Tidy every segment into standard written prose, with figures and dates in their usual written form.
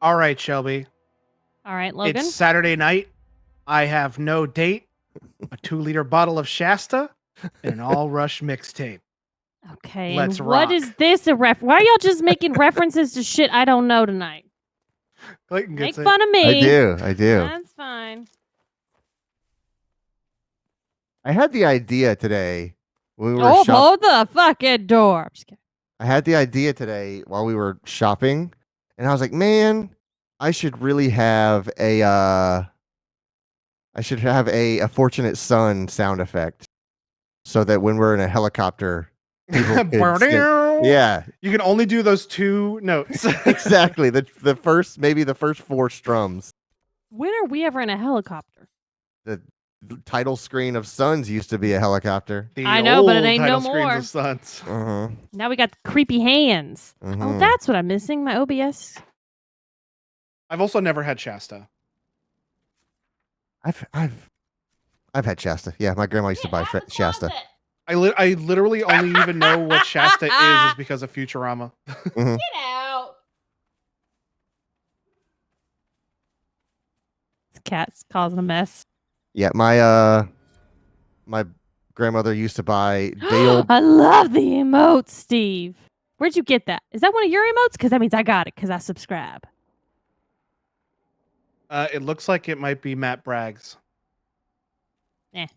All right, Shelby. All right, Logan. It's Saturday night. I have no date, a 2-liter bottle of Shasta, and an all-rush mixtape. Okay. Let's and what rock. is this a ref? Why are y'all just making references to shit I don't know tonight? Clayton Make gets it. fun of me. I do. That's fine. I had the idea today when we were Hold shopping. the fucking door. I'm just kidding. I had the idea today while we were shopping, and I was like, man, I should really have a fortunate son sound effect so that when we're in a helicopter, people could sing. Yeah, You can only do those 2 notes. exactly. The first 4 strums. When are we ever in a helicopter? The title screen of Sons used to be a helicopter. The I know, but it old ain't title no screens more. of Sons. Uh-huh. Now we got the creepy hands. Oh, Mhm. that's what I'm missing. My OBS. I've also never had Shasta. I've had Shasta. Yeah, my grandma used to buy Shasta. I literally only even know what Shasta is because of Futurama. Mhm. Get out. This cat's causing a mess. Yeah, my grandmother used to buy day old. I love the emotes, Steve. Where'd you get that? Is that one of your emotes? Because that means I got it because I subscribe. It looks like it might be Matt Bragg's. Okay.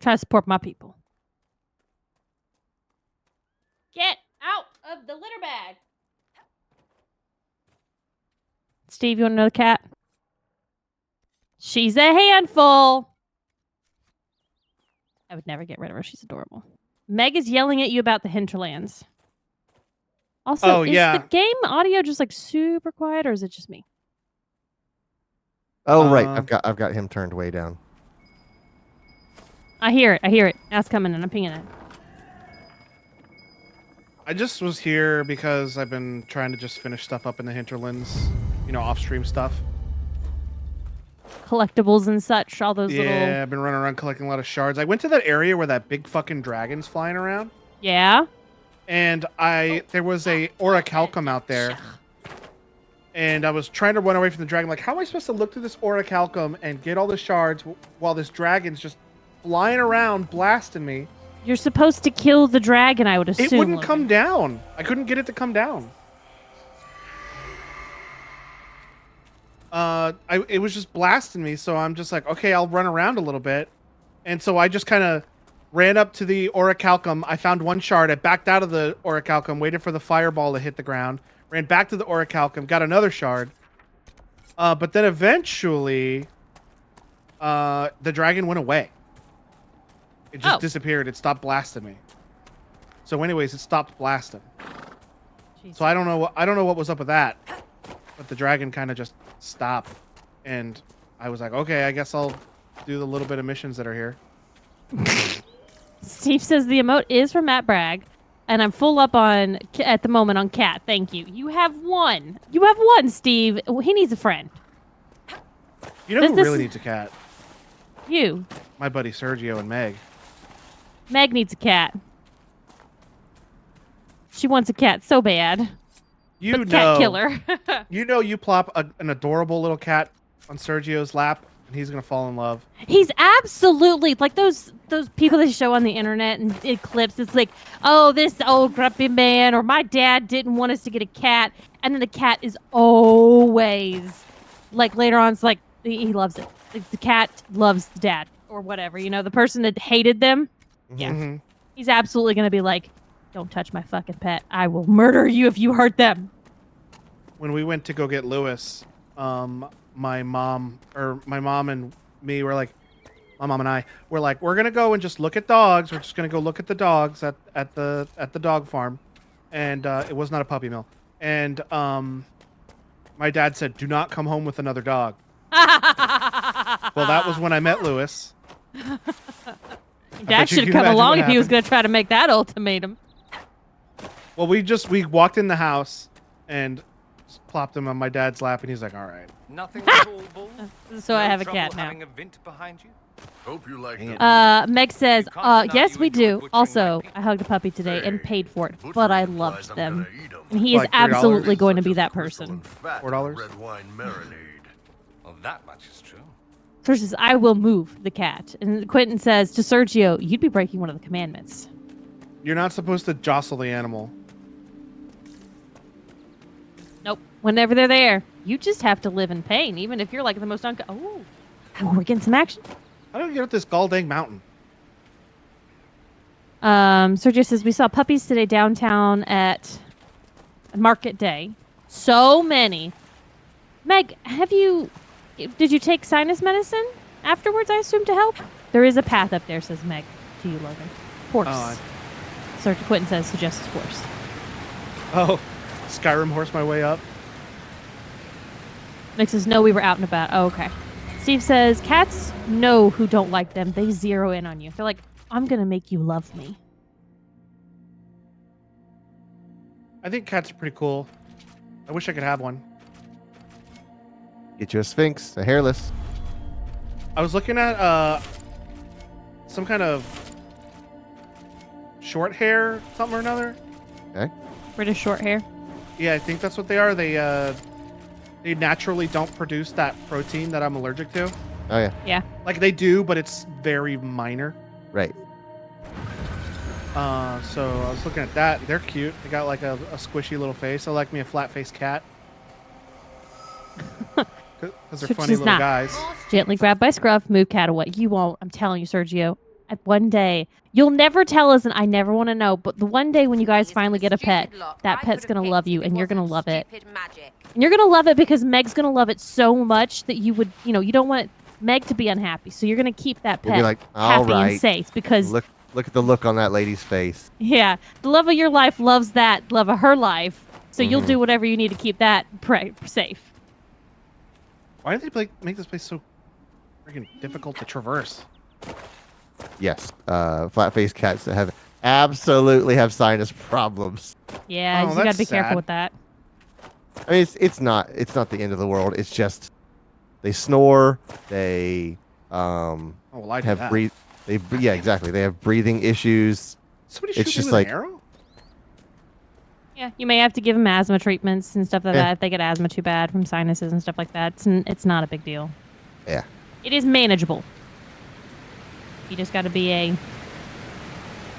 Trying to support my people. Get out of the litter bag. Steve, you want to know the cat? She's a handful. I would never get rid of her. She's adorable. Meg is yelling at you about the hinterlands. Also, is the game audio just like super quiet, or is it just me? Oh right, I've got him turned way down. I hear it. I hear it. That's coming, and I'm pinging it. I just was here because I've been trying to just finish stuff up in the hinterlands, off-stream stuff. Collectibles and such, all those little... Yeah, I've been running around collecting a lot of shards. I went to that area where that big fucking dragon's flying around. Yeah? And there was a orichalcum out there. And I was trying to run away from the dragon. Like, how am I supposed to look through this orichalcum and get all the shards while this dragon's just flying around blasting me? You're supposed to kill the dragon, I would assume. It wouldn't come down. I couldn't get it to come down. It was just blasting me, so I'm just like, okay, I'll run around a little bit. And so I just kind of ran up to the orichalcum. I found one shard. I backed out of the orichalcum, waited for the fireball to hit the ground, ran back to the orichalcum, got another shard. But then eventually, the dragon went away. It just disappeared. It stopped blasting me. So anyways, it stopped blasting. Jeez. So I don't know what was up with that. But the dragon kind of just stopped. And I was like, okay, I guess I'll do the little bit of missions that are here. Steve says the emote is from Matt Bragg. And I'm full up on, at the moment, on Cat. Thank you. You have one. You have one, Steve. He needs a friend. You know who really needs a cat? You. My buddy Sergio and Meg. Meg needs a cat. She wants a cat so bad. Cat killer. You plop an adorable little cat on Sergio's lap, and he's gonna fall in love. He's absolutely like those people they show on the internet and in clips. It's like, oh, this old grumpy man, or my dad didn't want us to get a cat, and then the cat is always like later on. It's like he loves it. Like, the cat loves the dad or whatever. The person that hated them. Yeah, Mm-hmm. He's absolutely gonna be like, don't touch my fucking pet. I will murder you if you hurt them. When we went to go get Lewis, my mom and me were like, my mom and I were like, we're gonna go and just look at dogs. We're just gonna go look at the dogs at the dog farm, and it was not a puppy mill. And my dad said, do not come home with another dog. Well, that was when I met Lewis. Dad should have come along if he was gonna try to make that ultimatum. Well, we walked in the house and just plopped him on my dad's lap, and he's like, all right. Nothing at all, Bull? So I have a cat now. Having a vent behind you? Hope you like Dang it. Meg says, You can't deny yes, you we enjoy do. butchering Also, my people. I hugged a puppy today and paid for it, Butchering but I implies loved I'm them. gonna eat 'em. And he is Like $3? absolutely going to Such be as that crystalline person. fat in $4? Red wine marinade. Well, that much is true. Sergio says, I will move the cat. And Quentin says to Sergio, you'd be breaking one of the commandments. You're not supposed to jostle the animal. Nope. Whenever they're there, you just have to live in pain, even if you're like the most Oh, we're getting some action. How do we get up this Galdang mountain? Sergio says, we saw puppies today downtown at Market Day. So many. Meg, did you take sinus medicine afterwards, I assume, to help? There is a path up there, says Meg to you, Logan. Horse. Sergeant Quentin says, suggests horse. Oh, Skyrim horse my way up. Meg says, no, we were out and about. Oh, okay. Steve says, cats know who don't like them. They zero in on you. They're like, I'm going to make you love me. I think cats are pretty cool. I wish I could have one. Get you a sphinx, a hairless. I was looking at some kind of short hair, something or another. British short hair. Yeah, I think that's what they are. They naturally don't produce that protein that I'm allergic to. Oh yeah, Yeah. Like they do, but it's very minor. right. So I was looking at that. They're cute. They got like a squishy little face. I like me a flat-faced cat. Because they're Which funny is little not. guys. Gently grab by scruff, move cat away. You won't. I'm telling you, Sergio. One day, you'll never tell us, and I never want to know, but the one day when you guys finally get a pet, that pet's going to love you, and you're going to love it. And you're going to love it because Meg's going to love it so much that you would, you don't want Meg to be unhappy. So you're going to keep that We'll pet be like, all happy and right. safe because, Look at the look on that lady's face. yeah, the love of your life loves that love of her life. So you'll do whatever you need to keep that safe. Why do they make this place so freaking difficult to traverse? Yes, flat-faced cats that have absolutely have sinus problems. Yeah, Oh, you got that's to be careful sad. with that. I mean, it's not the end of the world. It's just they snore. They Oh, well, I do have that. yeah, exactly. They have breathing issues. Somebody It's shoot me just with like- an arrow? Yeah, you may have to give them asthma treatments and stuff like Yeah. that if they get asthma too bad from sinuses and stuff like that. It's not a big deal. Yeah. It is manageable. You just got to be a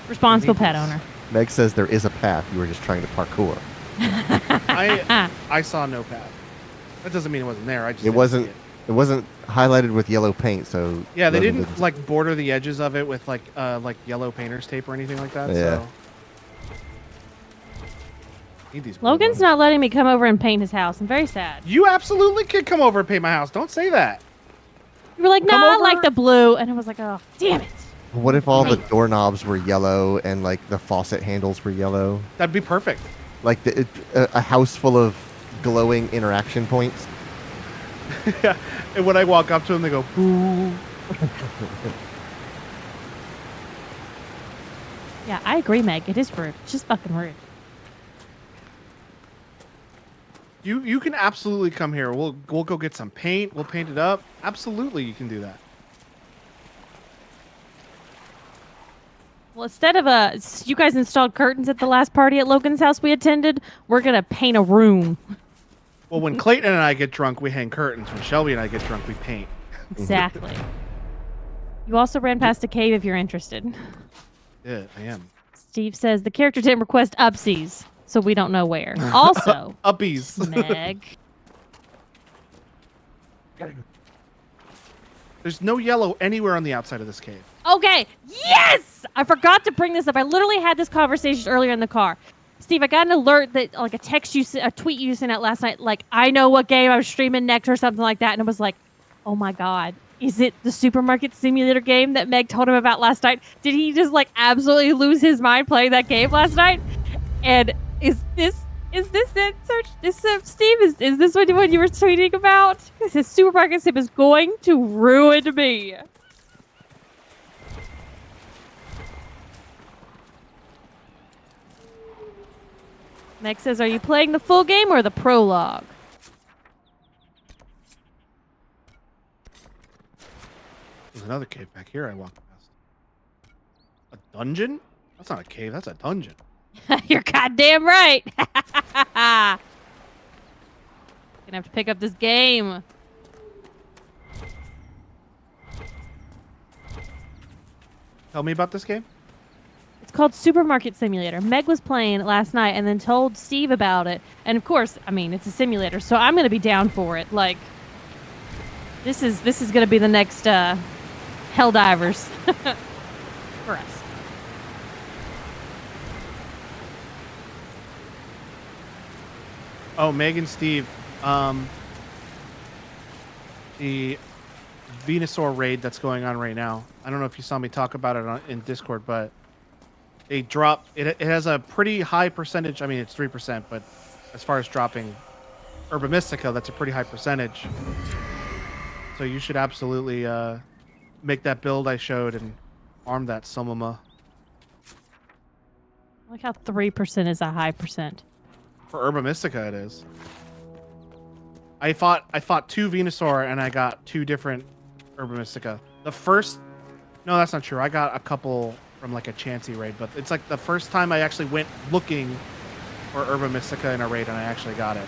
responsible pet owner. Meg says there is a path. You were just trying to parkour. I saw no path. That doesn't mean it wasn't there. I just It didn't wasn't. see it. It wasn't highlighted with yellow paint, so Yeah, they Logan didn't like border the edges of it with like yellow painter's tape or anything like that. Yeah. So. Need these blue Logan's ones. not letting me come over and paint his house. I'm very sad. You absolutely could come over and paint my house. Don't say that. You were like, no, Come I over. like the blue. And I was like, oh, damn it. What if all the Right. doorknobs were yellow and like the faucet handles were yellow? That'd be perfect. Like a house full of glowing interaction points. Yeah. And when I walk up to them, they go, boo. Yeah, I agree, Meg. It is rude. It's just fucking rude. You can absolutely come here. We'll go get some paint. We'll paint it up. Absolutely, you can do that. Well, instead of you guys installed curtains at the last party at Logan's house we attended, we're going to paint a room. Well, when Clayton and I get drunk, we hang curtains. When Shelby and I get drunk, we paint. Exactly. You also ran past a cave if you're interested. Yeah, I am. Steve says the character didn't request upsies, so we don't know where. Also, Uppies. Meg. There's no yellow anywhere on the outside of this cave. Okay, yes! I forgot to bring this up. I literally had this conversation earlier in the car. Steve, I got an alert that, like, a tweet you sent out last night, like, I know what game I'm streaming next or something like that. And it was like, oh my God, is it the supermarket simulator game that Meg told him about last night? Did he just, like, absolutely lose his mind playing that game last night? And is this it, Steve? Is this what you were tweeting about? Because his supermarket sim is going to ruin me. Meg says, are you playing the full game or the prologue? another cave back here I walked past. A dungeon? That's not a cave, that's a dungeon. You're goddamn right. Gonna have to pick up this game. Tell me about this game. It's called Supermarket Simulator. Meg was playing it last night and then told Steve about it. And of course, I mean, it's a simulator, so I'm gonna be down for it. Like, this is gonna be the next Helldivers for us. Oh, Meg and Steve, the Venusaur raid that's going on right now. I don't know if you saw me talk about it in Discord, but they drop it. It has a pretty high percentage. I mean, it's 3%, but as far as dropping Herba Mystica, that's a pretty high percentage. So you should absolutely make that build I showed and arm that Sumama. I like how 3% is a high percent. For Herba Mystica, it is. I fought 2 Venusaur and I got 2 different Herba Mystica. The first, no, that's not true. I got a couple from like a Chansey raid, but it's like the first time I actually went looking for Herba Mystica in a raid and I actually got it.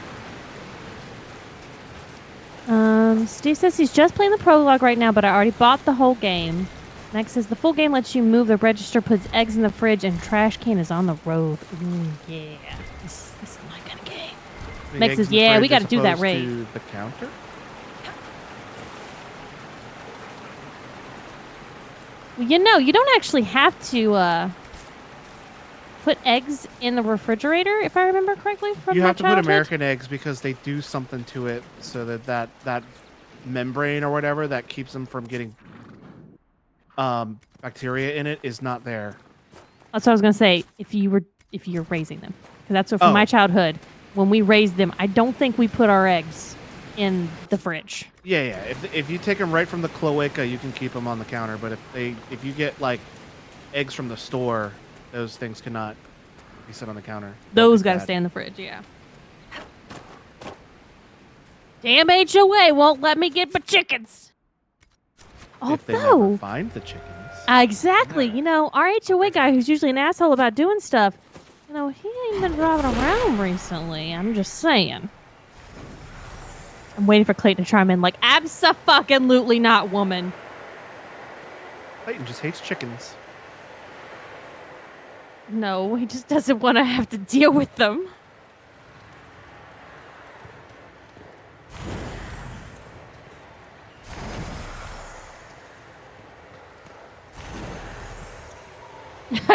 Steve says he's just playing the prologue right now, but I already bought the whole game. Next says the full game lets you move the register, puts eggs in the fridge, and trash can is on the road. Ooh, yeah. This is my kind of game. Meg says, yeah, we got to do that raid. To the counter? Well, you know, you don't actually have to put eggs in the refrigerator, if I remember correctly from You my have to childhood. put American eggs because they do something to it so that membrane or whatever that keeps them from getting bacteria in it is not there. That's what I was gonna say. If you're raising them, because that's what from my childhood. When we raised them, I don't think we put our eggs in the fridge. Yeah. If you take them right from the cloaca, you can keep them on the counter. But if you get like eggs from the store, those things cannot be set on the counter. Those got to stay in the fridge. Yeah. Damn HOA won't let me get my chickens. If they never Although, find the chickens. exactly. You know, our HOA guy, who's usually an asshole about doing stuff, you know, he ain't been driving around recently. I'm just saying. I'm waiting for Clayton to chime in like, abso-fucking-lutely not, woman. Clayton just hates chickens. No, he just doesn't want to have to deal with them.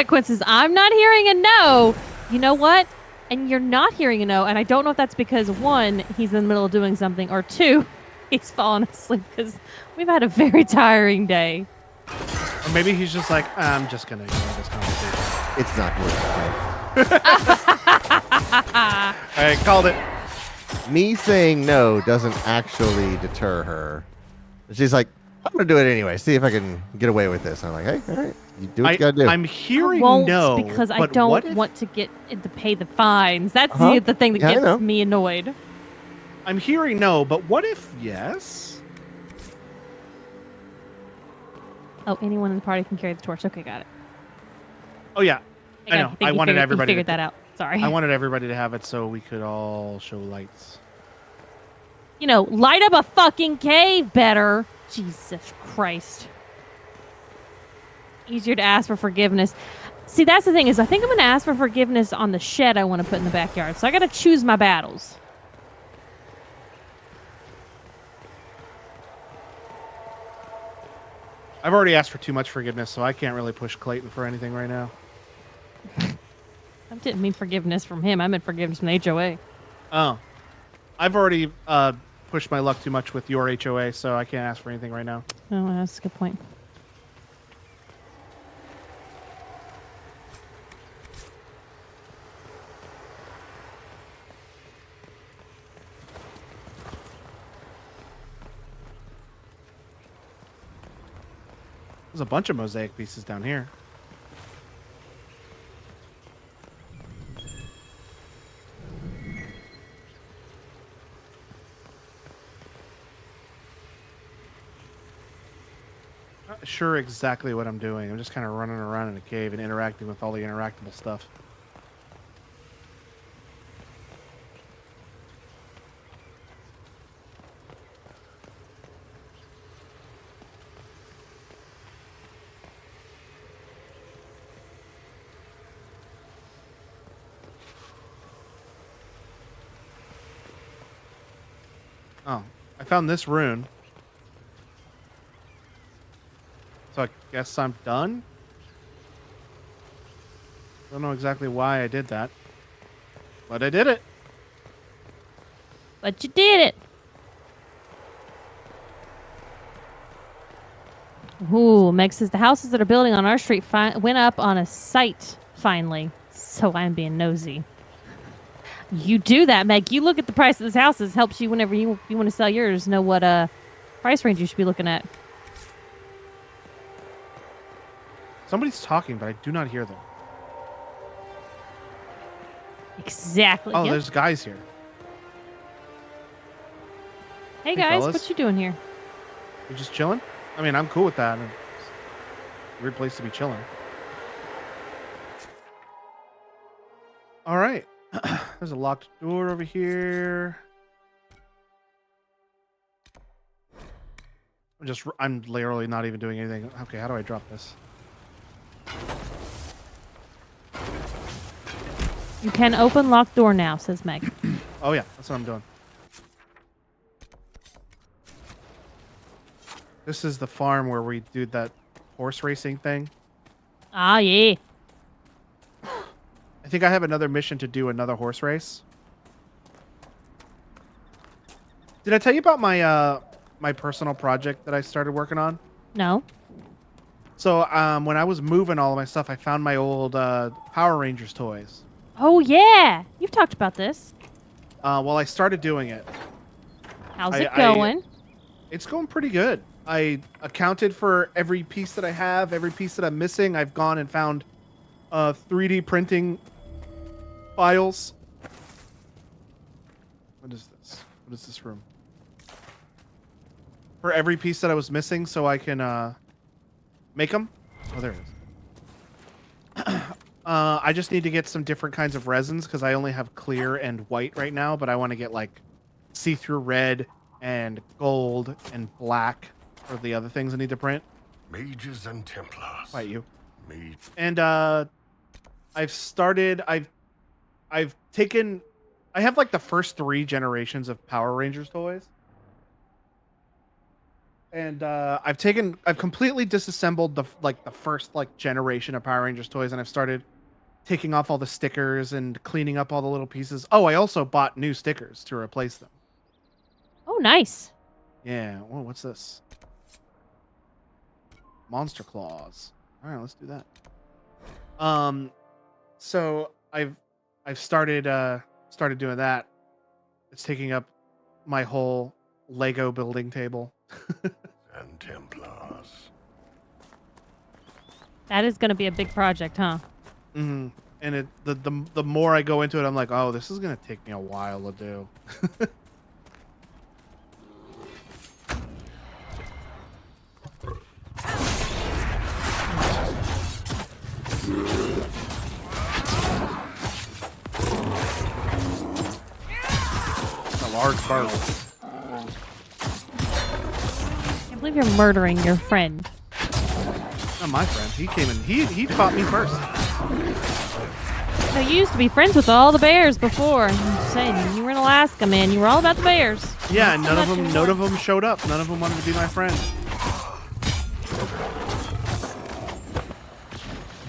Quinn says, I'm not hearing a no. You know what? And you're not hearing a no. And I don't know if that's because, 1, he's in the middle of doing something, or 2, he's fallen asleep because we've had a very tiring day. Or maybe he's just like, I'm just going to ignore this conversation. It's not worth it. All right, called it. Me saying no doesn't actually deter her. She's like, I'm going to do it anyway. See if I can get away with this. I'm like, hey, all right. You do what you got to do. I'm hearing I won't no. because I but don't what if- want to get to pay the fines. That's Uh-huh. the thing that Yeah, I know. gets me annoyed. I'm hearing no, but what if yes? Oh, anyone in the party can carry the torch. Okay, got it. Oh yeah, I know. think I you wanted figured- everybody You figured to, that out. Sorry. I wanted everybody to have it so we could all show lights. You know, light up a fucking cave better. Jesus Christ. Easier to ask for forgiveness. See, that's the thing is I think I'm going to ask for forgiveness on the shed I want to put in the backyard. So I got to choose my battles. I've already asked for too much forgiveness, so I can't really push Clayton for anything right now. I didn't mean forgiveness from him. I meant forgiveness from the HOA. Oh, I've already pushed my luck too much with your HOA, so I can't ask for anything right now. Oh, that's a good point. There's a bunch of mosaic pieces down here. Not sure exactly what I'm doing. I'm just kind of running around in a cave and interacting with all the interactable stuff. Oh, I found this rune. So I guess I'm done? Don't know exactly why I did that. But I did it. But you did it. Ooh, Meg says the houses that are building on our street went up on a site finally. So I'm being nosy. You do that, Meg. You look at the price of these houses. Helps you whenever you want to sell yours. Know what price range you should be looking at. Somebody's talking, but I do not hear them. Exactly. Oh, Yep. there's guys here. Hey guys, fellas. what you doing here? You just chilling? I mean, I'm cool with that. It's a weird place to be chilling. All right. There's a locked door over here. I'm literally not even doing anything. Okay, how do I drop this? You can open locked door now, says Meg. Oh yeah, that's what I'm doing. This is the farm where we do that horse racing thing. Ah, yeah. I think I have another mission to do another horse race. Did I tell you about my my personal project that I started working on? No. So when I was moving all of my stuff, I found my old Power Rangers toys. Oh, yeah. You've talked about this. Well, I started doing it. How's it going? It's going pretty good. I accounted for every piece that I have, every piece that I'm missing. I've gone and found 3D printing files. What is this? What is this room? For every piece that I was missing so I can make them. Oh, there it is. I just need to get some different kinds of resins because I only have clear and white right now, but I want to get like see-through red and gold and black for the other things I need to print. Mages and Templars. Fight you. Mage. And I've taken I have like the first 3 generations of Power Rangers toys. And I've completely disassembled the first generation of Power Rangers toys, and I've started taking off all the stickers and cleaning up all the little pieces. Oh, I also bought new stickers to replace them. Oh, nice. Yeah. Whoa, what's this? Monster claws. All right, let's do that. So I've started doing that. It's taking up my whole Lego building table. And Templars. That is going to be a big project, huh? Mm-hmm. And the more I go into it, I'm like, oh, this is gonna take me a while to do. A large bird. I can't believe you're murdering your friend. Not my friend. He came in. He fought me first. No, you used to be friends with all the bears before. I'm just saying, you were in Alaska, man. You were all about the bears. Yeah, Not and so much none anymore. of them showed up. None of them wanted to be my friend.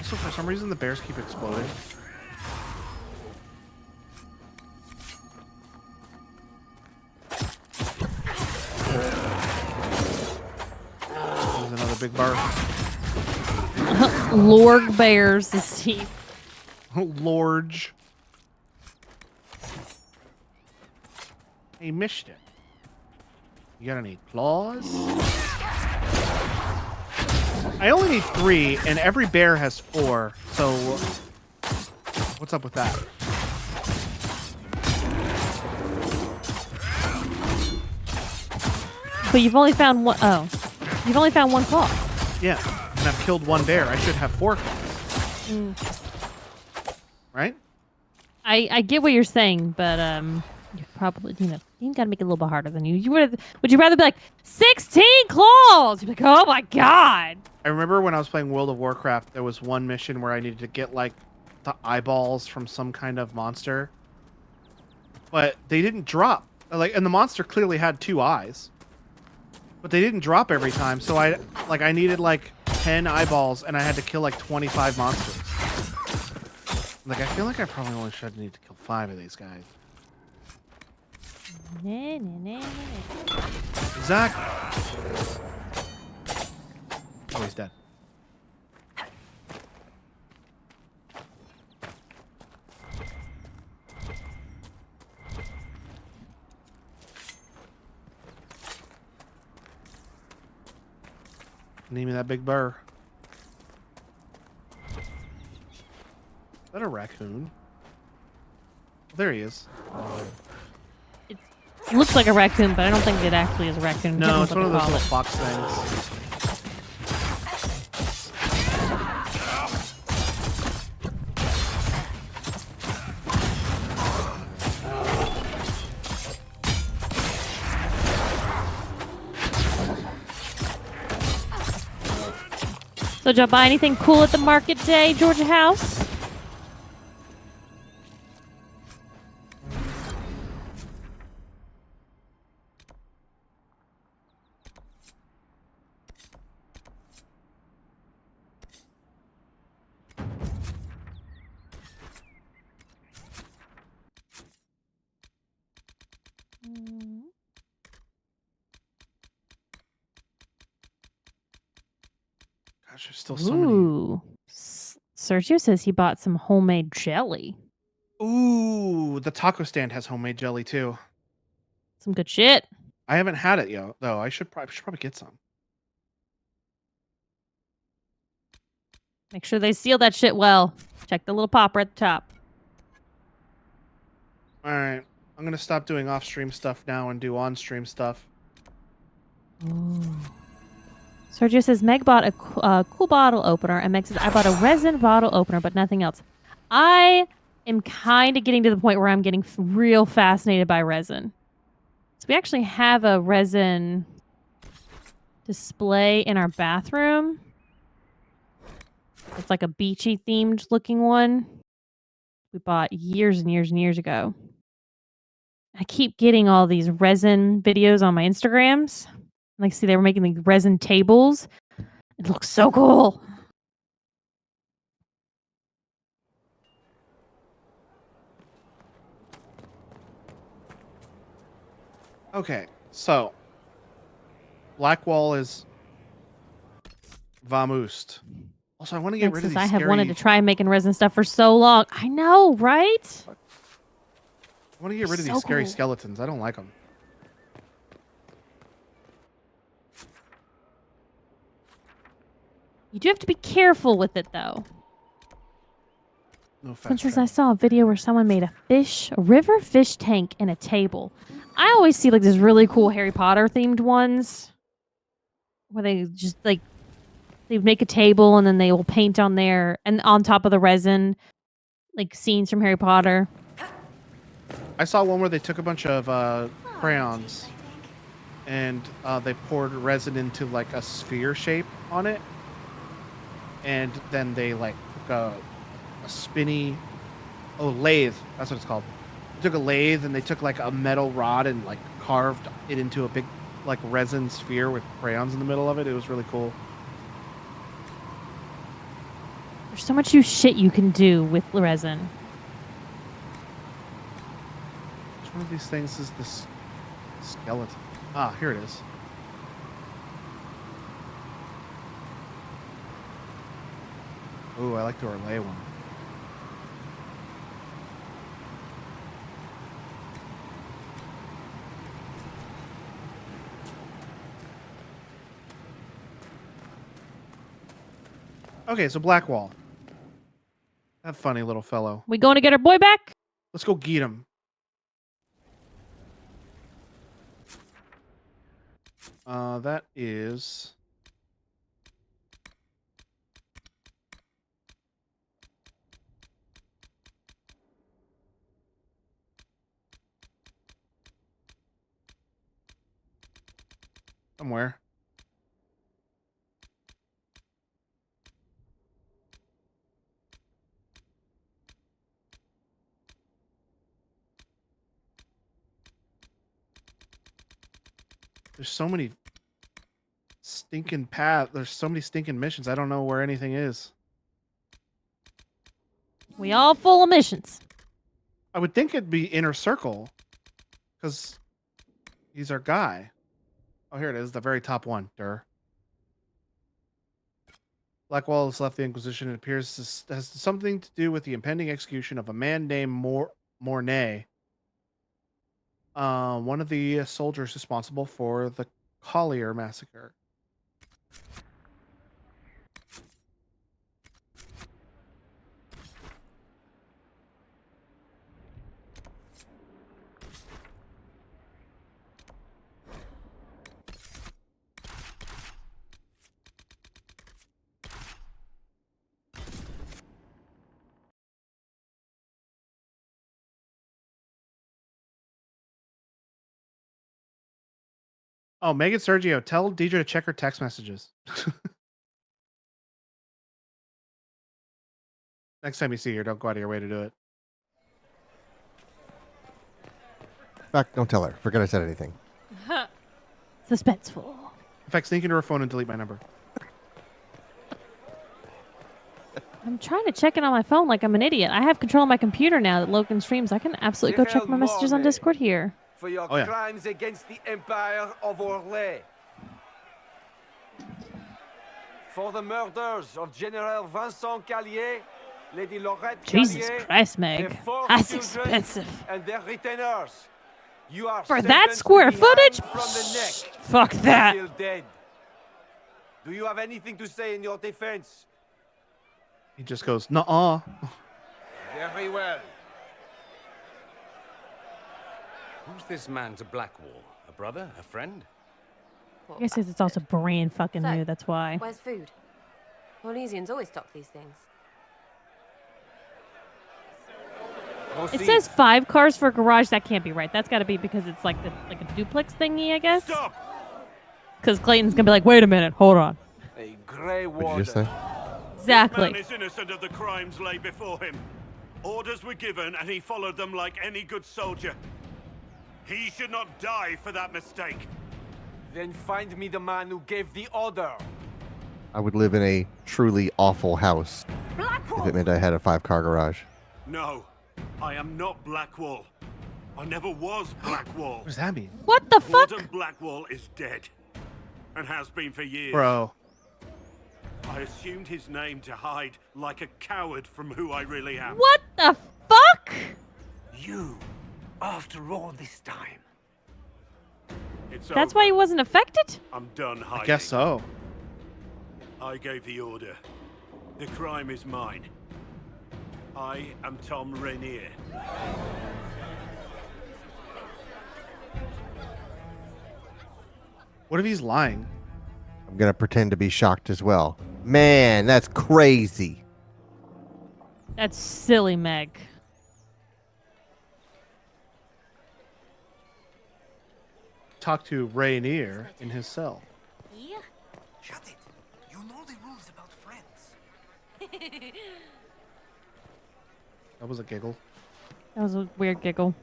So for some reason, the bears keep exploding. There's another big bar. Lord bears, the Steve. Lorge. Hey, missed it. You got any claws? I only need 3, and every bear has 4. So, what's up with that? But you've only found one. Oh, you've only found one claw. Yeah, and I've killed one bear. I should have 4 claws. Right? I get what you're saying, but you probably you gotta make it a little bit harder than you. Would you rather be like 16 claws? You'd be like, oh my god. I remember when I was playing World of Warcraft, there was one mission where I needed to get like the eyeballs from some kind of monster, but they didn't drop. Like, and the monster clearly had 2 eyes, but they didn't drop every time. So I needed like 10 eyeballs, and I had to kill like 25 monsters. Like, I feel like I probably only should need to kill 5 of these guys. Exactly. Oh, he's dead. Name me that big burr. Is that a raccoon? Oh, there he is. It looks like a raccoon, but I don't think it actually is a raccoon. No, it's What one of they those call little it. fox things. So did y'all buy anything cool at the market day, Georgia House? Gosh, there's still so many. Ooh. Sergio says he bought some homemade jelly. Ooh, the taco stand has homemade jelly too. Some good shit. I haven't had it yet, though. I should probably get some. Make sure they seal that shit well. Check the little popper at the top. All right, I'm gonna stop doing off-stream stuff now and do on-stream stuff. Ooh. Sergio says Meg bought a cool bottle opener, and Meg says I bought a resin bottle opener, but nothing else. I am kind of getting to the point where I'm getting real fascinated by resin. So we actually have a resin display in our bathroom. It's like a beachy themed looking one. We bought years and years and years ago. I keep getting all these resin videos on my Instagrams. Like, see, they were making the resin tables. It looks so cool. Okay, so Blackwall is Vamoost. Also, I want to get Meg rid of says these I have scary. wanted to try making resin stuff for so long. I know, right? I want to get rid of So these scary cool. skeletons. I don't like them. You do have to be careful with it, though. No fast Princess, I travel. saw a video where someone made a river fish tank and a table. I always see like these really cool Harry Potter themed ones where they just like they make a table and then they will paint on there and on top of the resin like scenes from Harry Potter. I saw one where they took a bunch of crayons and they poured resin into like a sphere shape on it, and then they like took a spinny lathe. That's what it's called. They took a lathe and they took like a metal rod and like carved it into a big like resin sphere with crayons in the middle of it. It was really cool. There's so much shit you can do with resin. Which one of these things is this skeleton? Ah, here it is. Ooh, I like the Orlay one. Okay, so Blackwall. That funny little fellow. We going to get our boy back? Let's go get him. That is somewhere. There's so many stinking paths. There's so many stinking missions. I don't know where anything is. We all full of missions. I would think it'd be Inner Circle, because he's our guy. Oh, here it is, the very top one. Blackwall has left the Inquisition. It appears this has something to do with the impending execution of a man named Mornay. One of the soldiers responsible for the Collier massacre. Oh, Megan Sergio, tell Deidre to check her text messages. Next time you see her, don't go out of your way to do it. In fact, don't tell her. Forget I said anything. Suspenseful. In fact, sneak into her phone and delete my number. I'm trying to check it on my phone like I'm an idiot. I have control of my computer now that Logan streams. I can absolutely go check my messages on Discord here. For your Oh, yeah. crimes against the Empire of Orlais. For the murders of General Vincent Callier, Lady Laurette Jesus Callier, Christ, their Meg. 4 That's children, expensive. and their retainers. You are For that sentenced square to be footage? hanged from the neck Fuck that. until dead. Do you have anything to say in your defense? He just goes, nuh-uh. Very well. Who's this man to Blackwall? A brother? A friend? I guess it's also brand fucking So, new, that's why. Where's food? Orlesians always stock these things. It says 5 cars for a garage. That can't be right. That's got to be because it's like a duplex thingy, I guess. Stop! Because Clayton's gonna be like, wait a minute, hold on. A grey What did you warden. just say? Exactly. Man is innocent of the crimes laid before him. Orders were given and he followed them like any good soldier. He should not die for that mistake. Then find me the man who gave the order. I would live in a truly awful house if it meant I had a 5-car garage. No, I am not Blackwall. I never was Blackwall. What does that mean? What the fuck? Warden Blackwall is dead. And has been for years. Bro. I assumed his name to hide like a coward from who I really am. What the fuck? You, after all this time. It's That's over. why he wasn't affected? I'm done hiding. I guess so. I gave the order. The crime is mine. I am Tom Rainier. What if he's lying? I'm going to pretend to be shocked as well. Man, that's crazy. That's silly, Meg. Talk to Rainier in his cell. Yeah. Shut it. You know the rules about friends. That was a giggle. That was a weird giggle.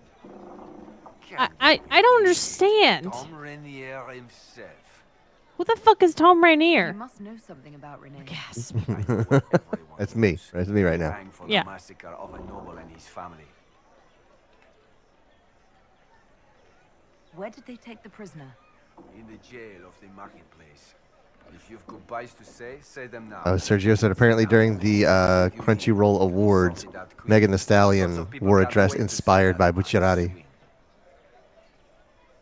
I don't understand. Tom Rainier himself. Who the fuck is Tom You Rainier? must know something about Renee. Gasp. That's me. That's me right now. For Yeah. the massacre of a noble and his family. Where did they take the prisoner? In the jail of the marketplace. If you've goodbyes to say them now. Sergio said apparently during the Crunchyroll Awards, Megan Thee Stallion wore a dress inspired by Bucciarati.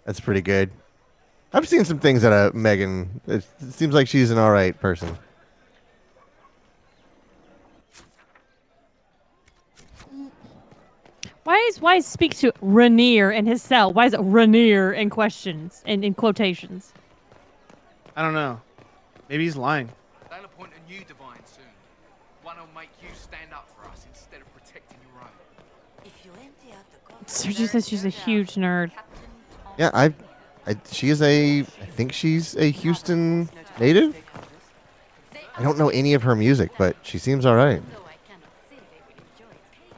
That's pretty good. I've seen some things that Megan. It seems like she's an all right person. Why speak to Rainier in his cell? Why is it Rainier in questions and in quotations? I don't know. Maybe he's lying. They'll appoint a new divine soon. One who'll make you stand up for us instead of protecting your own. If you empty out the Sergio says she's a huge nerd. Yeah, She is I think she's a Houston native. I don't know any of her music, but she seems all right.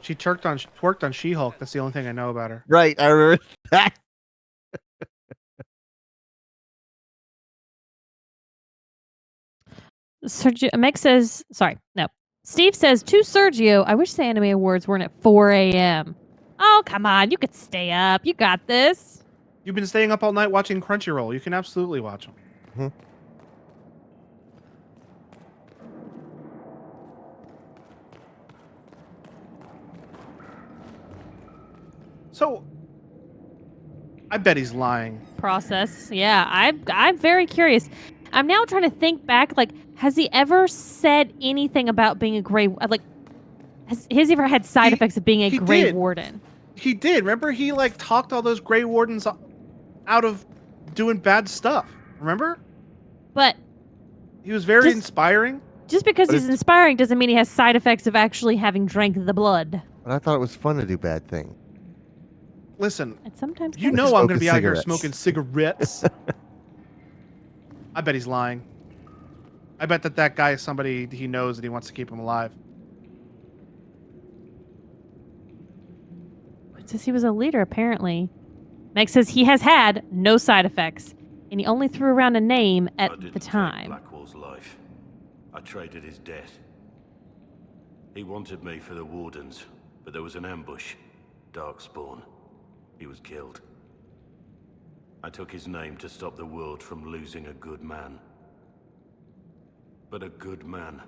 She twerked on She-Hulk. That's the only thing I know about her. Right, I remember that. Meg says, sorry, no. Steve says to Sergio, I wish the anime awards weren't at 4 a.m. Oh, come on. You could stay up. You got this. You've been staying up all night watching Crunchyroll. You can absolutely watch them. Hmm. So, I bet he's lying. Process. Yeah, I'm very curious. I'm now trying to think back. Like, has he ever said anything about being a Grey? Like, has he ever had side effects of being a Grey Warden? He did. Remember, he like talked all those Grey Wardens out of doing bad stuff. Remember? But he was very inspiring. Just because he's inspiring doesn't mean he has side effects of actually having drank the blood. But I thought it was fun to do bad things. Listen, and sometimes you know I'm going to be out here smoking cigarettes. I bet he's lying. I bet that guy is somebody he knows and he wants to keep him alive. It says he was a leader, apparently. Meg says he has had no side effects, and he only threw around a name at the time. Blackwall's life. I traded his death. He wanted me for the Wardens, but there was an ambush. Darkspawn. He was killed. I took his name to stop the world from losing a good man. But a good man,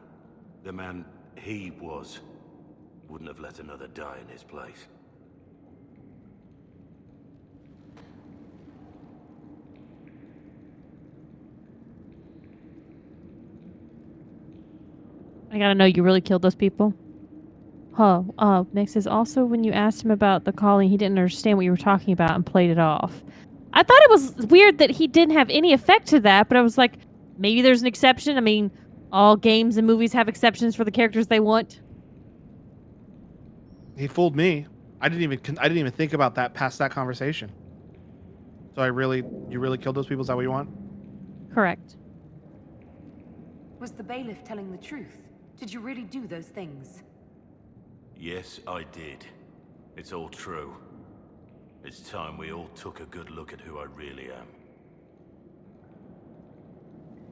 the man he was, wouldn't have let another die in his place. I gotta know, you really killed those people? Meg says, also when you asked him about the calling, he didn't understand what you were talking about and played it off. I thought it was weird that he didn't have any effect to that, but I was like, maybe there's an exception. I mean, all games and movies have exceptions for the characters they want. He fooled me. I didn't even think about that past that conversation. So you really killed those people? Is that what you want? Correct. Was the bailiff telling the truth? Did you really do those things? Yes, I did. It's all true. It's time we all took a good look at who I really am.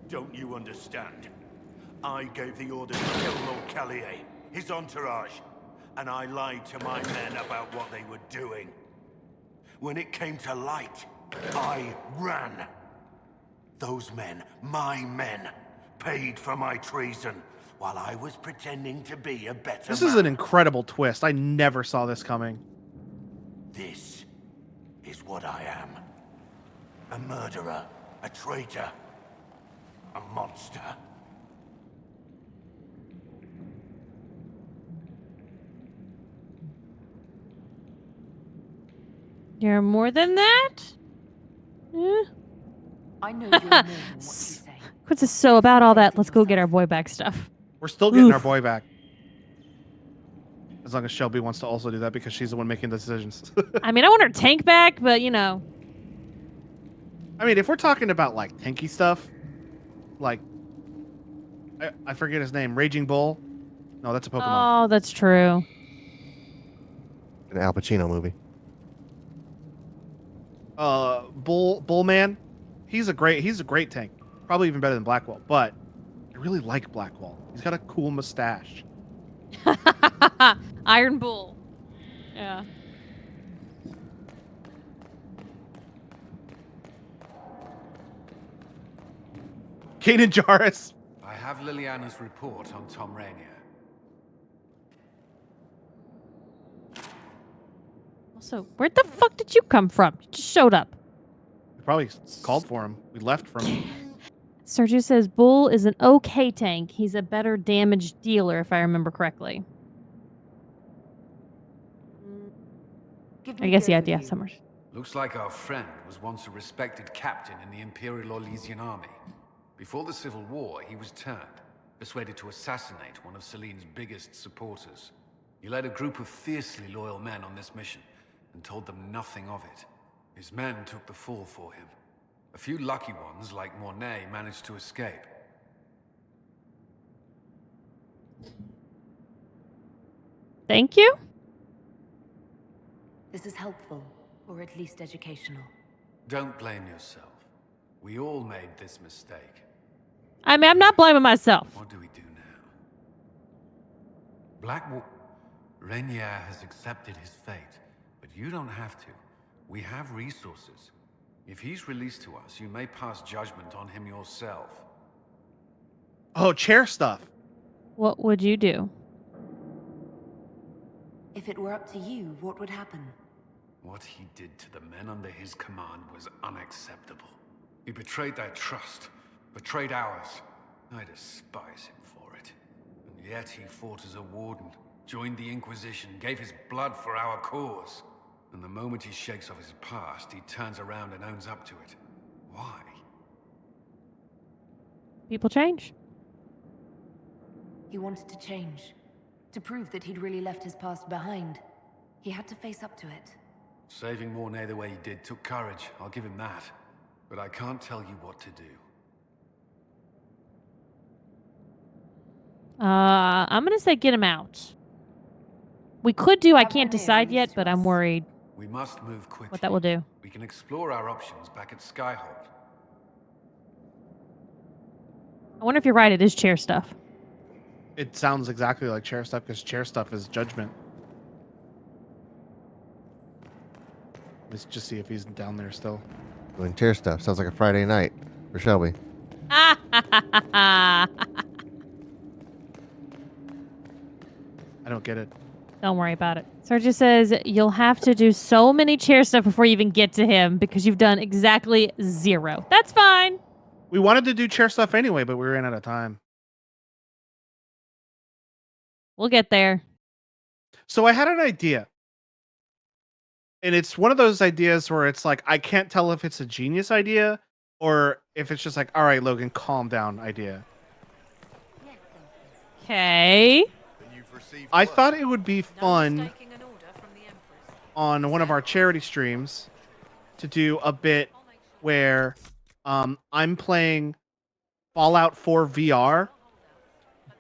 Don't you understand? I gave the order to kill Lord Callier, his entourage, and I lied to my men about what they were doing. When it came to light, I ran. Those men, my men, paid for my treason while I was pretending to be a better man. This is an incredible twist. I never saw this coming. This is what I am. A murderer, a traitor, a monster. You're more than that? I know you're more than what you say. What's this so about all that? Let's go get our boy back stuff. We're still getting our boy back. As long as Shelby wants to also do that because she's the one making the decisions. I mean, I want her tank back, but you know. I mean, if we're talking about like tanky stuff, like I forget his name, Raging Bull. No, that's a Pokemon. Oh, that's true. An Al Pacino movie. Bullman. He's a great tank. Probably even better than Blackwall, but I really like Blackwall. He's got a cool mustache. Iron Bull. Yeah. Kanan Jarrus. I have Liliana's report on Tom Rainier. Also, where the fuck did you come from? You just showed up. We probably called for him. We left from him. Sergio says Bull is an okay tank. He's a better damage dealer, if I remember correctly. I guess the idea somewhere. Looks like our friend was once a respected captain in the Imperial Orlesian army. Before the Civil War, he was turned, persuaded to assassinate one of Celine's biggest supporters. He led a group of fiercely loyal men on this mission, and told them nothing of it. His men took the fall for him, A few lucky ones, like Mornay, managed to escape. Thank you. This is helpful, or at least educational. Don't blame yourself. We all made this mistake. I mean, I'm not blaming myself. What do we do now? Blackwater... Rainier has accepted his fate, but you don't have to. We have resources. If he's released to us, you may pass judgment on him yourself. Oh, chair stuff. What would you do? If it were up to you, what would happen? What he did to the men under his command was unacceptable. He betrayed their trust, betrayed ours. I despise him for it. And yet he fought as a warden, joined the Inquisition, gave his blood for our cause. And the moment he shakes off his past, he turns around and owns up to it. Why? People change. He wanted to change. To prove that he'd really left his past behind. He had to face up to it. Saving Mornay the way he did took courage, I'll give him that. But I can't tell you what to do. I'm gonna say get him out. We could do I can't decide yet, but I'm worried We must move quickly. what that will do. We can explore our options back at Skyhold. I wonder if you're right, it is chair stuff. It sounds exactly like chair stuff because chair stuff is judgment. Let's just see if he's down there still. Doing chair stuff. Sounds like a Friday night for Shelby. I don't get it. Don't worry about it. Sergio says you'll have to do so many chair stuff before you even get to him because you've done exactly 0. That's fine. We wanted to do chair stuff anyway, but we ran out of time. We'll get there. So I had an idea. And it's one of those ideas where it's like, I can't tell if it's a genius idea or if it's just like, all right, Logan, calm down idea. Okay. I thought it would be fun on one of our charity streams to do a bit where I'm playing Fallout 4 VR,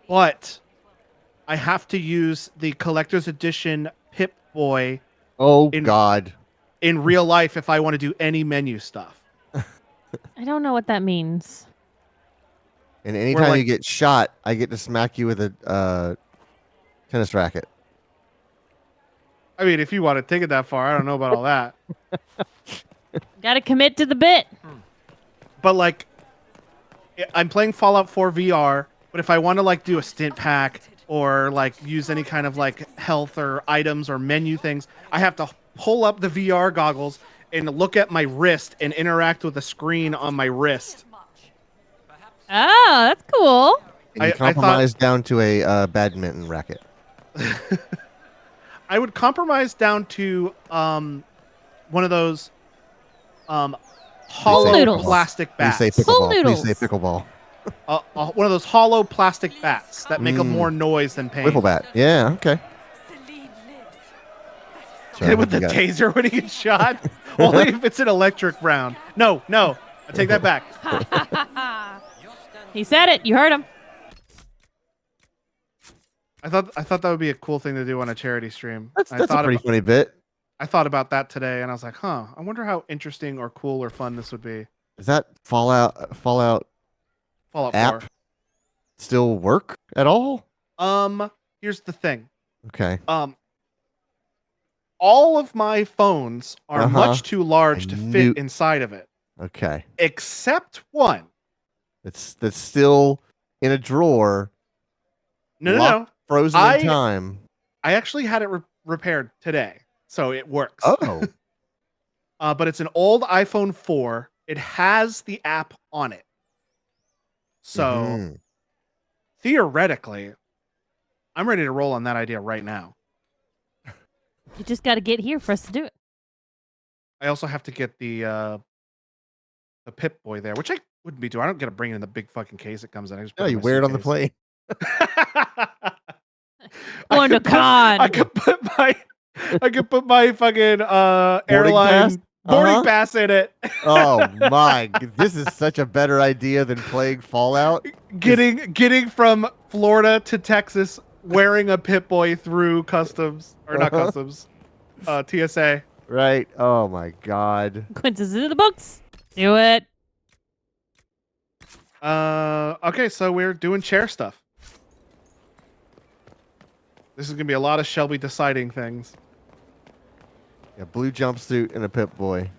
but I have to use the collector's edition Pip-Boy Oh, In- God. in real life if I want to do any menu stuff. I don't know what that means. And anytime like- you get shot, I get to smack you with a tennis racket. I mean, if you want to take it that far, I don't know about all that. Got to commit to the bit. But like, I'm playing Fallout 4 VR, but if I want to like do a stint pack or like use any kind of like health or items or menu things, I have to pull up the VR goggles and look at my wrist and interact with the screen on my wrist. Oh, that's cool. And I you thought- compromise down to a badminton racket. I would compromise down to one of those hollow noodles. plastic Please bats. say Pool pickleball. Please noodles. say pickleball. One of those hollow plastic bats that make more noise than pain. Wiffle bat. Yeah, okay. Hit it with the You got it. taser when he gets shot. Only if it's an electric round. No, I take that back. He said it. You heard him. I thought that would be a cool thing to do on a charity stream. That's a pretty funny bit. I thought about that today, and I was like, I wonder how interesting or cool or fun this would be. Does that Fallout Fallout app 4. still work at all? Here's the thing. Okay. All of my phones are much too large I to knew- fit inside of it, Okay. except one. That's still in a drawer, No. locked, frozen I- in time. I actually had it repaired today, so it works. Oh. But it's an old iPhone 4. It has the app on it. So Mhm. theoretically, I'm ready to roll on that idea right now. You just got to get here for us to do it. I also have to get the Pip-Boy there, which I wouldn't be doing. I don't get to bring it in the big fucking case it comes in. I just put Yeah, it in you my wear it on the suitcase. plane. Going to con. I could put my fucking airline pass? Boarding Uh-huh. pass in it. Oh my! This is such a better idea than playing Fallout. Getting from Florida to Texas wearing a Pip-Boy through customs or not Uh-huh. customs, TSA. Right? Oh my God. Quintus in the books. Do it. Okay, so we're doing chair stuff. This is gonna be a lot of Shelby deciding things. Yeah, blue jumpsuit and a Pip-Boy.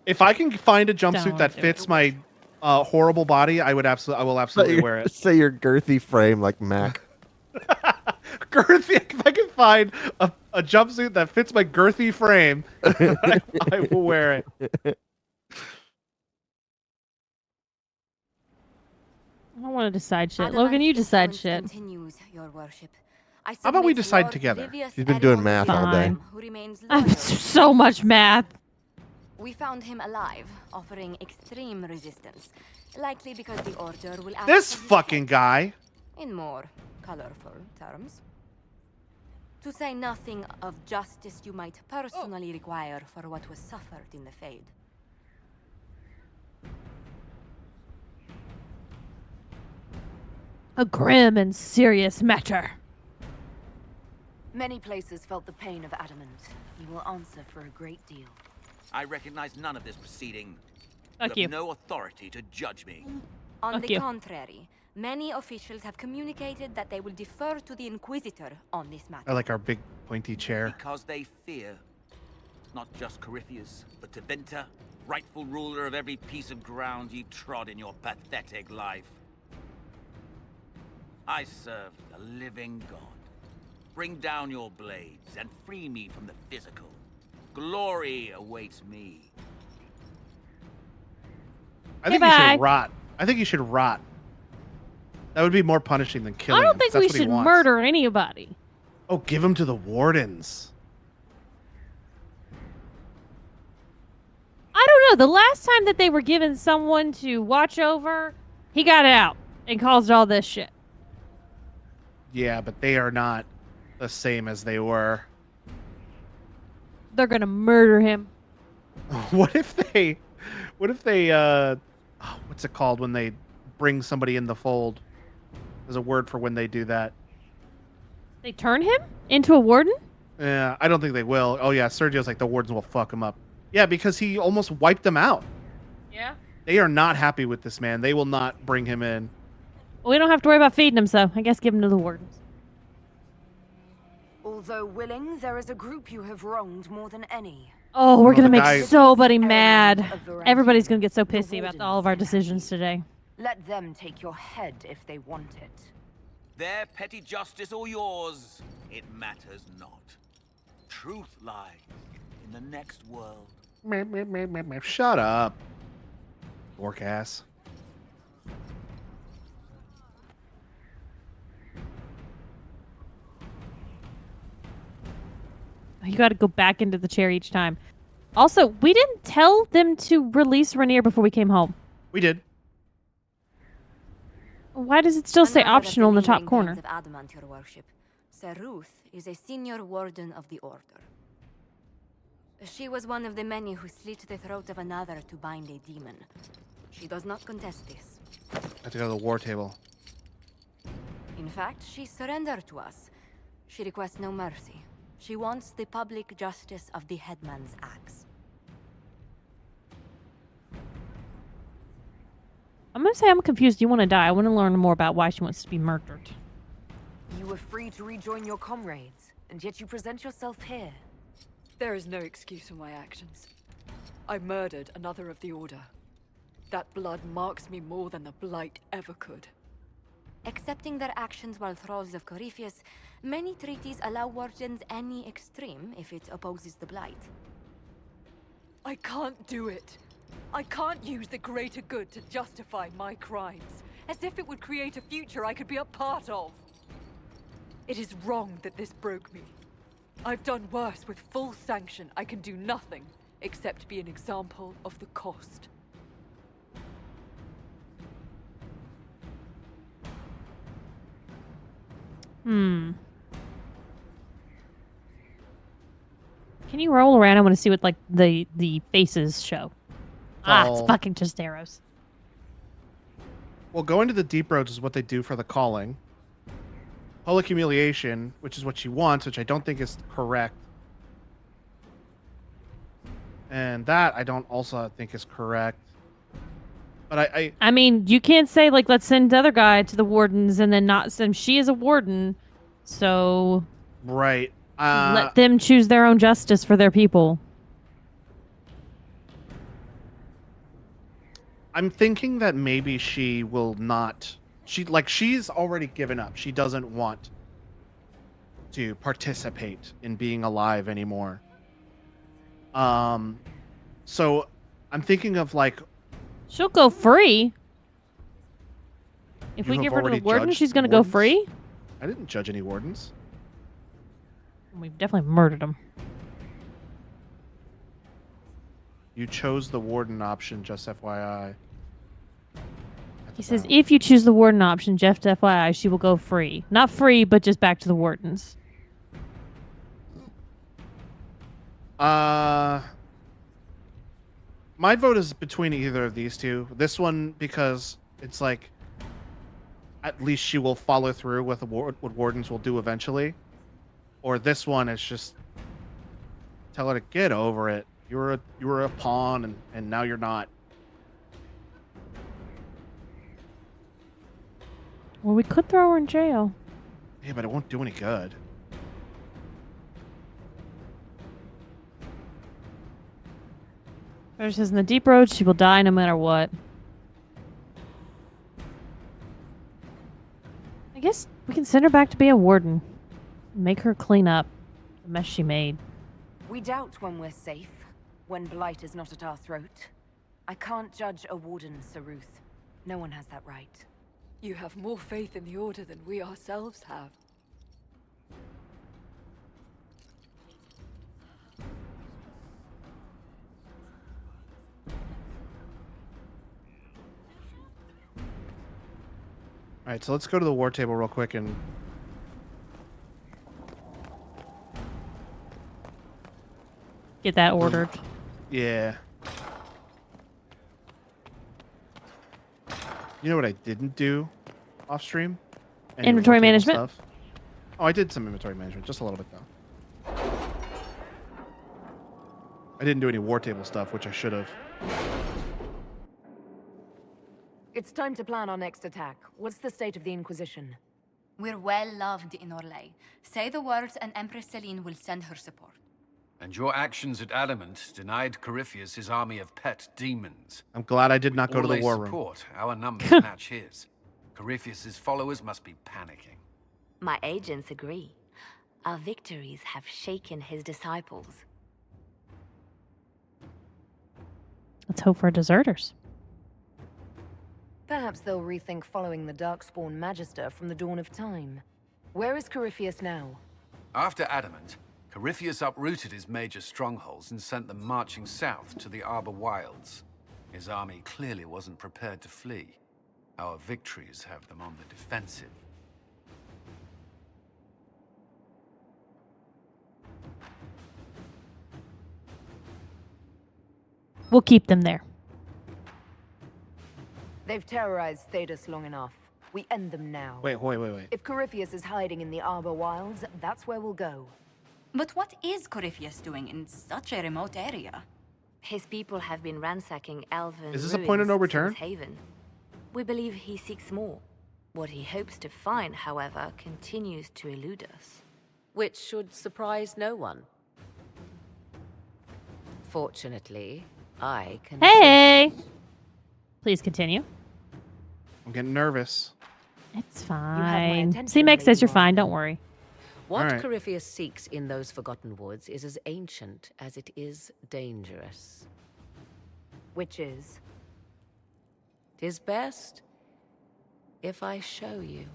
If I can find a jumpsuit Don't that do fits it. my horrible body, I will absolutely wear it. Say your girthy frame like Mac. Girthy. If I can find a jumpsuit that fits my girthy frame, I will wear it. I don't want to decide shit. Logan, you decide shit. Continues, Your Worship. How about we decide together? She's been doing math all day. Fine. I have so much math. We found him alive, offering extreme resistance, likely because the Order will act This for his fucking head, guy. in more colorful terms. To say nothing of justice you might personally require for what was suffered in the Fade. A grim and serious matter. Many places felt the pain of adamant. He will answer for a great deal. I recognize none of this proceeding. Fuck You you. have no authority to judge me. On Fuck the you. contrary, many officials have communicated that they will defer to the Inquisitor on this matter. I like our big pointy chair. Because they fear not just Corypheus, but Tevinter, rightful ruler of every piece of ground you trod in your pathetic life. I serve the living God. Bring down your blades and free me from the physical. Glory awaits me. I think you should rot. I think you should rot. That would be more punishing than killing. I don't think That's we what he should wants. murder anybody. Oh, give him to the wardens. I don't know. The last time that they were given someone to watch over, he got out and caused all this shit. Yeah, but they are not the same as they were. They're gonna murder him. What if they what's it called when they bring somebody in the fold? There's a word for when they do that. They turn him into a warden? Yeah, I don't think they will. Oh yeah, Sergio's like the wardens will fuck him up. Yeah, because he almost wiped them out. Yeah. They are not happy with this man. They will not bring him in. Well, we don't have to worry about feeding him, so I guess give him to the wardens. Although willing, there is a group you have wronged more than any. Oh, we're gonna the make guy- somebody Element mad. of Varangian. Everybody's gonna get so The pissy about wardens all of our and decisions Hakim. today. Let them take your head if they want it. Their petty justice or yours, it matters not. Truth lies in the next world. Shut up. Orc ass. You gotta go back into the chair each time. Also, we didn't tell them to release Rainier before we came home. We did. Why does it still say Another of optional in the top lingering corner? bands of adamant, Your Worship. Sir Ruth is a senior warden of the Order. She was one of the many who slit the throat of another to bind a demon. She does not contest this. I have to go to the war table. In fact, she surrendered to us. She requests no mercy. She wants the public justice of the headman's axe. I'm gonna say I'm confused. You want to die? I want to learn more about why she wants to be murdered. You were free to rejoin your comrades, and yet you present yourself here. There is no excuse for my actions. I murdered another of the Order. That blood marks me more than the Blight ever could. Accepting their actions while thralls of Corypheus, many treaties allow wardens any extreme if it opposes the Blight. I can't do it. I can't use the greater good to justify my crimes, as if it would create a future I could be a part of. It is wrong that this broke me. I've done worse. With full sanction, I can do nothing except be an example of the cost. Can you roll around? I want to see what like the faces show. It's Call. fucking just arrows. Well, going to the deep roads is what they do for the calling. Public humiliation, which is what she wants, which I don't think is correct. And that I don't also think is correct. But I mean, you can't say like let's send the other guy to the wardens and then not send. She is a warden, so right. Let them choose their own justice for their people. I'm thinking that maybe she will not. She's already given up. She doesn't want to participate in being alive anymore. So I'm thinking of like. She'll go free. If You we have give her to the already warden, judged she's going to go wardens? free. I didn't judge any wardens. We've definitely murdered him. You chose the warden option, just FYI. He says, if you choose the warden option, just FYI, she will go free. Not free, but just back to the wardens. My vote is between either of these two. This one, because it's like, at least she will follow through with what wardens will do eventually. Or this one is just tell her to get over it. You were a pawn, and now you're not. Well, we could throw her in jail. Yeah, but it won't do any good. She says in the deep road, she will die no matter what. I guess we can send her back to be a warden. Make her clean up the mess she made. We doubt when we're safe, when blight is not at our throat. I can't judge a warden, Saruth. No one has that right. You have more faith in the Order than we ourselves have. All right, so let's go to the war table real quick and. Get that ordered. Yeah. You know what I didn't do off stream? Any Inventory war table management? Stuff. Oh, I did some inventory management, just a little bit though. I didn't do any war table stuff, which I should have. It's time to plan our next attack. What's the state of the Inquisition? We're well loved in Orlais. Say the words and Empress Celine will send her support. And your actions at Adamant denied Corypheus his army of pet demons. I'm glad I did not go to the Orlais war room. support, our numbers match his. Corypheus's followers must be panicking. My agents agree. Our victories have shaken his disciples. Let's hope for deserters. Perhaps they'll rethink following the Darkspawn Magister from the dawn of time. Where is Corypheus now? After Adamant, Corypheus uprooted his major strongholds and sent them marching south to the Arbor Wilds. His army clearly wasn't prepared to flee. Our victories have them on the defensive. We'll keep them there. They've terrorized Thedas long enough. We end them now. Wait. If Corypheus is hiding in the Arbor Wilds, that's where we'll go. But what is Corypheus doing in such a remote area? His people have been ransacking elven Is this a point of no ruins return? since Haven. We believe he seeks more. What he hopes to find, however, continues to elude us. Which should surprise no one. Fortunately, I can... Hey! Please continue. I'm getting nervous. It's my fine. attention, C-Meg says Lady you're fine. Margaret. Don't worry. What All right. Corypheus seeks in those Forgotten Woods is as ancient as it is dangerous. Which is? 'Tis best if I show you.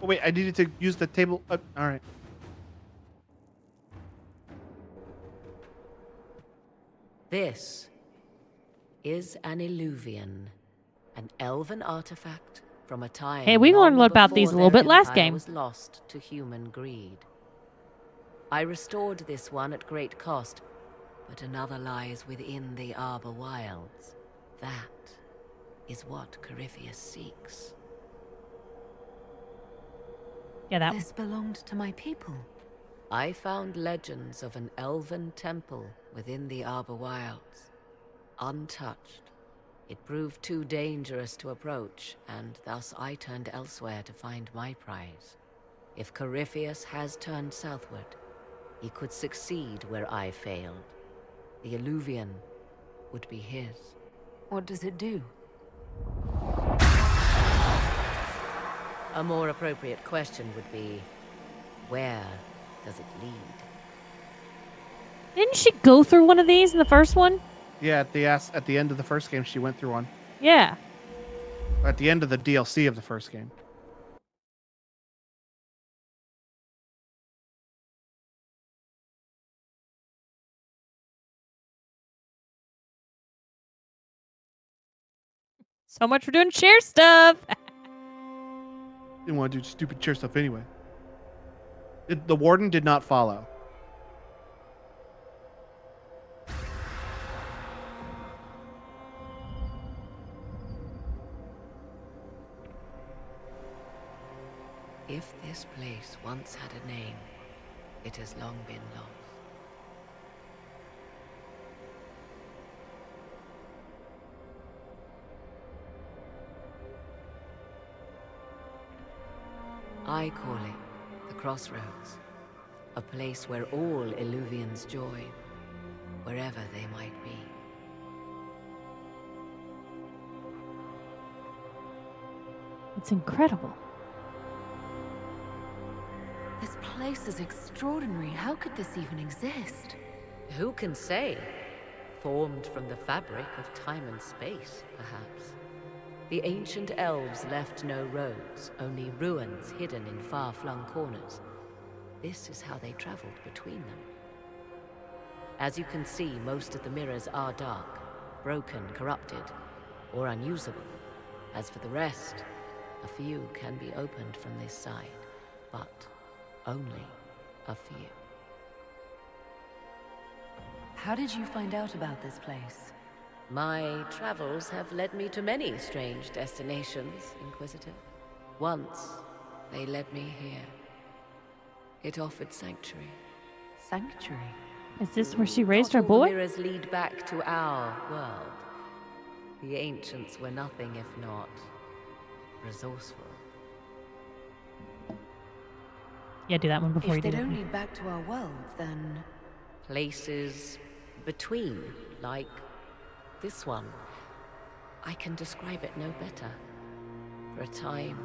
Oh, wait, I needed to use the table. All right. This is an Illuvian, an elven artifact from a time Hey, we learned long about these a before little their bit last empire game. was lost to human greed. I restored this one at great cost, but another lies within the Arbor Wilds. That is what Corypheus seeks. Yeah, that. This belonged to my people. I found legends of an elven temple within the Arbor Wilds, untouched. It proved too dangerous to approach, and thus I turned elsewhere to find my prize. If Corypheus has turned southward, he could succeed where I failed. The Illuvian would be his. What does it do? A more appropriate question would be, where does it lead? Didn't she go through one of these in the first one? Yeah, at the end of the first game, she went through one. Yeah. At the end of the DLC of the first game. So much for doing chair stuff. Didn't want to do stupid chair stuff anyway. The warden did not follow. If this place once had a name, it has long been lost. I call it the Crossroads, a place where all Illuvians join, wherever they might be. It's incredible. This place is extraordinary. How could this even exist? Who can say? Formed from the fabric of time and space, perhaps. The ancient elves left no roads, only ruins hidden in far-flung corners. This is how they traveled between them. As you can see, most of the mirrors are dark, broken, corrupted, or unusable. As for the rest, a few can be opened from this side, but only a few. How did you find out about this place? My travels have led me to many strange destinations, Inquisitor. Once, they led me here. It offered sanctuary. Sanctuary? Is this where she raised her Not all boy? the mirrors lead back to our world. The ancients were nothing if not resourceful. Yeah, do that one before If you do they that don't one. lead back to our world, then... Places between, like this one. I can describe it no better. For a time,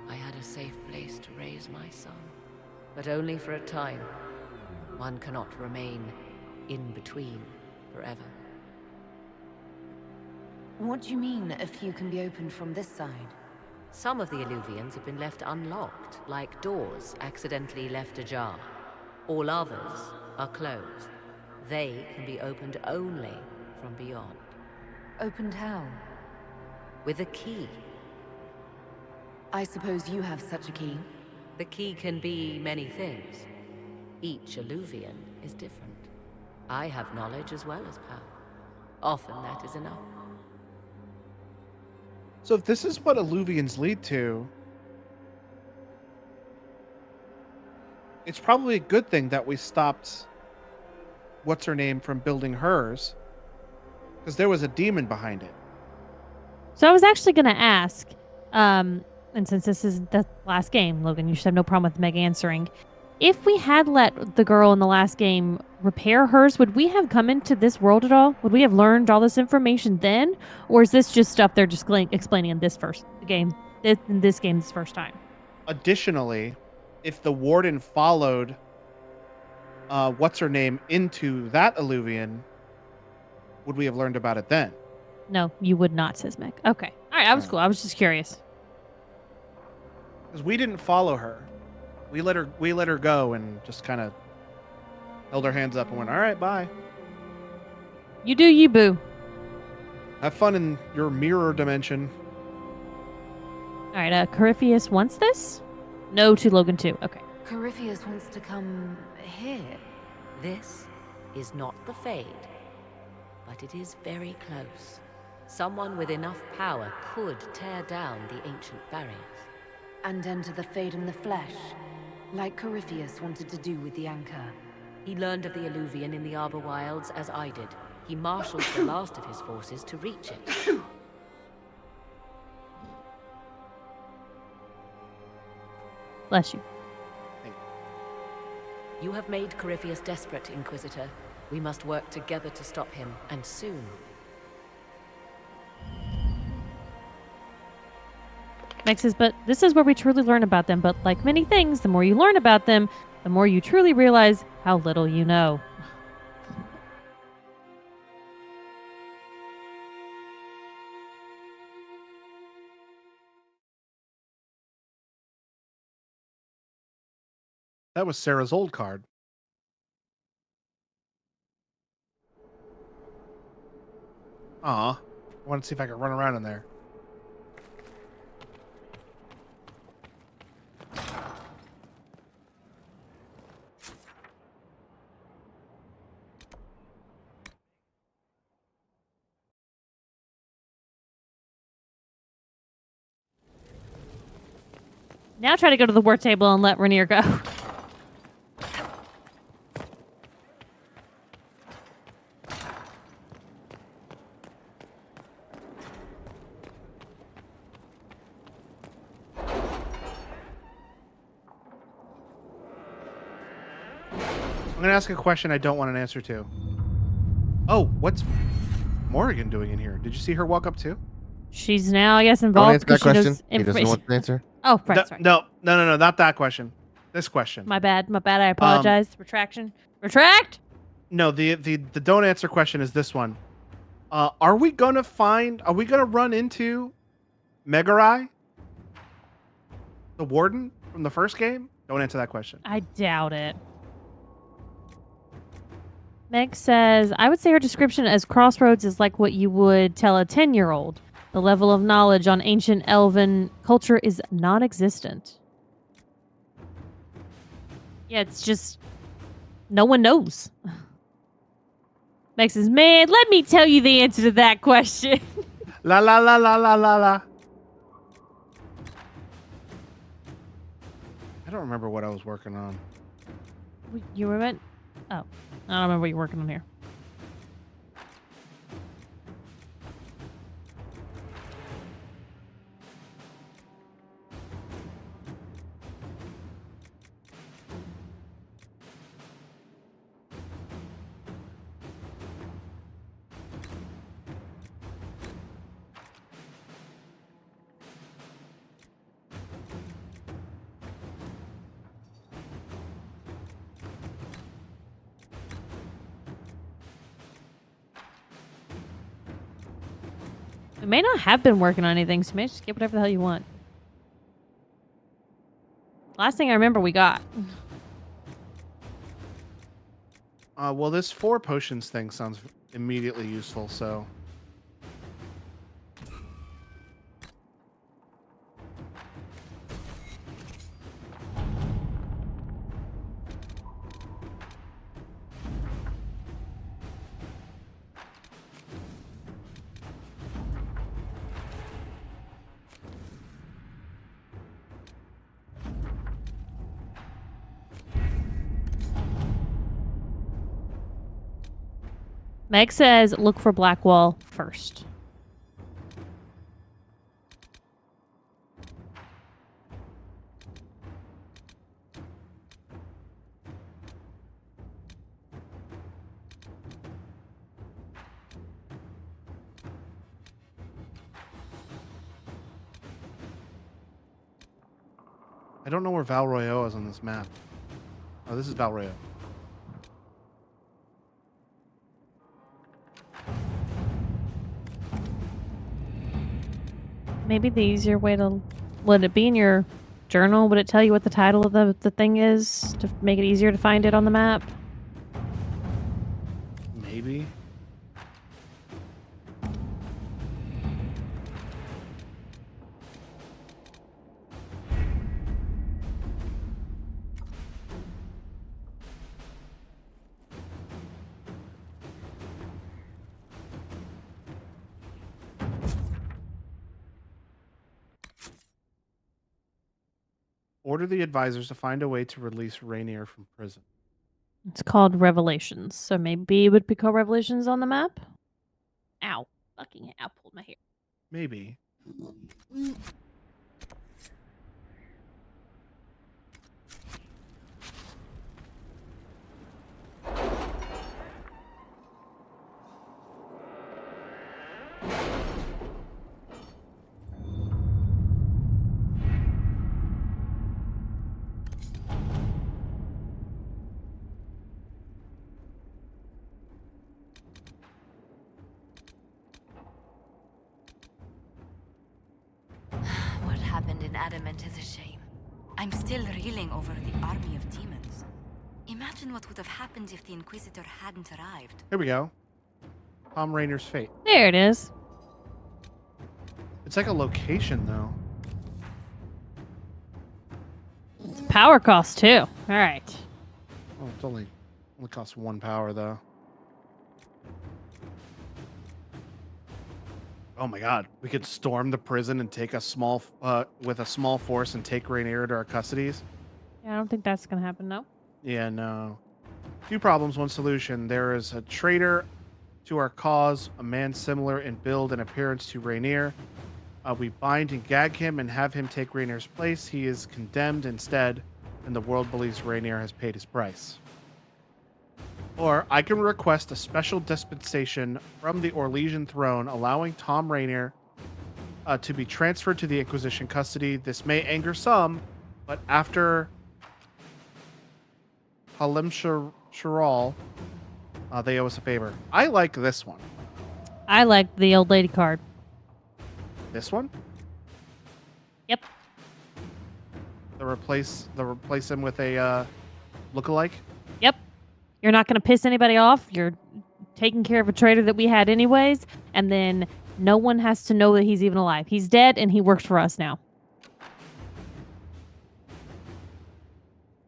I had a safe place to raise my son. But only for a time. One cannot remain in between forever. What do you mean, a few can be opened from this side? Some of the Illuvians have been left unlocked, like doors accidentally left ajar. All others are closed. They can be opened only from beyond. Opened how? With a key. I suppose you have such a key. The key can be many things. Each Illuvian is different. I have knowledge as well as power. Often that is enough. So if this is what Illuvians lead to, it's probably a good thing that we stopped what's her name from building hers, because there was a demon behind it. So I was actually going to ask, and since this is the last game, Logan, you should have no problem with Meg answering. If we had let the girl in the last game repair hers, would we have come into this world at all? Would we have learned all this information then? Or is this just stuff they're just explaining in this first game, in this game this first time? Additionally, if the warden followed what's her name into that Illuvian, would we have learned about it then? No, you would not, says Meg. Okay. All right, I was cool. I was just curious. Because we didn't follow her. We let her go and just kind of held our hands up and went, all right, bye. You do you, boo. Have fun in your mirror dimension. All right, Corypheus wants this? No to Logan 2. Okay. Corypheus wants to come here. This is not the Fade, but it is very close. Someone with enough power could tear down the ancient barriers. And enter the Fade in the flesh, like Corypheus wanted to do with the Anchor. He learned of the Alluvian in the Arbor Wilds as I did. He marshaled the last of his forces to reach it. Bless you. You have made Corypheus desperate, Inquisitor. We must work together to stop him, and soon. Meg says, but this is where we truly learn about them. But like many things, the more you learn about them, the more you truly realize how little you know. That was Sarah's old card. Aw. I want to see if I can run around in there. Now try to go to the war table and let Rainier go. I'm gonna ask a question I don't want an answer to. Oh, what's Morrigan doing in here? Did you see her walk up too? She's now, I guess, Don't involved answer that because she knows question. He doesn't information. want an answer. Oh, right, sorry. No, not that question. This question. My bad. I apologize. Retraction. Retract. No, the don't answer question is this one. Are we gonna run into Megarai? The warden from the first game? Don't answer that question. I doubt it. Meg says, I would say her description as Crossroads is like what you would tell a 10-year-old. The level of knowledge on ancient elven culture is non-existent. Yeah, it's just no one knows. Meg says, man, let me tell you the answer to that question. La la la la la la la. I don't remember what I was working on. You were meant? Oh, I don't remember what you're working on here. We may not have been working on anything, so you may just get whatever the hell you want. Last thing I remember we got. Well, this 4 potions thing sounds immediately useful, so. Meg says look for Blackwall first. I don't know where Val Royeaux is on this map. Oh, this is Val Royeaux. Maybe the easier way to... Would it be in your journal? Would it tell you what the title of the thing is to make it easier to find it on the map? Maybe. Order the advisors to find a way to release Rainier from prison. It's called Revelations, so maybe it would be called Revelations on the map? Ow. Fucking ow, pulled my hair. Maybe. What happened in Adamant is a shame. I'm still reeling over the army of demons. Imagine what would have happened if the Inquisitor hadn't arrived. Here we go. Tom Rainer's fate. There it is. It's like a location, though. It's a power cost, too. All right. Oh, it's only costs 1 power, though. Oh my god. We could storm the prison and take with a small force and take Rainier into our custodies. Yeah, I don't think that's going to happen, no. Yeah, no. 2 problems, 1 solution. There is a traitor to our cause, a man similar in build and appearance to Rainier. We bind and gag him and have him take Rainier's place. He is condemned instead, and the world believes Rainier has paid his price. Or I can request a special dispensation from the Orlesian throne, allowing Tom Rainier to be transferred to the Inquisition custody. This may anger some, but after Halim Sharal, they owe us a favor. I like this one. I like the old lady card. This one? Yep. The replace him with a lookalike? Yep. You're not going to piss anybody off. You're taking care of a traitor that we had anyways, and then no one has to know that he's even alive. He's dead, and he works for us now.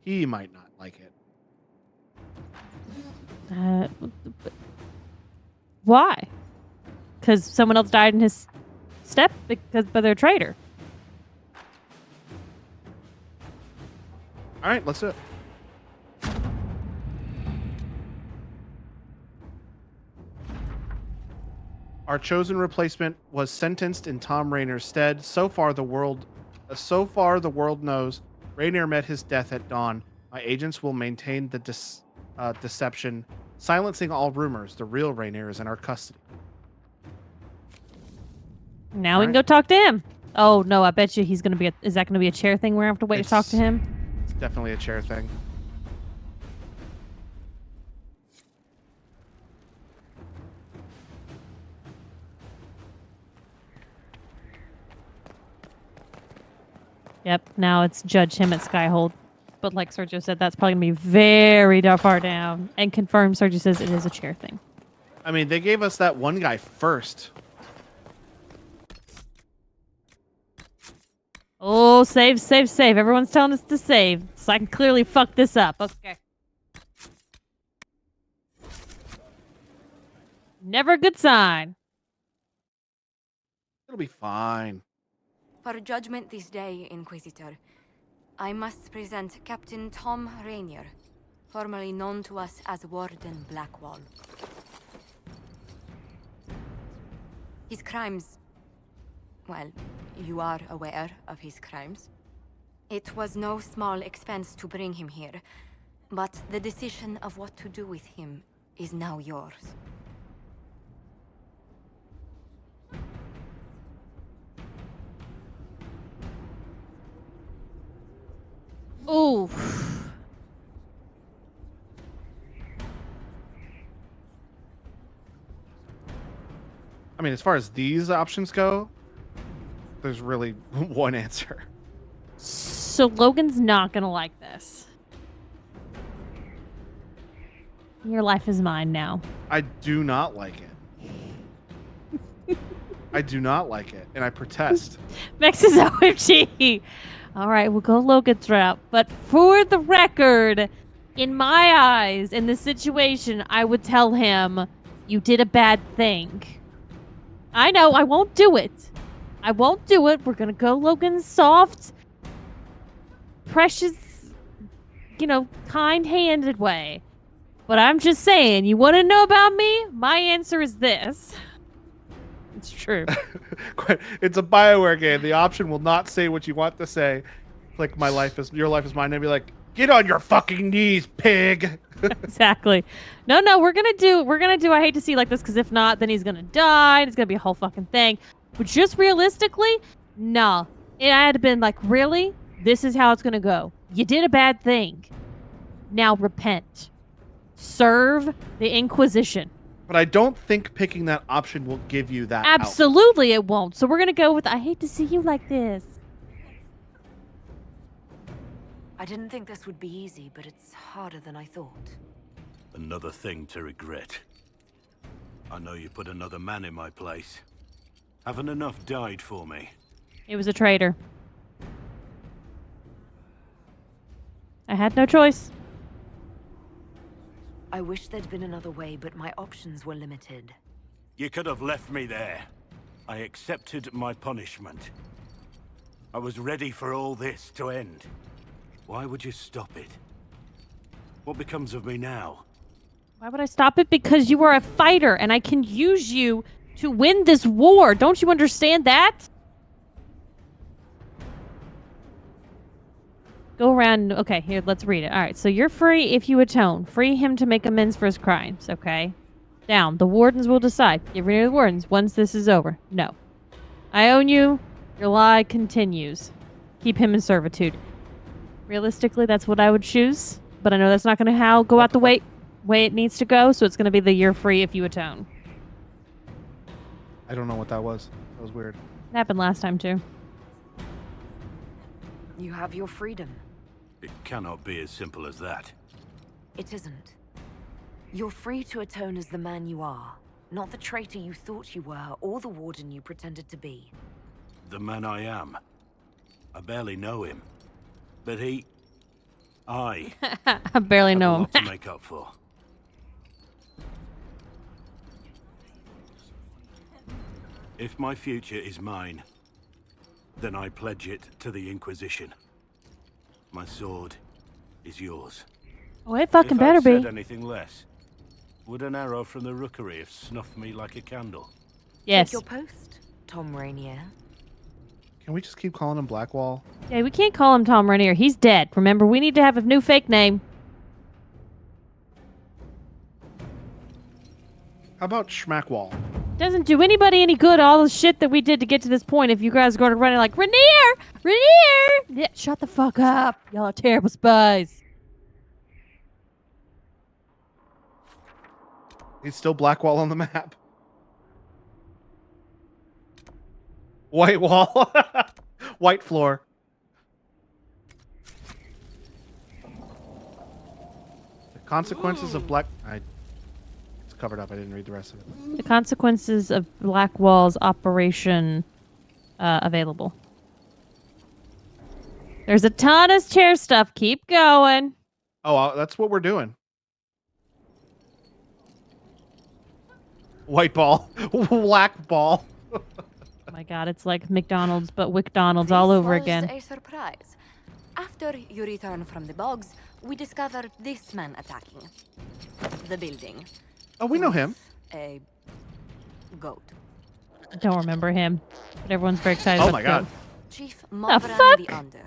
He might not like it. Why? Because someone else died in his step because they're a traitor. All right, let's do it. Our chosen replacement was sentenced in Tom Rainer's stead. So far, the world knows Rainier met his death at dawn. My agents will maintain the deception, silencing all rumors. The real Rainier is in our custody. Now we can go talk to him. Oh no, I bet you he's gonna be. Is that gonna be a chair thing? We're gonna have to wait to talk to him. It's definitely a chair thing. Yep. Now it's judge him at Skyhold. But like Sergio said, that's probably gonna be very far down. And confirmed, Sergio says it is a chair thing. I mean, they gave us that one guy first. Oh, save. Everyone's telling us to save, so I can clearly fuck this up. Okay. Never a good sign. It'll be fine. For judgment this day, Inquisitor, I must present Captain Tom Rainier, formerly known to us as Warden Blackwall. His crimes... well, you are aware of his crimes. It was no small expense to bring him here, but the decision of what to do with him is now yours. Ooh. I mean, as far as these options go, there's really one answer. So Logan's not gonna like this. Your life is mine now. I do not like it. I do not like it, and I protest. Max is OMG. All right, we'll go Logan's route. But for the record, in my eyes, in this situation, I would tell him, you did a bad thing. I know, I won't do it. I won't do it. We're going to go Logan soft. precious, kind-handed way. But I'm just saying, you want to know about me? My answer is this. It's true. It's a BioWare game. The option will not say what you want to say. Click your life is mine, and be like, get on your fucking knees, pig. Exactly. No, we're gonna do I hate to see like this, because if not, then he's gonna die, and it's gonna be a whole fucking thing. But just realistically, no. I had been like, really? This is how it's gonna go. You did a bad thing. Now repent. Serve the Inquisition. But I don't think picking that option will give you that. Absolutely it won't. So we're gonna go with I hate to see you like this. I didn't think this would be easy, but it's harder than I thought. Another thing to regret. I know you put another man in my place. Haven't enough died for me. It was a traitor. I had no choice. I wish there'd been another way, but my options were limited. You could have left me there. I accepted my punishment. I was ready for all this to end. Why would you stop it? What becomes of me now? Why would I stop it? Because you are a fighter, and I can use you to win this war. Don't you understand that? Go around. Okay, here, let's read it. All right, so you're free if you atone. Free him to make amends for his crimes, okay? Down. The wardens will decide. Get rid of the wardens once this is over. No. I own you. Your lie continues. Keep him in servitude. Realistically, that's what I would choose, but I know that's not going to go out the way it needs to go, so it's going to be the you're free if you atone. I don't know what that was. That was weird. It happened last time, too. You have your freedom. It cannot be as simple as that. It isn't. You're free to atone as the man you are, not the traitor you thought you were, or the warden you pretended to be. The man I am. I barely know him. But I barely know him. Have a lot to make up for. If my future is mine, then I pledge it to the Inquisition. My sword is yours. Oh, it fucking better If I'd be. said anything less, would an arrow from the rookery have snuffed me like a candle? Yes. Take your post, Tom Rainier. Can we just keep calling him Blackwall? Yeah, we can't call him Tom Rainier. He's dead. Remember, we need to have a new fake name. How about Schmackwall? Doesn't do anybody any good, all the shit that we did to get to this point, if you guys are going to run it like, Rainier! Yeah, shut the fuck up. Y'all are terrible spies. He's still Blackwall on the map. White wall. White floor. The consequences of It's covered up. I didn't read the rest of it. The consequences of Blackwall's operation available. There's a ton of chair stuff. Keep going. Oh, that's what we're doing. White ball. Black ball. Oh my god, it's like McDonald's, but McDonald's all over again. A surprise. After you return from the bogs, we discovered this man attacking the building. Oh, we know him. A goat. I don't remember him, but everyone's very excited Oh about my the god. goat. Chief The Mavran fuck? the Under.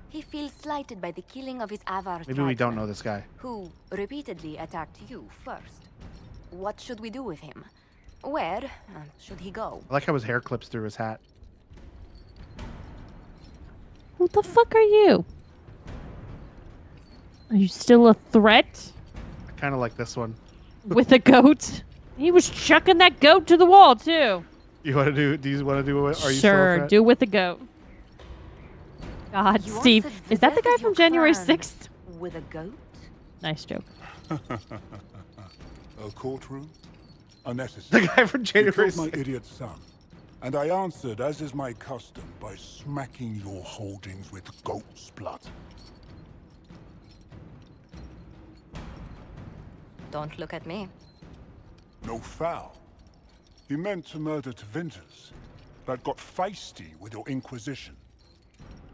He feels slighted by the killing of his Avar Maybe we don't tribesmen, know this guy. who repeatedly attacked you first. What should we do with him? Where should he go? I like how his hair clips through his hat. Who the fuck are you? Are you still a threat? I kind of like this one. With a goat? He was chucking that goat to the wall, too. You want to do? Do you want to do it? Are you still a Sure, threat? do with the goat. God, You Steve. answered Is that the death guy of your from January clan 6th? With a goat? Nice joke. A courtroom? The Unnecessary. guy from You January killed my 6th. idiot son, and I answered, as is my custom, by smacking your holdings with goat's blood. Don't look at me. No foul. You meant to murder Tevinters, but got feisty with your Inquisition.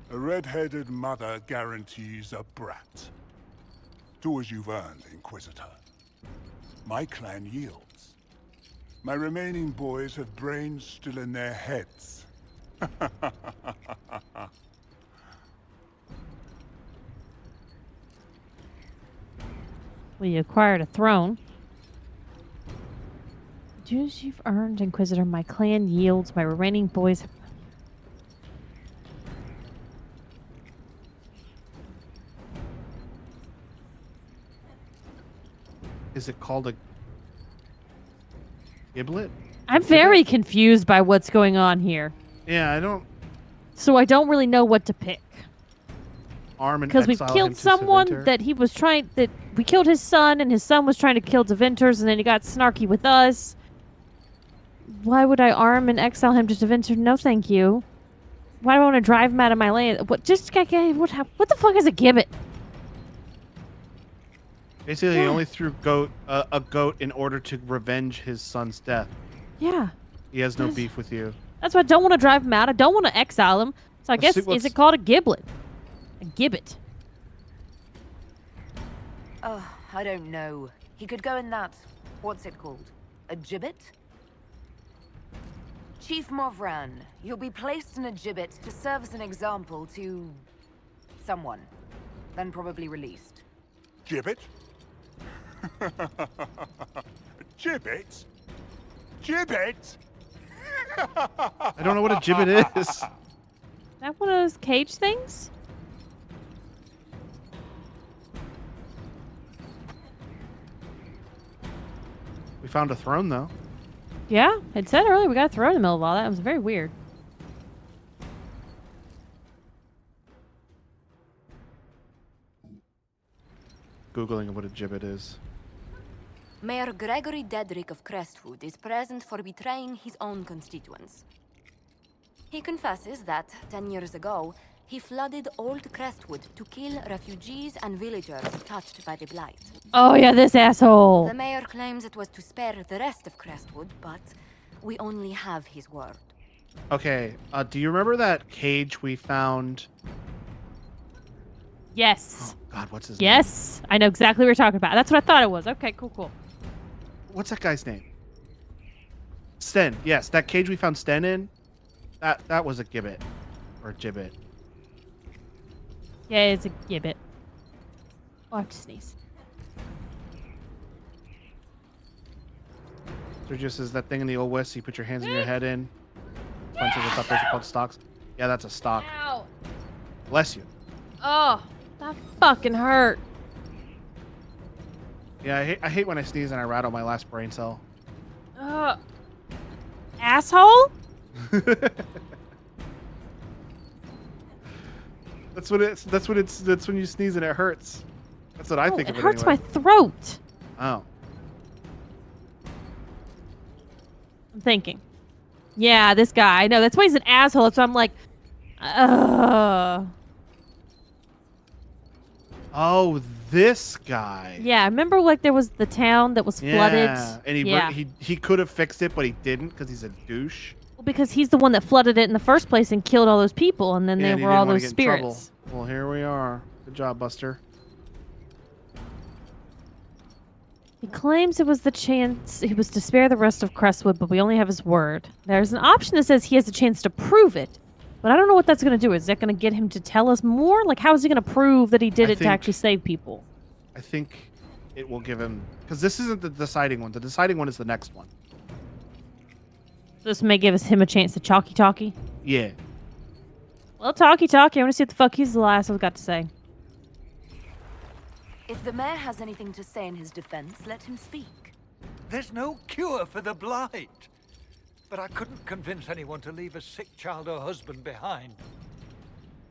A red-headed mother guarantees a brat. Do as you've earned, Inquisitor. My clan yields. My remaining boys have brains still in their heads. We acquired a throne. Dues you've earned, Inquisitor. My clan yields. My remaining boys. Is it called a giblet? I'm very confused by what's going on here. Yeah, I don't. So I don't really know what to pick. Arm and because we exile him killed to someone Seventer. that he was trying. That we killed his son, and his son was trying to kill Deventers, and then he got snarky with us. Why would I arm and exile him to Deventer? No, thank you. Why do I want to drive him out of my land? What? Just what the fuck is a gibbet? Basically, he only threw a goat in order to revenge his son's death. Yeah. He has no beef with you. That's why I don't want to drive him out. I don't want to exile him. So I Let's guess, see what's- is it called a giblet? A gibbet. Oh, I don't know. He could go in that... what's it called? A gibbet? Chief Movran, you'll be placed in a gibbet to serve as an example to... someone. Then probably released. Gibbet? Gibbet? Gibbet? I don't know what a gibbet is. Is that one of those cage things? We found a throne, though. Yeah, it said earlier we got a throne in the middle of all that. It was very weird. Googling what a gibbet is. Mayor Gregory Dedrick of Crestwood is present for betraying his own constituents. He confesses that, 10 years ago, he flooded Old Crestwood to kill refugees and villagers touched by the Blight. Oh yeah, this asshole. The mayor claims it was to spare the rest of Crestwood, but we only have his word. Okay, do you remember that cage we found? Yes. Oh, God, what's his name? Yes. I know exactly what you're talking about. That's what I thought it was. Okay, cool. What's that guy's name? Sten. Yes, that cage we found Sten in. That was a gibbet. Or a gibbet. Yeah, it's a gibbet. Oh, I have to sneeze. There just is that thing in the Old West, you put your hands in your head in. Spencer's, I thought those were called stocks. Yeah, that's a stock. Ow. Bless you. Oh, that fucking hurt. Yeah, I hate when I sneeze and I rattle my last brain cell. Asshole? That's when you sneeze and it hurts. That's what I think It of it hurts anyway. my throat. Oh. I'm thinking. Yeah, this guy. I know. That's why he's an asshole. That's why I'm like, Oh, this guy. Yeah, remember like there was the town that was flooded? Yeah, and he could have fixed it, but he didn't because he's a douche. Well, because he's the one that flooded it in the first place and killed all those people, and then Yeah, they and he were didn't all wanna those get in trouble. spirits. Well, here we are. Good job, Buster. He claims it was the chance he was to spare the rest of Crestwood, but we only have his word. There's an option that says he has a chance to prove it, but I don't know what that's going to do. Is that going to get him to tell us more? Like, how is he going to prove that he did I it to think- actually save people? I think it will give him because this isn't the deciding one. The deciding one is the next one. This may give him a chance to talkie. Yeah. Well, talkie. I want to see what the fuck he's the last I've got to say. If the mayor has anything to say in his defense, let him speak. There's no cure for the blight. But I couldn't convince anyone to leave a sick child or husband behind.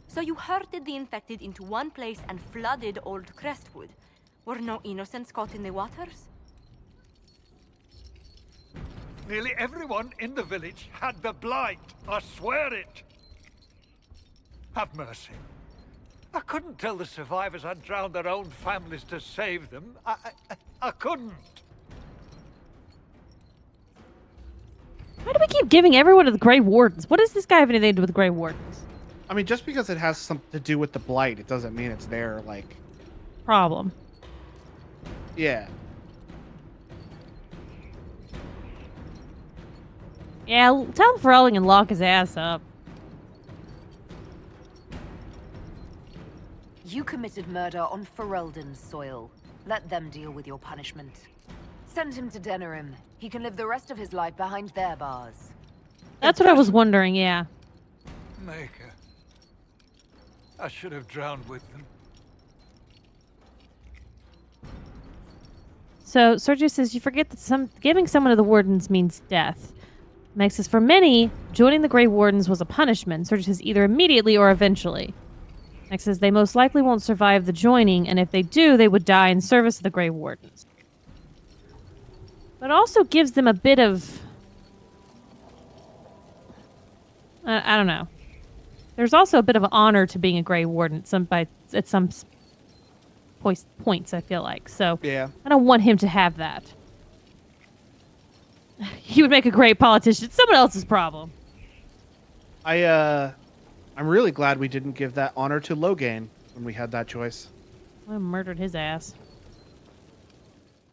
So you herded the infected into one place and flooded Old Crestwood. Were no innocents caught in the waters? Nearly everyone in the village had the blight. I swear it. Have mercy. I couldn't tell the survivors I'd drowned their own families to save them. I couldn't. Why do we keep giving everyone to the Grey Wardens? What does this guy have anything to do with the Grey Wardens? I mean, just because it has something to do with the blight, it doesn't mean it's their, like... Problem. Yeah. Yeah, tell Ferelling and lock his ass up. You committed murder on Ferelden's soil. Let them deal with your punishment. Send him to Denerim. He can live the rest of his life behind their bars. That's what I was wondering, yeah. Maker. I should have drowned with them. So, Sergio says, you forget that giving someone to the Wardens means death. Meg says, for many, joining the Grey Wardens was a punishment. Sergio says, either immediately or eventually. Meg says, they most likely won't survive the joining, and if they do, they would die in service of the Grey Wardens. But it also gives them a bit of... I don't know. There's also a bit of honor to being a Grey Warden at some points, I feel like. So yeah. I don't want him to have that. He would make a great politician. It's someone else's problem. I'm really glad we didn't give that honor to Logain when we had that choice. I murdered his ass.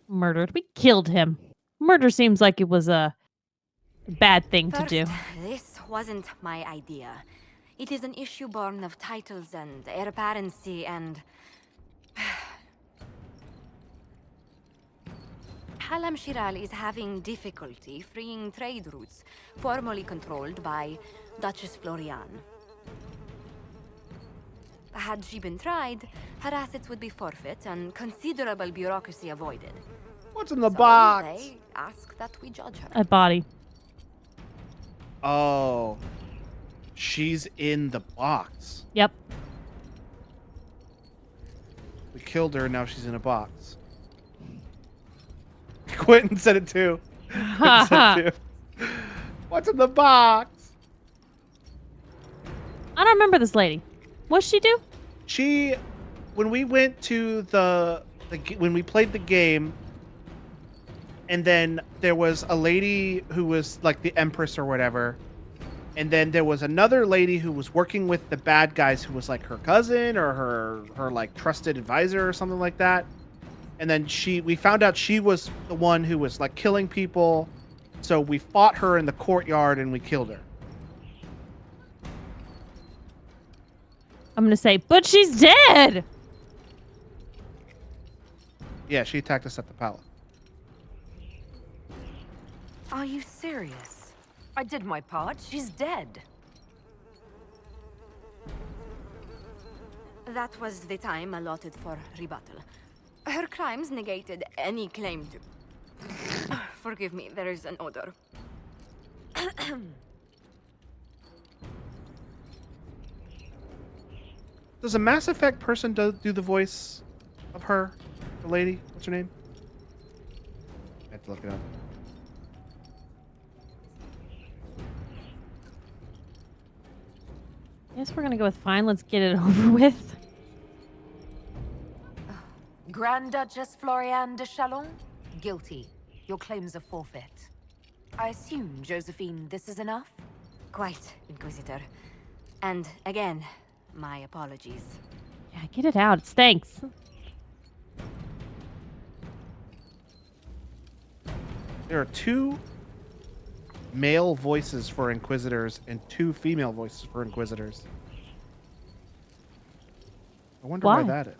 Murdered. We killed him. Murder seems like it was a bad thing to do. This wasn't my idea. It is an issue born of titles and heir apparency and... Halam Shiral is having difficulty freeing trade routes formerly controlled by Duchess Florian. Had she been tried, her assets would be forfeit and considerable bureaucracy avoided. What's in the box? They ask that we judge her. A body. Oh. She's in the box. Yep. We killed her, now she's in a box. Quentin said it too. Quentin said it too. What's in the box? I don't remember this lady. What'd she do? She, when we went to when we played the game, and then there was a lady who was like the Empress or whatever, and then there was another lady who was working with the bad guys who was like her cousin or her like trusted advisor or something like that. And then we found out she was the one who was like killing people. So we fought her in the courtyard and we killed her. I'm gonna say, but she's dead! Yeah, she attacked us at the palace. Are you serious? I did my part. She's dead. That was the time allotted for rebuttal. Her crimes negated any claim to... Forgive me, there is an odor. Does a Mass Effect person do the voice of her? The lady? What's her name? I have to look it up. Guess we're gonna go with fine. Let's get it over with. Grand Duchess Florian de Chalon? Guilty. Your claims are forfeit. I assume, Josephine, this is enough? Quite, Inquisitor. And again, my apologies. Yeah, get it out. It stinks. There are 2 male voices for Inquisitors and 2 female voices for Inquisitors. I wonder why that is.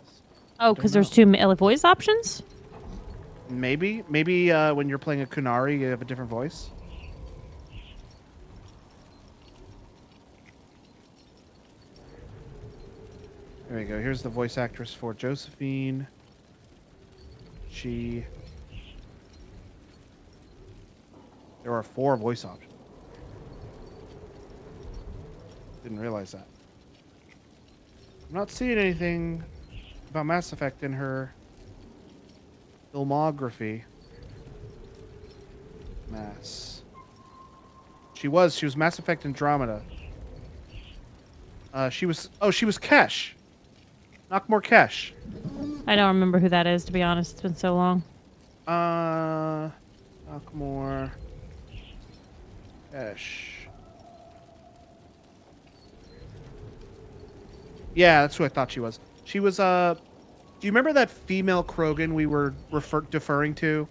Oh, because there's 2 male voice options? Maybe when you're playing a Kunari, you have a different voice. There we go. Here's the voice actress for Josephine. There are 4 voice options. Didn't realize that. I'm not seeing anything about Mass Effect in her filmography. She was Mass Effect Andromeda. She was Kesh. Knockmore Kesh. I don't remember who that is, to be honest. It's been so long. Knockmore Kesh. Yeah, that's who I thought she was. She was do you remember that female Krogan we were deferring to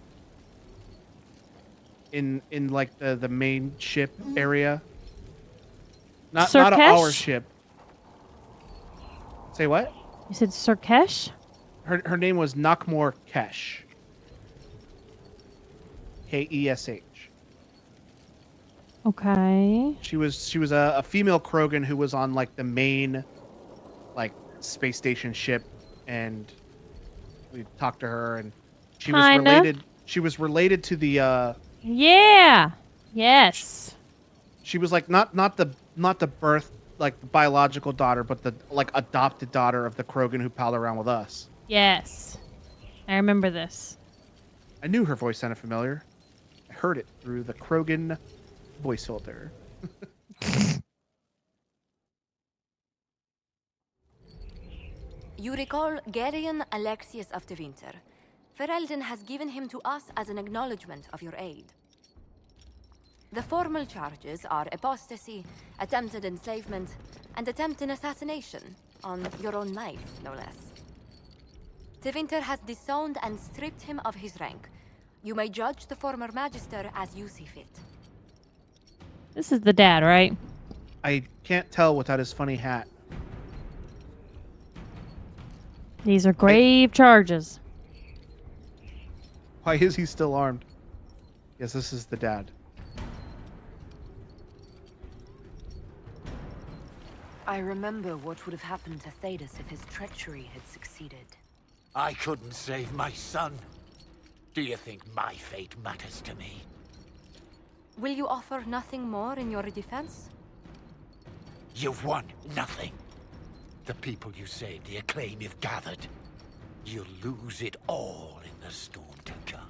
in like the main ship area? Not our Surkesh? ship. Say what? You said Surkesh? Her name was Nakmor Kesh. Kesh. Okay. She was a female Krogan who was on like the main like space station ship, and we talked to her, and she was Kinda. related. She was related to the. Yeah. Yes. She was like not the birth like the biological daughter, but the like adopted daughter of the Krogan who palled around with us. Yes. I remember this. I knew her voice sounded familiar. I heard it through the Krogan voice filter. You recall Garion Alexius of the Winter. Ferelden has given him to us as an acknowledgement of your aid. The formal charges are apostasy, attempted enslavement, and attempted assassination, on your own knife, no less. Tevinter has disowned and stripped him of his rank. You may judge the former magister as you see fit. This is the dad, right? I can't tell without his funny hat. These are grave charges. Why is he still armed? Yes, this is the dad. I remember what would have happened to Thedas if his treachery had succeeded. I couldn't save my son. Do you think my fate matters to me? Will you offer nothing more in your defense? You've won nothing. The people you saved, the acclaim you've gathered. You'll lose it all in the storm to come.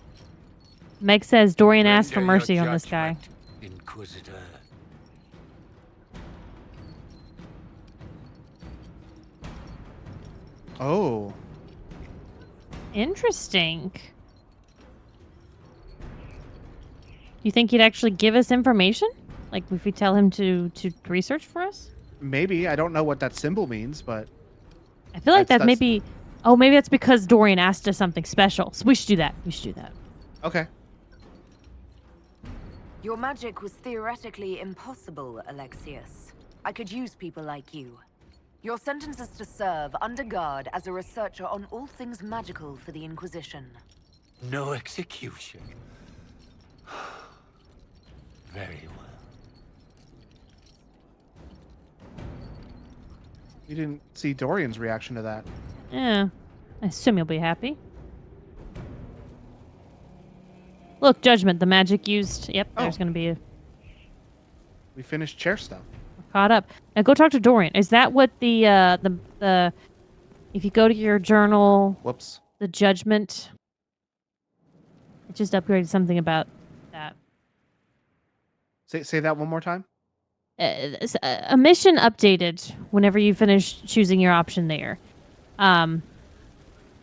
Meg says Dorian asked for Render your mercy on this guy. judgment, Inquisitor. Oh. Interesting. Do you think he'd actually give us information? Like if we tell him to research for us? Maybe. I don't know what that symbol means, but I feel like that's- maybe... Oh, maybe that's because Dorian asked us something special. So we should do that. We should do that. Okay. Your magic was theoretically impossible, Alexius. I could use people like you. Your sentence is to serve under guard as a researcher on all things magical for the Inquisition. No execution. Very well. You didn't see Dorian's reaction to that. Yeah. I assume you'll be happy. Look, Judgment, the magic used. Yep, there's going to be a... We finished chair stuff. Caught up. Now go talk to Dorian. Is that what the if you go to your journal, whoops, the Judgment, it just upgraded something about that. Say that one more time. A mission updated whenever you finish choosing your option there. The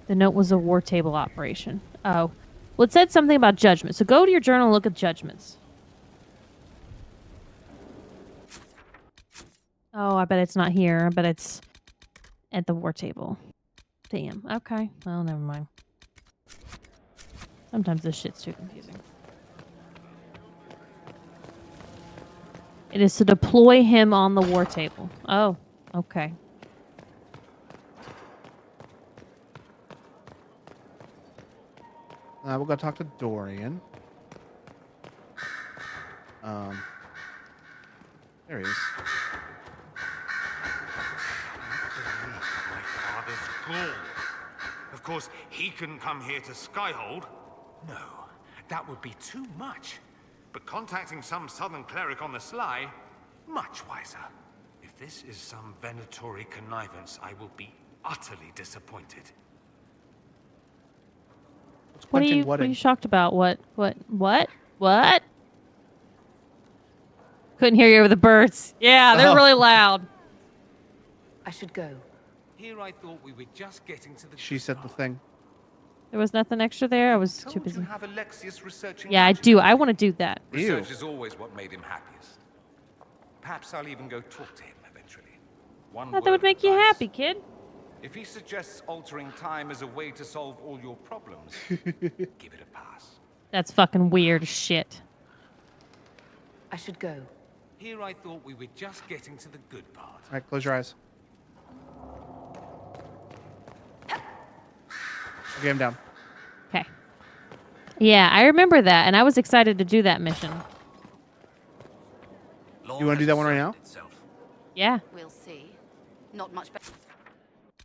note was a war table operation. Oh, well, it said something about judgment. So go to your journal and look at judgments. Oh, I bet it's not here. I bet it's at the war table. Damn. Okay. Well, never mind. Sometimes this shit's too confusing. It is to deploy him on the war table. Oh, okay. We'll go talk to Dorian. There he is. My father's gall. Of course, he couldn't come here to Skyhold. No, that would be too much. But contacting some southern cleric on the sly, much wiser. If this is some Venatori connivance, I will be utterly disappointed. What are you shocked about? What? Couldn't hear you over the birds. Yeah, they're really loud. I should go. Here I thought we were just getting to the... She said the thing. There was nothing extra there. I was too busy. You have Alexius researching Yeah, I do. I want to do that. Research is always what made him happiest. Perhaps I'll even go talk to him eventually. One Thought that would word of make you advice. happy, kid. If he suggests altering time as a way to solve all your problems, give it a pass. That's fucking weird as shit. I should go. Here I thought we were just getting to the good part. All right, close your eyes. Okay, I'm down. Okay. Yeah, I remember that, and I was excited to do that mission. You want to do that one right now? Yeah. We'll see. Not much better.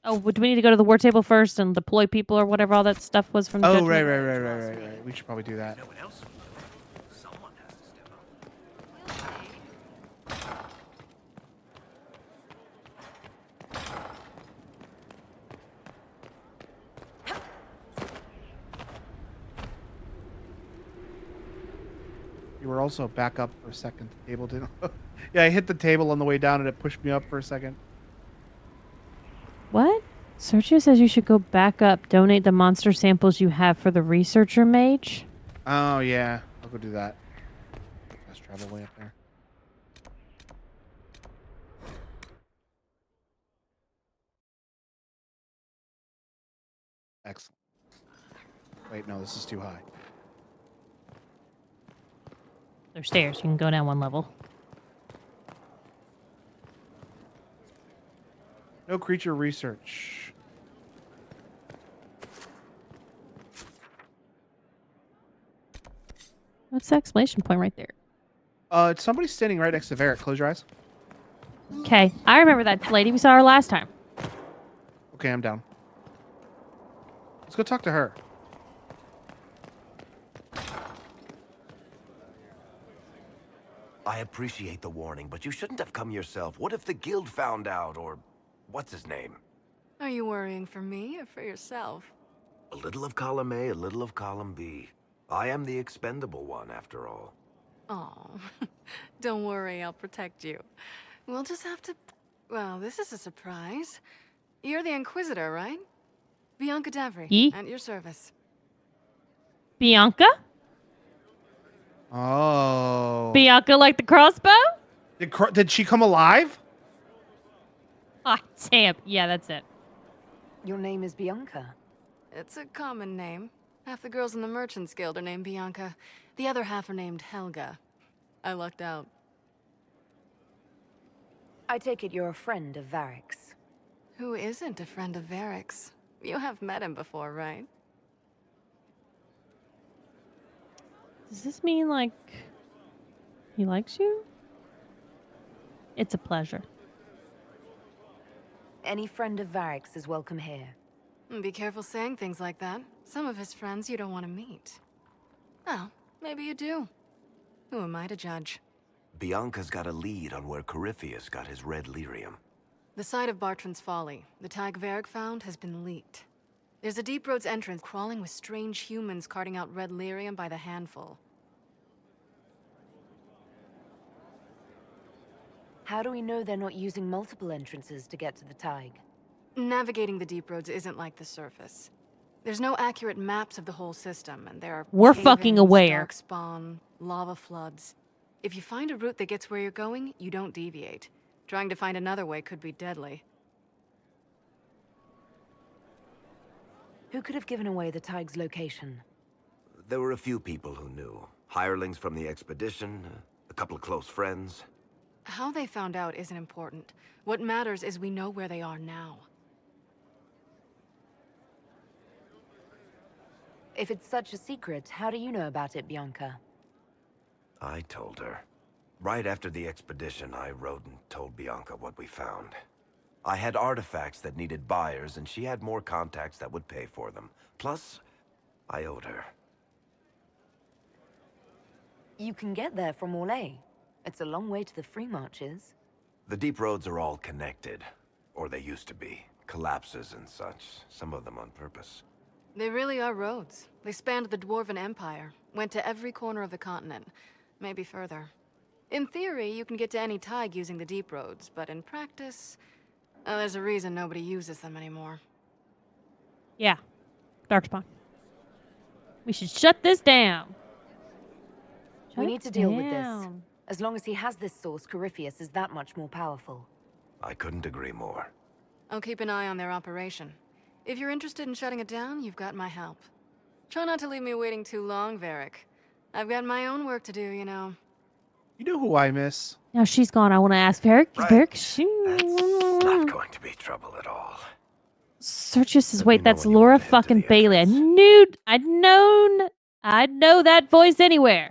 Oh, do we need to go to the war table first and deploy people or whatever all that stuff was from the Oh, judgment? right. We should probably do that. You were also back up for a second. The table didn't. Yeah, I hit the table on the way down and it pushed me up for a second. What? Sergio says you should go back up, donate the monster samples you have for the researcher mage. Oh, yeah. I'll go do that. Let's travel way up there. Excellent. Wait, no, this is too high. There's stairs. You can go down one level. No creature research. What's the exclamation point right there? It's somebody standing right next to Varric. Close your eyes. Okay, I remember that lady. We saw her last time. Okay, I'm down. Let's go talk to her. I appreciate the warning, but you shouldn't have come yourself. What if the guild found out, or what's his name? Are you worrying for me or for yourself? A little of column A, a little of column B. I am the expendable one, after all. Oh, don't worry, I'll protect you. We'll just have to... Well, this is a surprise. You're the Inquisitor, right? Bianca Davry, Ye? at your service. Bianca? Oh. Bianca like the crossbow? Did she come alive? Ah, damn. Yeah, that's it. Your name is Bianca. It's a common name. Half the girls in the Merchants Guild are named Bianca. The other half are named Helga. I lucked out. I take it you're a friend of Varric's. Who isn't a friend of Varric's? You have met him before, right? Does this mean, like, he likes you? It's a pleasure. Any friend of Varric's is welcome here. Be careful saying things like that. Some of his friends you don't want to meet. Well, maybe you do. Who am I to judge? Bianca's got a lead on where Corypheus got his red lyrium. The site of Bartran's Folly, the tag Varric found, has been leaked. There's a Deep Roads entrance crawling with strange humans carting out red lyrium by the handful. How do we know they're not using multiple entrances to get to the Tig? Navigating the Deep Roads isn't like the surface. There's no accurate maps of the whole system, and there are We're fucking cave-ins, aware. dark spawn, lava floods. If you find a route that gets where you're going, you don't deviate. Trying to find another way could be deadly. Who could have given away the Tig's location? There were a few people who knew. Hirelings from the expedition, a couple of close friends. How they found out isn't important. What matters is we know where they are now. If it's such a secret, how do you know about it, Bianca? I told her. Right after the expedition, I wrote and told Bianca what we found. I had artifacts that needed buyers, and she had more contacts that would pay for them. Plus, I owed her. You can get there from Orlais. It's a long way to the free marches. The deep roads are all connected. Or they used to be. Collapses and such. Some of them on purpose. They really are roads. They spanned the Dwarven Empire, went to every corner of the continent, maybe further. In theory, you can get to any Tig using the deep roads, but in practice, there's a reason nobody uses them anymore. Yeah. Darkspawn. We should shut this down. We need to deal with this. down. As long as he has this source, Corypheus is that much more powerful. I couldn't agree more. I'll keep an eye on their operation. If you're interested in shutting it down, you've got my help. Try not to leave me waiting too long, Varric. I've got my own work to do, you know. You know who I miss? Now she's gone. I want to ask Varric. Varric, Not going to be trouble at all. Sergius is wait. That's Laura fucking Bailey. I'd know that voice anywhere.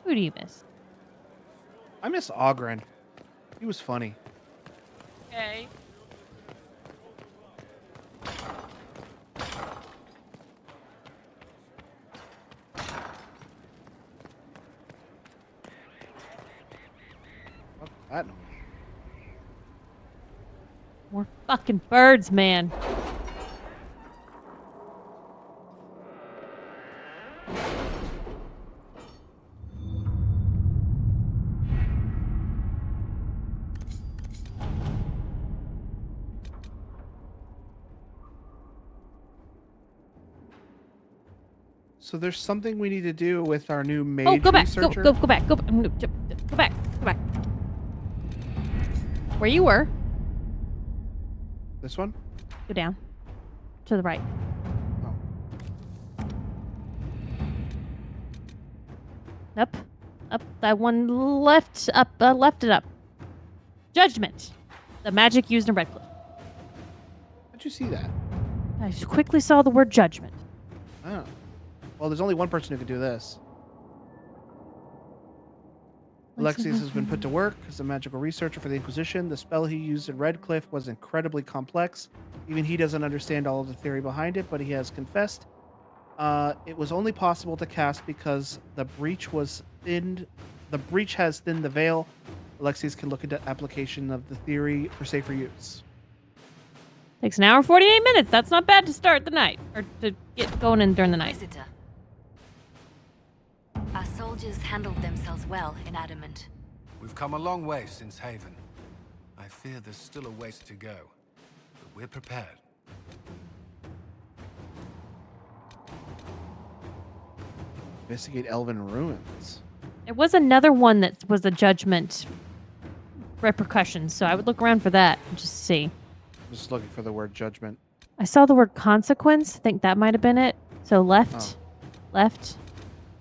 Who do you miss? I miss Ogren. He was funny. Okay. What's that noise? More fucking birds, man. So there's something we need to do with our new mage Oh, go back. researcher. Go back. Go back. Go back. Where you were. This one? Go down. To the right. Oh. Up. Up. That one left. Up. Left it up. Judgment. The magic used in Redcliffe. How'd you see that? I just quickly saw the word judgment. Oh. Well, there's only one person who can do this. Alexius has been put to work as a magical researcher for the Inquisition. The spell he used in Redcliffe was incredibly complex. Even he doesn't understand all of the theory behind it, but he has confessed it was only possible to cast because the breach has thinned the veil. Alexius can look into application of the theory for safer use. Takes an hour and 48 minutes. That's not bad to start the night. Or to get going in during the night. Visitor. Our soldiers handled themselves well in Adamant. We've come a long way since Haven. I fear there's still a ways to go, but we're prepared. Investigate Elven ruins. There was another one that was a judgment repercussion, so I would look around for that and just see. Just looking for the word judgment. I saw the word consequence. I think that might have been it. So left, left,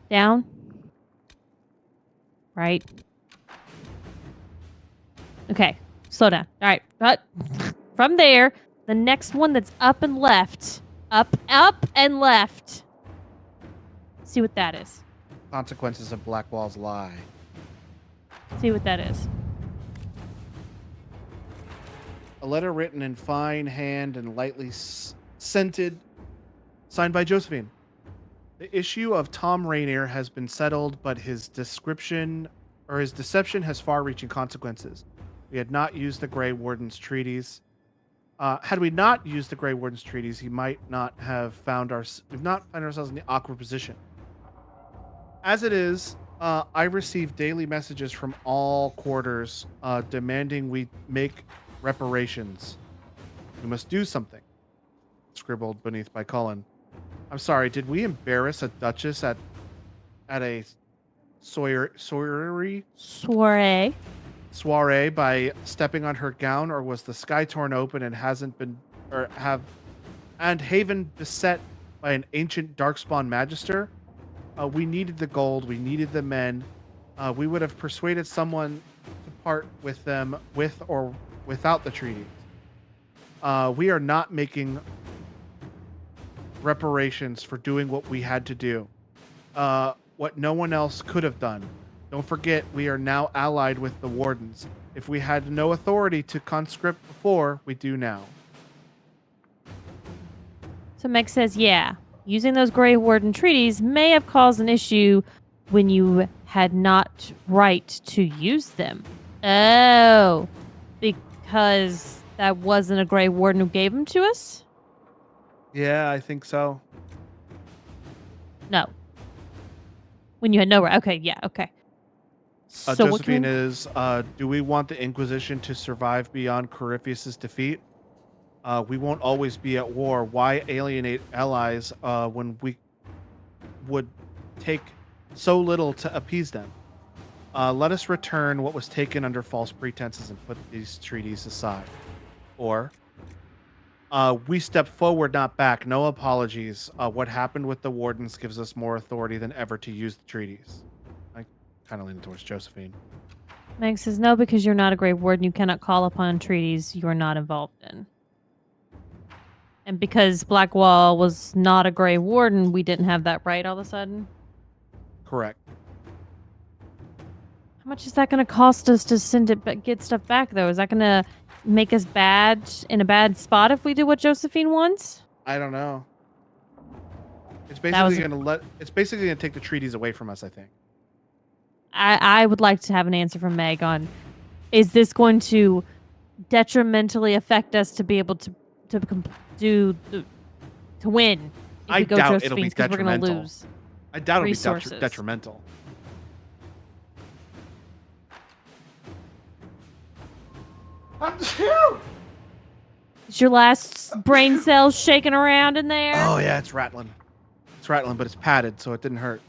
down, right. Okay, slow down. All right, but from there, the next one that's up and left, up and left. See what that is. Consequences of Blackwall's lie. See what that is. A letter written in fine hand and lightly scented, signed by Josephine. The issue of Tom Rainier has been settled, but his deception has far-reaching consequences. We had not used the Grey Warden's treaties. Had we not used the Grey Warden's treaties, he might not have found ourselves in the awkward position. As it is, I receive daily messages from all quarters demanding we make reparations. We must do something. Scribbled beneath by Cullen. I'm sorry, did we embarrass a duchess at a soiree by stepping on her gown, or was the sky torn open and Haven beset by an ancient darkspawn magister? We needed the gold, we needed the men. We would have persuaded someone to part with them with or without the treaties. We are not making reparations for doing what we had to do. What no one else could have done. Don't forget, we are now allied with the Wardens. If we had no authority to conscript before, we do now. So Meg says, yeah, using those Grey Warden treaties may have caused an issue when you had not right to use them. Oh, because that wasn't a Grey Warden who gave them to us? Yeah, I think so. No. When you had no right. Okay, yeah, okay. So Josephine is, do we want the Inquisition to survive beyond Corypheus' defeat? We won't always be at war. Why alienate allies when we would take so little to appease them? Let us return what was taken under false pretenses and put these treaties aside. Or, we step forward, not back. No apologies. What happened with the wardens gives us more authority than ever to use the treaties. I kind of lean towards Josephine. Meg says, no, because you're not a Grey Warden. You cannot call upon treaties you are not involved in. And because Blackwall was not a Grey Warden, we didn't have that right all of a sudden. Correct. How much is that going to cost us to get stuff back, though? Is that going to make us in a bad spot if we do what Josephine wants? I don't know. It's basically going to take the treaties away from us, I think. I would like to have an answer from Meg on, is this going to detrimentally affect us to be able to win? If we go doubt it'll be Josephine's, 'cause we're going to detrimental. lose. I doubt it'll resources. be detrimental. Is your last brain cells shaking around in there? Oh yeah, it's rattling. It's rattling, but it's padded, so it didn't hurt.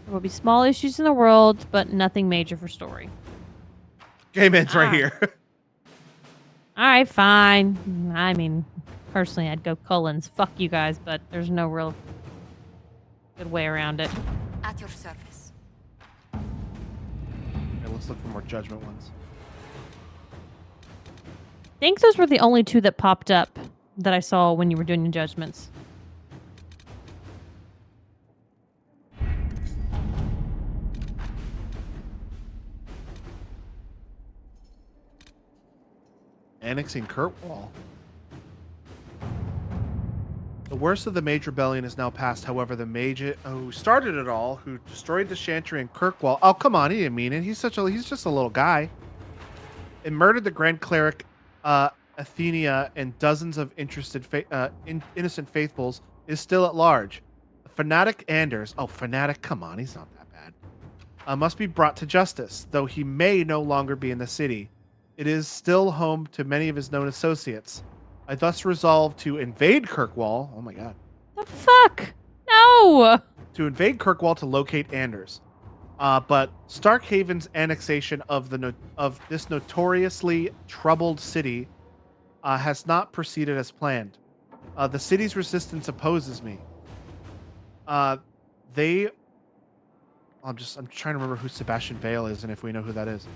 There will be small issues in the world, but nothing major for story. Game ends right here. All right, fine. I mean, personally, I'd go Cullens. Fuck you guys, but there's no real good way around it. At your service. Okay, let's look for more judgment ones. I think those were the only two that popped up that I saw when you were doing your judgments. Annexing Kirkwall. The worst of the Mage Rebellion is now past. However, the mage who started it all, who destroyed the Chantry and Kirkwall. Oh, come on, he didn't mean it. He's just a little guy. And murdered the Grand Cleric Athenia and dozens of innocent faithfuls is still at large. Fanatic Anders. Oh, Fanatic, come on, he's not that bad. Must be brought to justice, though he may no longer be in the city. It is still home to many of his known associates. I thus resolve to invade Kirkwall. Oh my god. The fuck? No! To invade Kirkwall to locate Anders. But Starkhaven's annexation of this notoriously troubled city has not proceeded as planned. The city's resistance opposes me. I'm trying to remember who Sebastian Vale is and if we know who that is.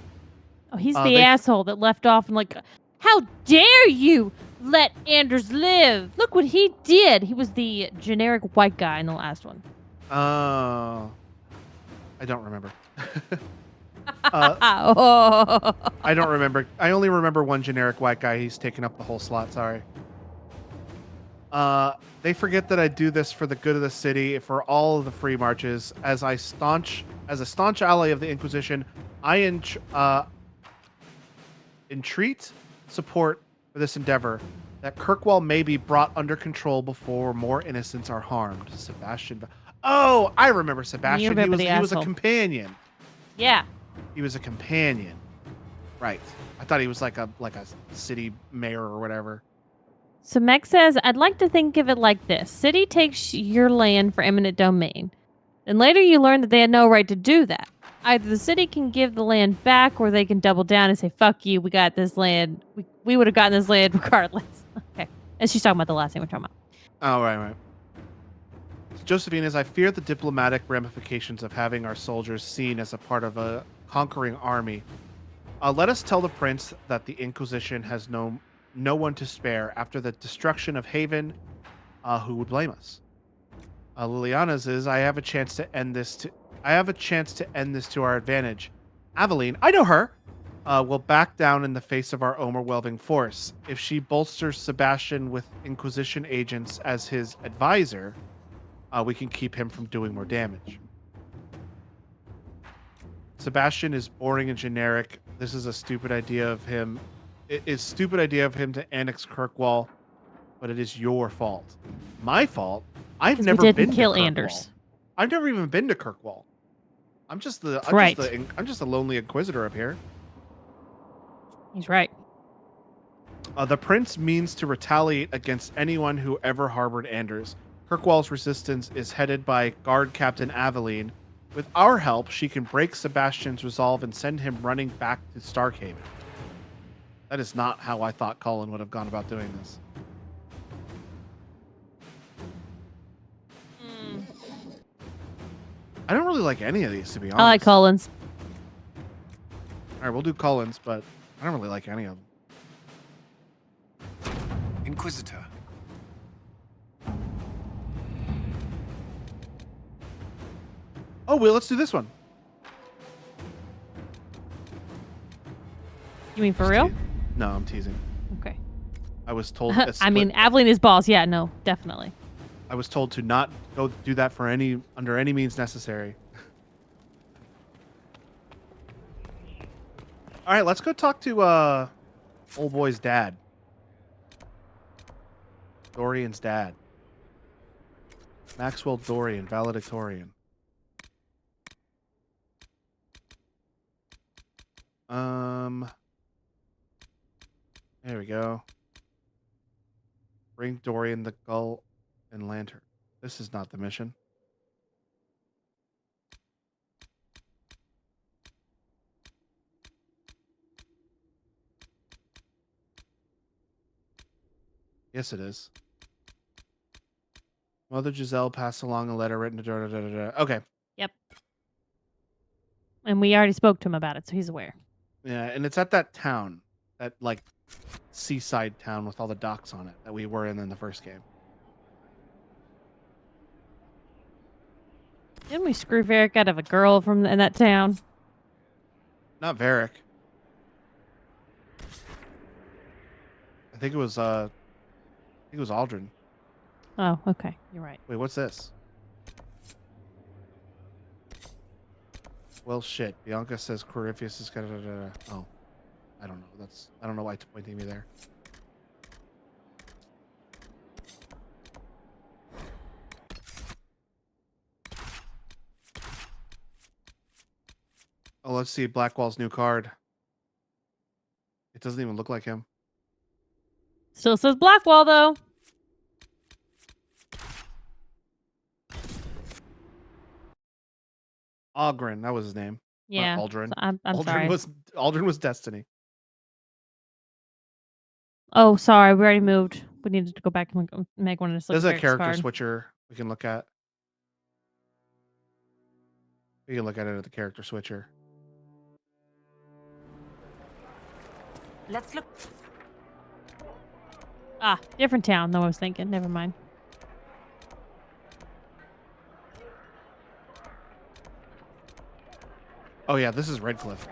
Oh, he's the asshole that left off and how dare you let Anders live? Look what he did. He was the generic white guy in the last one. I don't remember. Oh. I don't remember. I only remember one generic white guy. He's taken up the whole slot. Sorry. They forget that I do this for the good of the city, for all of the free marches. As a staunch ally of the Inquisition, I entreat support for this endeavor, that Kirkwall may be brought under control before more innocents are harmed. Sebastian. Oh, I remember Sebastian. He was a companion. Yeah. He was a companion. Right. I thought he was like a city mayor or whatever. So Meg says, I'd like to think of it like this. City takes your land for eminent domain. Then later you learn that they had no right to do that. Either the city can give the land back or they can double down and say, fuck you, we got this land. We would have gotten this land regardless. Okay. And she's talking about the last thing we're talking about. Oh, right. Josephine, as I fear the diplomatic ramifications of having our soldiers seen as a part of a conquering army, let us tell the prince that the Inquisition has no one to spare after the destruction of Haven. Who would blame us? Liliana's is, I have a chance to end this to our advantage. Aveline, I know her, will back down in the face of our overwhelming force. If she bolsters Sebastian with Inquisition agents as his advisor, we can keep him from doing more damage. Sebastian is boring and generic. This is a stupid idea of him. It is a stupid idea of him to annex Kirkwall, but it is your fault. My fault? I've never been to Kirkwall. Anders. I've never even been to Kirkwall. I'm just the lonely inquisitor up here. He's right. The prince means to retaliate against anyone who ever harbored Anders. Kirkwall's resistance is headed by Guard Captain Aveline, With our help, she can break Sebastian's resolve and send him running back to Starkhaven. That is not how I thought Colin would have gone about doing this. I don't really like any of these, to be honest. I like Collins. All right, we'll do Collins, but I don't really like any of them. Inquisitor. Oh, well, let's do this one. You mean for real? No, I'm teasing. Okay. I was told. I mean, Aveline is balls. Yeah, no, definitely. I was told to not go do that for under any means necessary. All right, let's go talk to old boy's dad. Dorian's dad. Maxwell Dorian, valedictorian. There we go. Bring Dorian the gull and lantern. This is not the mission. Yes, it is. Mother Giselle passed along a letter written to... Okay. Yep. And we already spoke to him about it, so he's aware. Yeah, and it's at that town, that like seaside town with all the docks on it that we were in the first game. Didn't we screw Varric out of a girl in that town? Not Varric. I think it was Aldrin. Oh, okay. You're right. Wait, what's this? Well, shit. Bianca says Corypheus is kind of... Oh. I don't know. I don't know why it's pointing me there. Oh, let's see Blackwall's new card. It doesn't even look like him. Still says Blackwall, though. Ogren, that was his name. Yeah. Not Aldrin. I'm Aldrin sorry. Aldrin was Destiny. Oh, sorry. We already moved. We needed to go back and make one of this. There's a character switcher we can look at. We can look at it at the character switcher. Let's look. Ah, different town, though, I was thinking. Never mind. Oh, yeah, this is Redcliffe.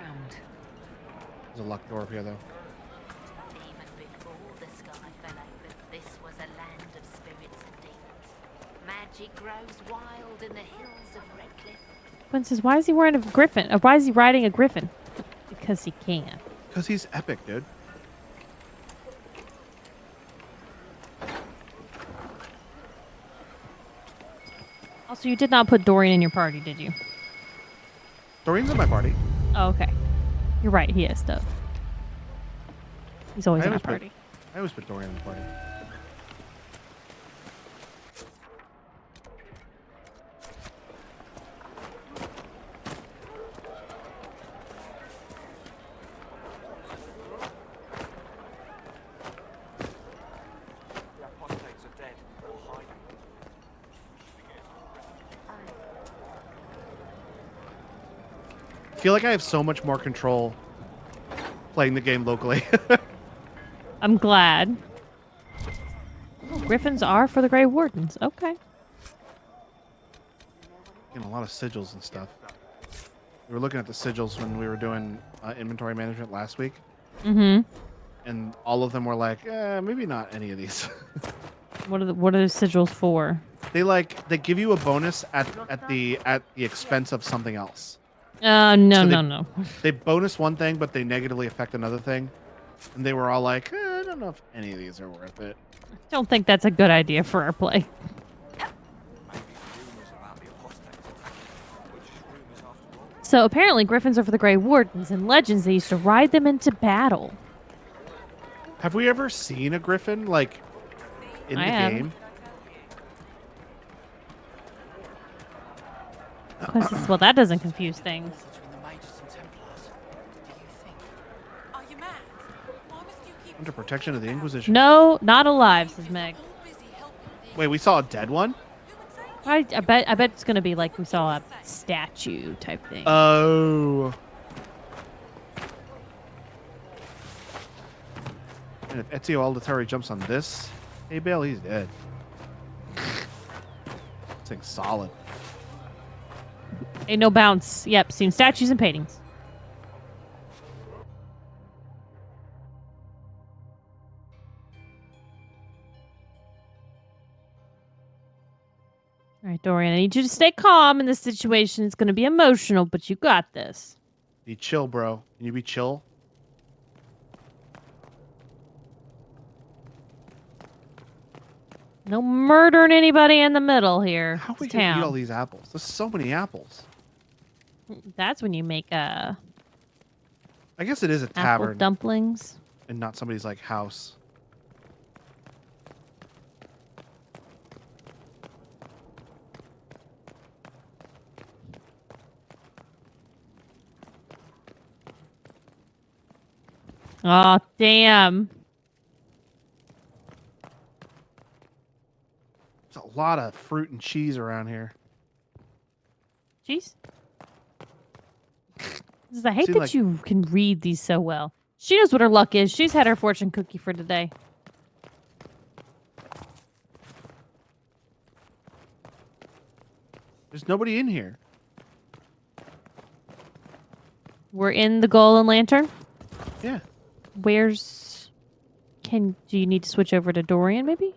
There's a locked door up here, though. Even before the sky fell open, this was a land of spirits and demons. Magic grows wild in the hills of Redcliffe. Quinn says, why is he wearing a griffin? Or why is he riding a griffin? Because he can. Because he's epic, dude. Also, you did not put Dorian in your party, did you? Dorian's in my party. Oh, okay. You're right, he is, though. He's always in our party. I always put Dorian in the party. I feel like I have so much more control playing the game locally. I'm glad. Oh, Griffins are for the Grey Wardens. Okay. Getting a lot of sigils and stuff. We were looking at the sigils when we were doing inventory management last week. Mm-hmm. And all of them were like, maybe not any of these. What are the sigils for? They give you a bonus at the expense of something else. No. They bonus one thing, but they negatively affect another thing. And they were all like, I don't know if any of these are worth it. Don't think that's a good idea for our play. So apparently Griffins are for the Grey Wardens. In Legends, they used to ride them into battle. Have we ever seen a griffin, like, in the game? Well, that doesn't confuse things. Under protection of the Inquisition. No, not alive, says Meg. Wait, we saw a dead one? I bet it's gonna be like we saw a statue type thing. Oh. And if Ezio Auditore jumps on this hay bale, he's dead. This thing's solid. Ain't no bounce. Yep, seen statues and paintings. All right, Dorian, I need you to stay calm in this situation. It's going to be emotional, but you got this. Be chill, bro. Can you be chill? No murdering anybody in the middle here. How are we It's gonna eat town. all these apples? There's so many apples. That's when you make I guess it is a apple tavern dumplings. and not somebody's like house. Oh, damn. There's a lot of fruit and cheese around here. Jeez. I hate See, that like- you can read these so well. She knows what her luck is. She's had her fortune cookie for today. There's nobody in here. We're in the Golden Lantern. Yeah. Where's... Do you need to switch over to Dorian, maybe?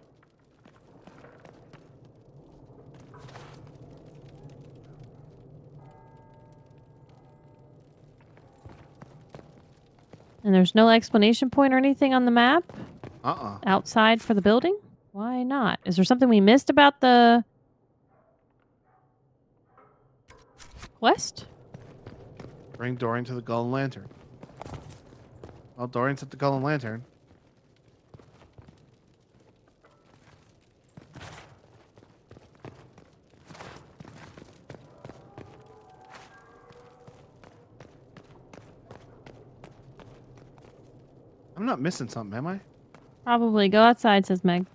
And there's no explanation point or anything on the map? Outside for the building? Why not? Is there something we missed about the quest? Bring Dorian to the Golden Lantern. Well, Dorian's at the Golden Lantern. I'm not missing something, am I? Probably. Go outside, says Meg.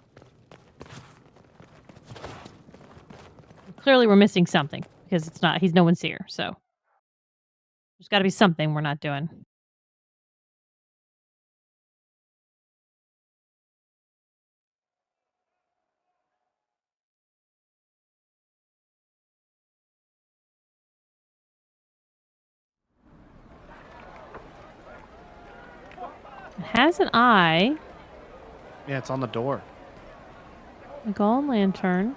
Clearly we're missing something because it's not, no one's here, so. There's got to be something we're not doing. It has an eye. Yeah, it's on the door. A golden lantern.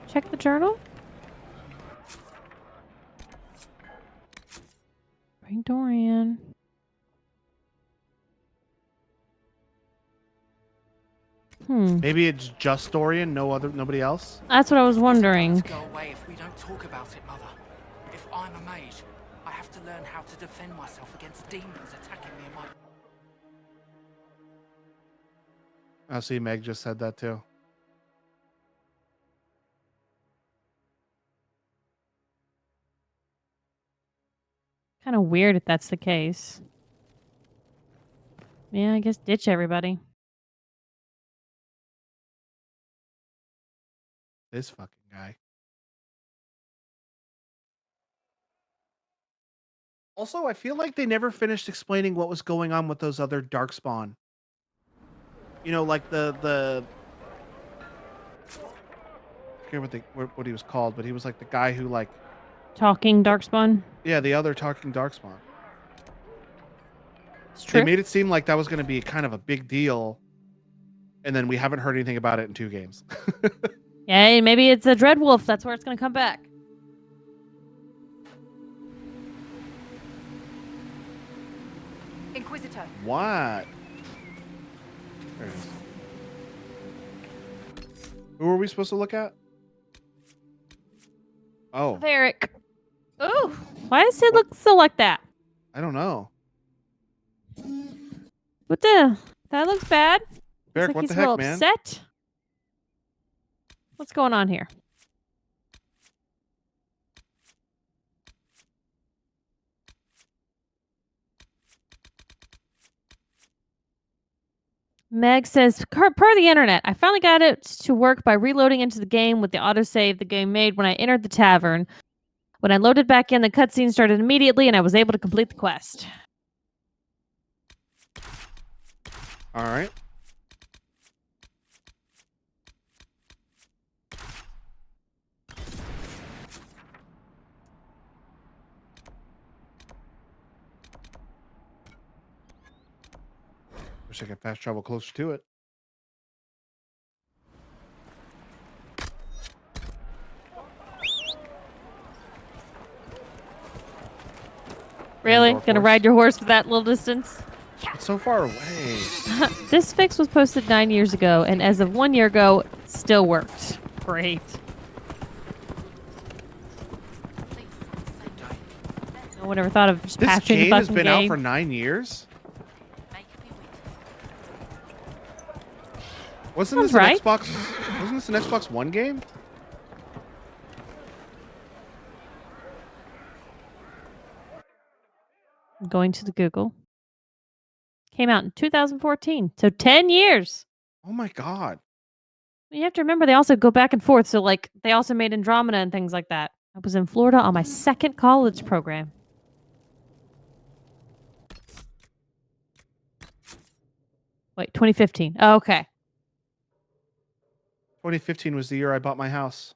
Check the journal. Bring Dorian. Maybe it's just Dorian, nobody else. That's what I was wondering. Go away if we don't talk about it, Mother. If I'm a mage, I have to learn how to defend myself against demons attacking me in my... I see Meg just said that too. Kind of weird if that's the case. Yeah, I guess ditch everybody. This fucking guy. Also, I feel like they never finished explaining what was going on with those other Darkspawn. You know, like the I forget what he was called, but he was like the guy who like Talking Darkspawn. yeah, the other talking Darkspawn. It's true. They made it seem like that was going to be kind of a big deal, and then we haven't heard anything about it in 2 games. Yeah, maybe it's a Dreadwolf. That's where it's going to come back. Inquisitor. What? There it is. Who are we supposed to look at? Oh, Varric. Ooh, why does it look so like that? I don't know. What the? That looks bad. Beric, like what he's the a little heck, man? upset. What's going on here? Meg says, per the internet, I finally got it to work by reloading into the game with the autosave the game made when I entered the tavern. When I loaded back in, the cutscene started immediately and I was able to complete the quest. All right. Wish I could fast travel closer to it. Really? Gonna ride your horse for that little distance? It's so far away. This fix was posted 9 years ago, and as of 1 year ago, still worked. Great. No one ever thought of just This patching the game has fucking been game. out for 9 years. Wasn't Sounds this an right. Xbox? Wasn't this an Xbox One game? I'm going to the Google. Came out in 2014, so 10 years. Oh my god. You have to remember they also go back and forth, so like they also made Andromeda and things like that. I was in Florida on my second college program. Wait, 2015. Oh, okay. 2015 was the year I bought my house.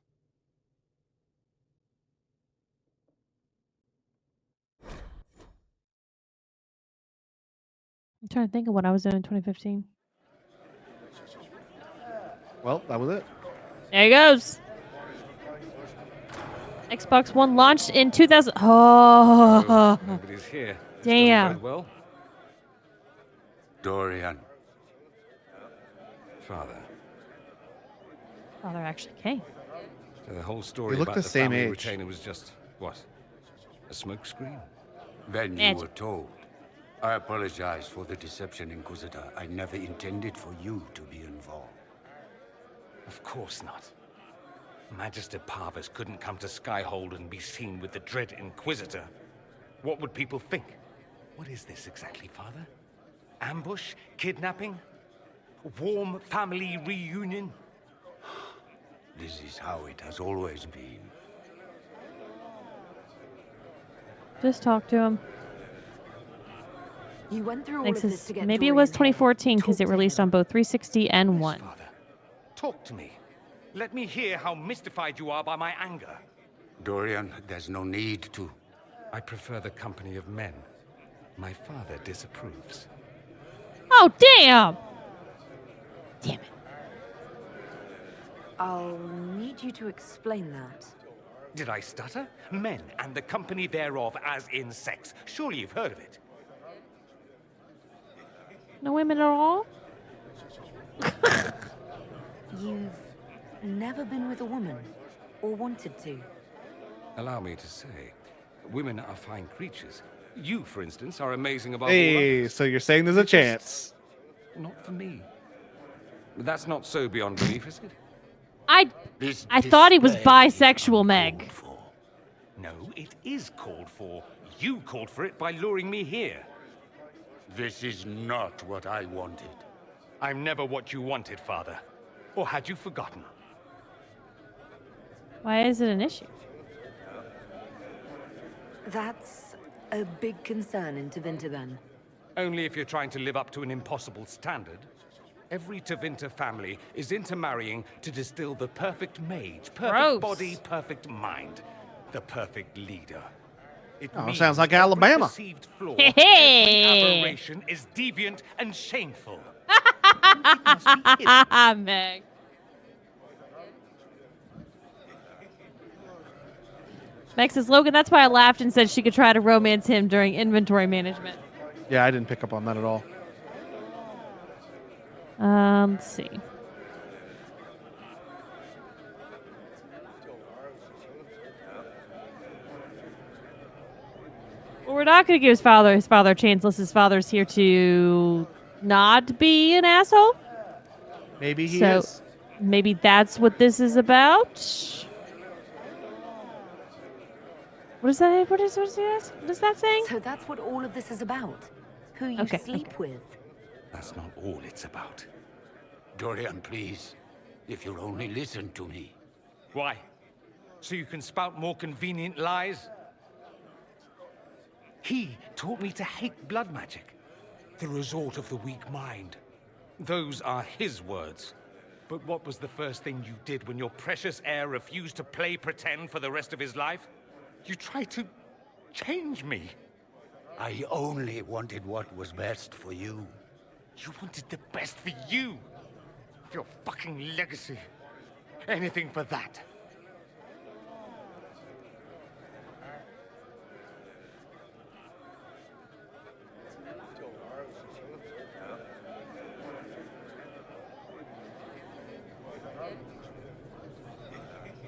I'm trying to think of what I was doing in 2015. Well, that was it. There he goes. Xbox One launched in 2000. Oh, Nobody's here. damn. Still well? Dorian. Father. Father actually came. So the whole story look about the the same family age. retainer was just, what? A smokescreen? Then you Magic. were told. I apologize for the deception, Inquisitor. I never intended for you to be involved. Of course not. Magister Parvus couldn't come to Skyhold and be seen with the dread Inquisitor. What would people think? What is this exactly, Father? Ambush? Kidnapping? Warm family reunion? This is how it has always been. Just talk to him. You went through all Thanks. of this to get Maybe it was Dorian here. 2014 because it released on both 360 and One. Talk to me. Let me hear how mystified you are by my anger. Dorian, there's no need to. I prefer the company of men. My father disapproves. Oh, damn! Damn it. I'll need you to explain that. Did I stutter? Men and the company thereof as in sex. Surely you've heard of it. No women at all? You've never been with a woman, or wanted to. Allow me to say, women are fine creatures. You, for instance, are amazing above all Hey, others. so you're saying there's a chance? Not for me. That's not so beyond belief, is it? I thought he was bisexual, Meg. No, it is called for. You called for it by luring me here. This is not what I wanted. I'm never what you wanted, Father. Or had you forgotten? Why is it an issue? That's a big concern in Tevinter, then. Only if you're trying to live up to an impossible standard. Every Tevinter family is intermarrying to distill the perfect mage, perfect Gross. body, perfect mind, the perfect leader. It Oh, means sounds like every Alabama. perceived flaw, Hey. every aberration is deviant and shameful. Meg. Meg says, Logan, that's why I laughed and said she could try to romance him during inventory management. Yeah, I didn't pick up on that at all. Let's see. Well, we're not going to give his father a chance unless his father's here to not be an asshole. Maybe he So is. maybe that's what this is about. What is that? What is that saying? So that's what all of this is about? Who you Okay, sleep with? That's not all it's about. Dorian, please. If you'll only listen to me. Why? So you can spout more convenient lies? He taught me to hate blood magic. The resort of the weak mind. Those are his words. But what was the first thing you did when your precious heir refused to play pretend for the rest of his life? You tried to change me. I only wanted what was best for you. You wanted the best for you. Your fucking legacy. Anything for that.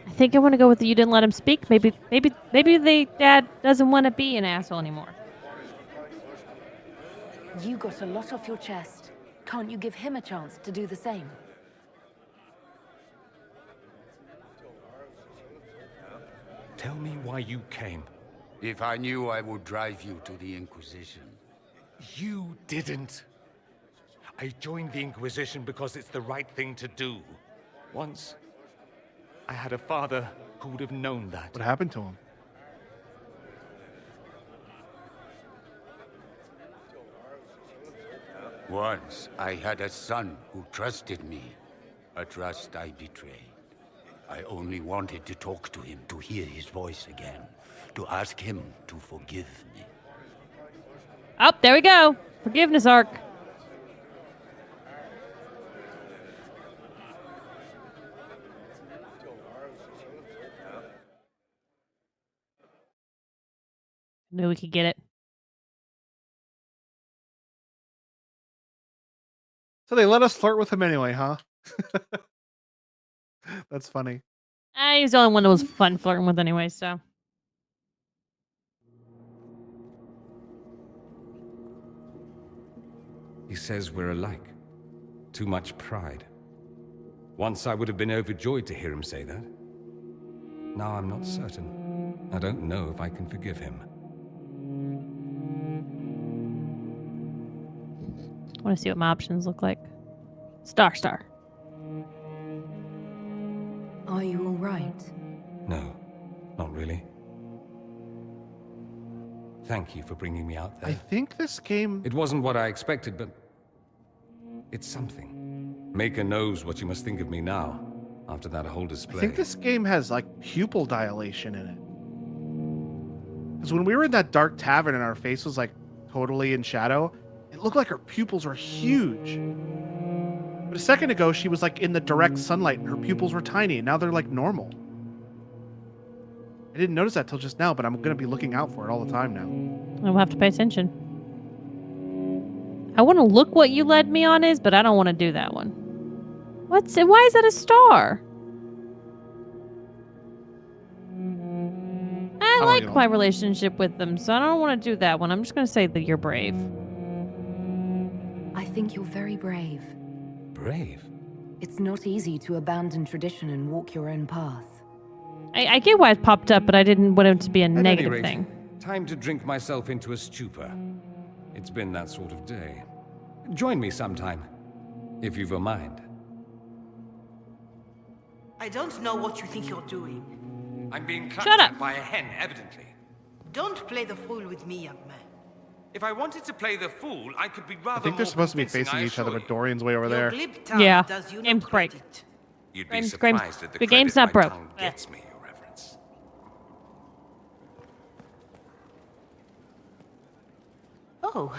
I think I want to go with the you didn't let him speak. Maybe the dad doesn't want to be an asshole anymore. You got a lot off your chest. Can't you give him a chance to do the same? Tell me why you came. If I knew, I would drive you to the Inquisition. You didn't. I joined the Inquisition because it's the right thing to do. Once, I had a father who would have known that. What happened to him? Once, I had a son who trusted me. A trust I betrayed. I only wanted to talk to him, to hear his voice again. To ask him to forgive me. Oh, there we go. Forgiveness arc. Knew we could get it. So they let us flirt with him anyway, huh? That's funny. He's the only one that was fun flirting with anyway, so. He says we're alike. Too much pride. Once I would have been overjoyed to hear him say that. Now I'm not certain. I don't know if I can forgive him. I want to see what my options look like. Star. Are you all right? No, not really. Thank you for bringing me out there. I think this game... It wasn't what I expected, but it's something. Maker knows what you must think of me now, after that whole display. I think this game has, like, pupil dilation in it. Because when we were in that dark tavern and our face was, like, totally in shadow, it looked like her pupils were huge. But a second ago, she was, like, in the direct sunlight and her pupils were tiny, and now they're, like, normal. I didn't notice that till just now, but I'm going to be looking out for it all the time now. I'll have to pay attention. I want to look what you led me on is, but I don't want to do that one. Why is that a star? I like my relationship with them, so I don't want to do that one. I'm just going to say that you're brave. I think you're very brave. Brave? It's not easy to abandon tradition and walk your own path. I get why it popped up, but I didn't want it to be a At negative any rate, thing. Time to drink myself into a stupor. It's been that sort of day. Join me sometime, if you've a mind. I don't know what you think you're doing. I'm being Shut clapped up. at by a hen, evidently. Don't play the fool with me, young man. If I wanted to play the fool, I could be rather I think they're supposed to be facing each other, but Dorian's way over there. Yeah, game's break. You'd be Game's surprised at the game's credit not my broke. tongue gets me, Your Reverence. Oh,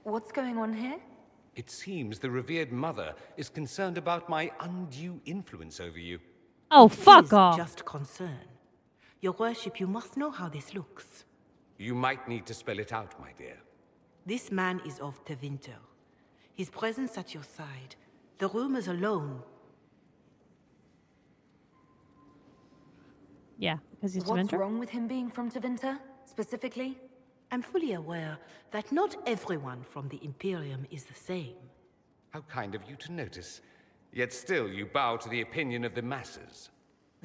What's going on here? It seems the revered mother is concerned about my undue influence over you. Oh, It fuck is off. Just concern. Your worship, you must know how this looks. You might need to spell it out, my dear. This man is of Tevinter. His presence at your side, the rumors alone. Yeah, because he's What's Tevinter. wrong with him being from Tevinter, specifically? I'm fully aware that not everyone from the Imperium is the same. How kind of you to notice. Yet still you bow to the opinion of the masses.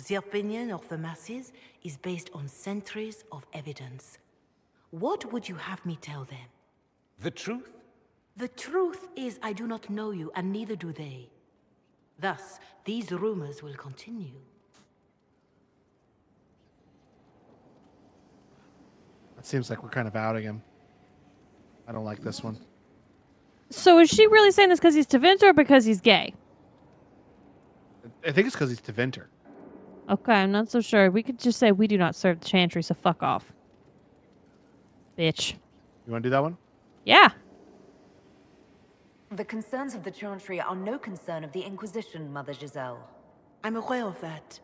The opinion of the masses is based on centuries of evidence. What would you have me tell them? The truth? The truth is I do not know you, and neither do they. Thus, these rumors will continue. It seems like we're kind of outing him. I don't like this one. So is she really saying this because he's Tevinter or because he's gay? I think it's because he's Tevinter. Okay, I'm not so sure. We could just say we do not serve the Chantry, so fuck off. Bitch. You want to do that one? Yeah. The concerns of the Chantry are no concern of the Inquisition, Mother Giselle. I'm aware of that.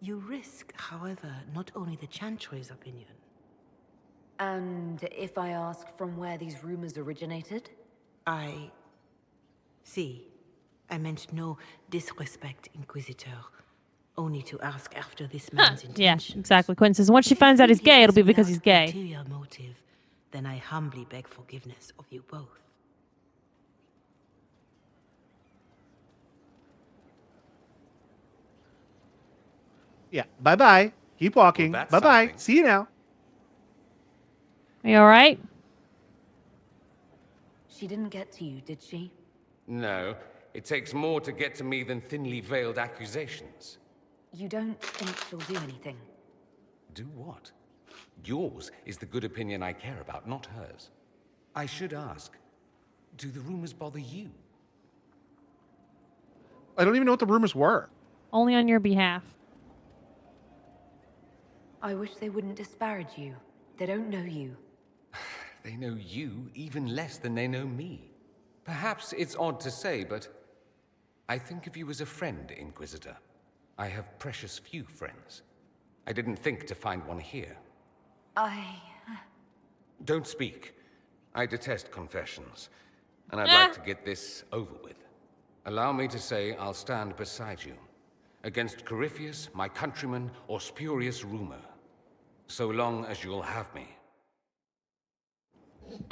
You risk, however, not only the Chantry's opinion. And if I ask from where these rumors originated? See. I meant no disrespect, Inquisitor. Only to ask after this man's intentions. Yeah, exactly. Quinn says once she finds out he's gay, it'll be because he's gay. Ulterior motive, then I humbly beg forgiveness of you both. Yeah. Bye-bye. Keep walking. Well, that's Bye-bye. something. See you now. Are you alright? She didn't get to you, did she? No, it takes more to get to me than thinly veiled accusations. You don't think she'll do anything? Do what? Yours is the good opinion I care about, not hers. I should ask, do the rumors bother you? I don't even know what the rumors were. Only on your behalf. I wish they wouldn't disparage you. They don't know you. They know you even less than they know me. Perhaps it's odd to say, but I think of you as a friend, Inquisitor. I have precious few friends. I didn't think to find one here. Don't speak. I detest confessions, and I'd like to get this over with. Allow me to say I'll stand beside you, against Corypheus, my countryman, or spurious rumor, so long as you'll have me.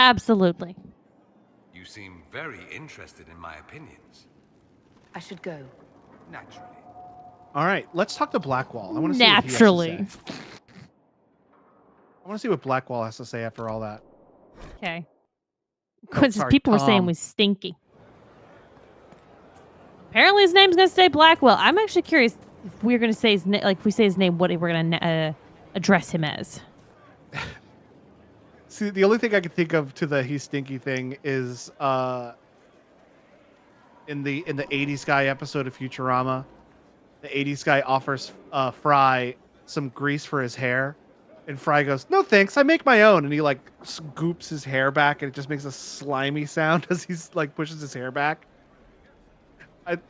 Absolutely. You seem very interested in my opinions. I should go. Naturally. All right, let's talk to Blackwall. I want to see Naturally. what he has to say. I want to see what Blackwall has to say after all that. Okay. Oh, Because sorry, people were saying Tom. was stinky. Apparently his name's gonna stay Blackwell. I'm actually curious if we're gonna say his name, like if we say his name, what we're gonna address him as. See, the only thing I could think of to the he's stinky thing is in the 80s guy episode of Futurama, the 80s guy offers Fry some grease for his hair, and Fry goes, "No thanks, I make my own," and he like scoops his hair back, and it just makes a slimy sound as he's like pushes his hair back.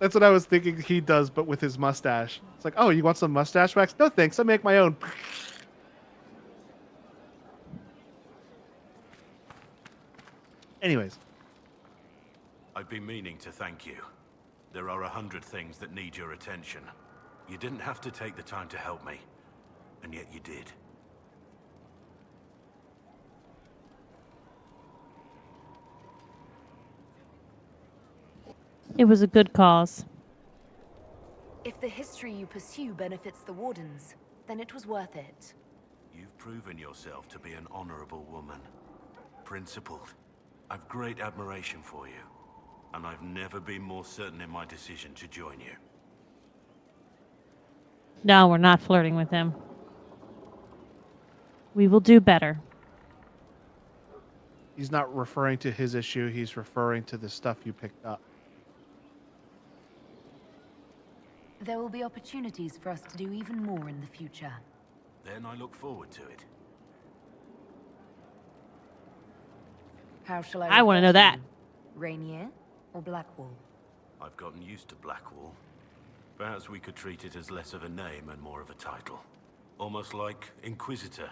That's what I was thinking he does, but with his mustache. It's like, "Oh, you want some mustache wax? No thanks, I make my own." Anyways. I've been meaning to thank you. There are 100 things that need your attention. You didn't have to take the time to help me, and yet you did. It was a good cause. If the history you pursue benefits the Wardens, then it was worth it. You've proven yourself to be an honorable woman. Principled. I've great admiration for you, and I've never been more certain in my decision to join you. No, we're not flirting with him. We will do better. He's not referring to his issue, he's referring to the stuff you picked up. There will be opportunities for us to do even more in the future. Then I look forward to it. How shall I I want to know refer that. you? Rainier or Blackwall? I've gotten used to Blackwall. Perhaps we could treat it as less of a name and more of a title. Almost like Inquisitor.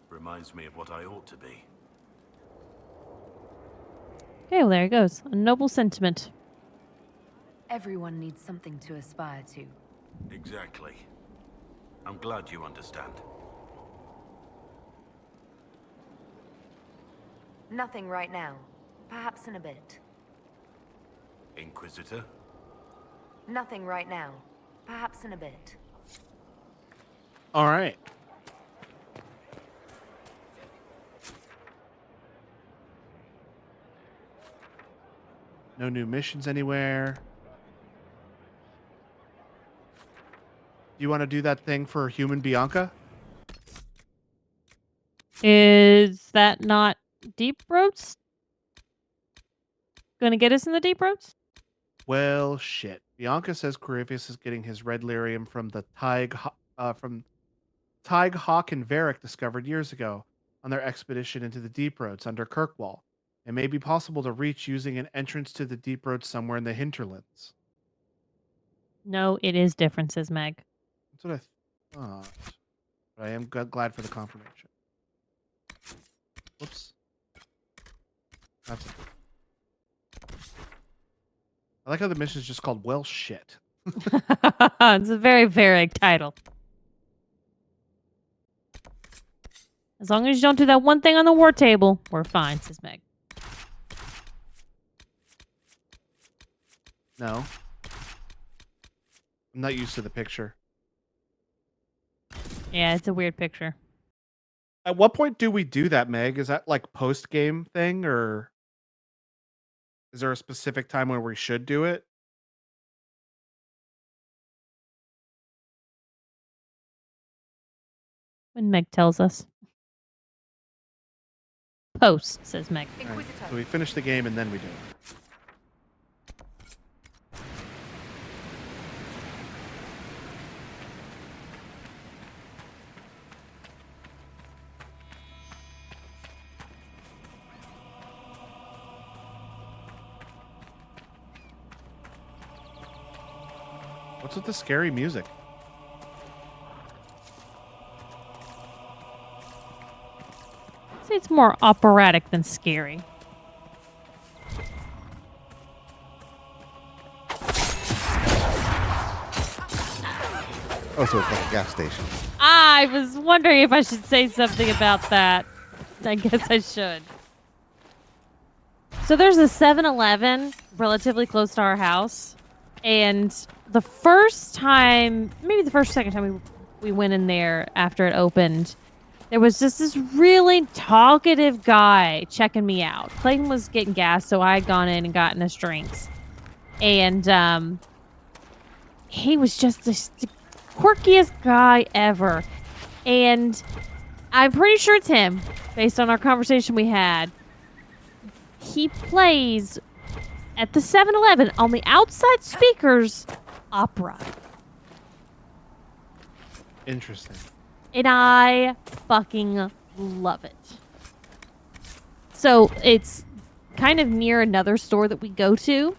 Reminds me of what I ought to be. Okay, well there it goes. A noble sentiment. Everyone needs something to aspire to. Exactly. I'm glad you understand. Nothing right now. Perhaps in a bit. Inquisitor? Nothing right now. Perhaps in a bit. All right. No new missions anywhere. Do you want to do that thing for human Bianca? Is that not deep roads? Gonna get us in the deep roads? Well, shit. Bianca says Corypheus is getting his red lyrium from the from Tig, Hawk, and Varric discovered years ago on their expedition into the deep roads under Kirkwall. It may be possible to reach using an entrance to the deep roads somewhere in the hinterlands. No, it is different, says Meg. That's what I thought. But I am glad for the confirmation. Whoops. That's it. I like how the mission is just called Well Shit. It's a very vague title. As long as you don't do that one thing on the war table, we're fine, says Meg. No. I'm not used to the picture. Yeah, it's a weird picture. At what point do we do that, Meg? Is that like post-game thing, or is there a specific time where we should do it? When Meg tells us. Post, says Meg. All right, so we finish the game and then we do it. What's with the scary music? I'd say it's more operatic than scary. Oh, so it's like a gas station. I was wondering if I should say something about that. I guess I should. So there's a 7-Eleven relatively close to our house. And the first time, maybe the first, second time we went in there after it opened, there was just this really talkative guy checking me out. Clayton was getting gas, so I had gone in and gotten us drinks. And he was just the quirkiest guy ever. And I'm pretty sure it's him, based on our conversation we had. He plays at the 7-Eleven on the outside speakers opera. Interesting. And I fucking love it. So it's kind of near another store that we go to.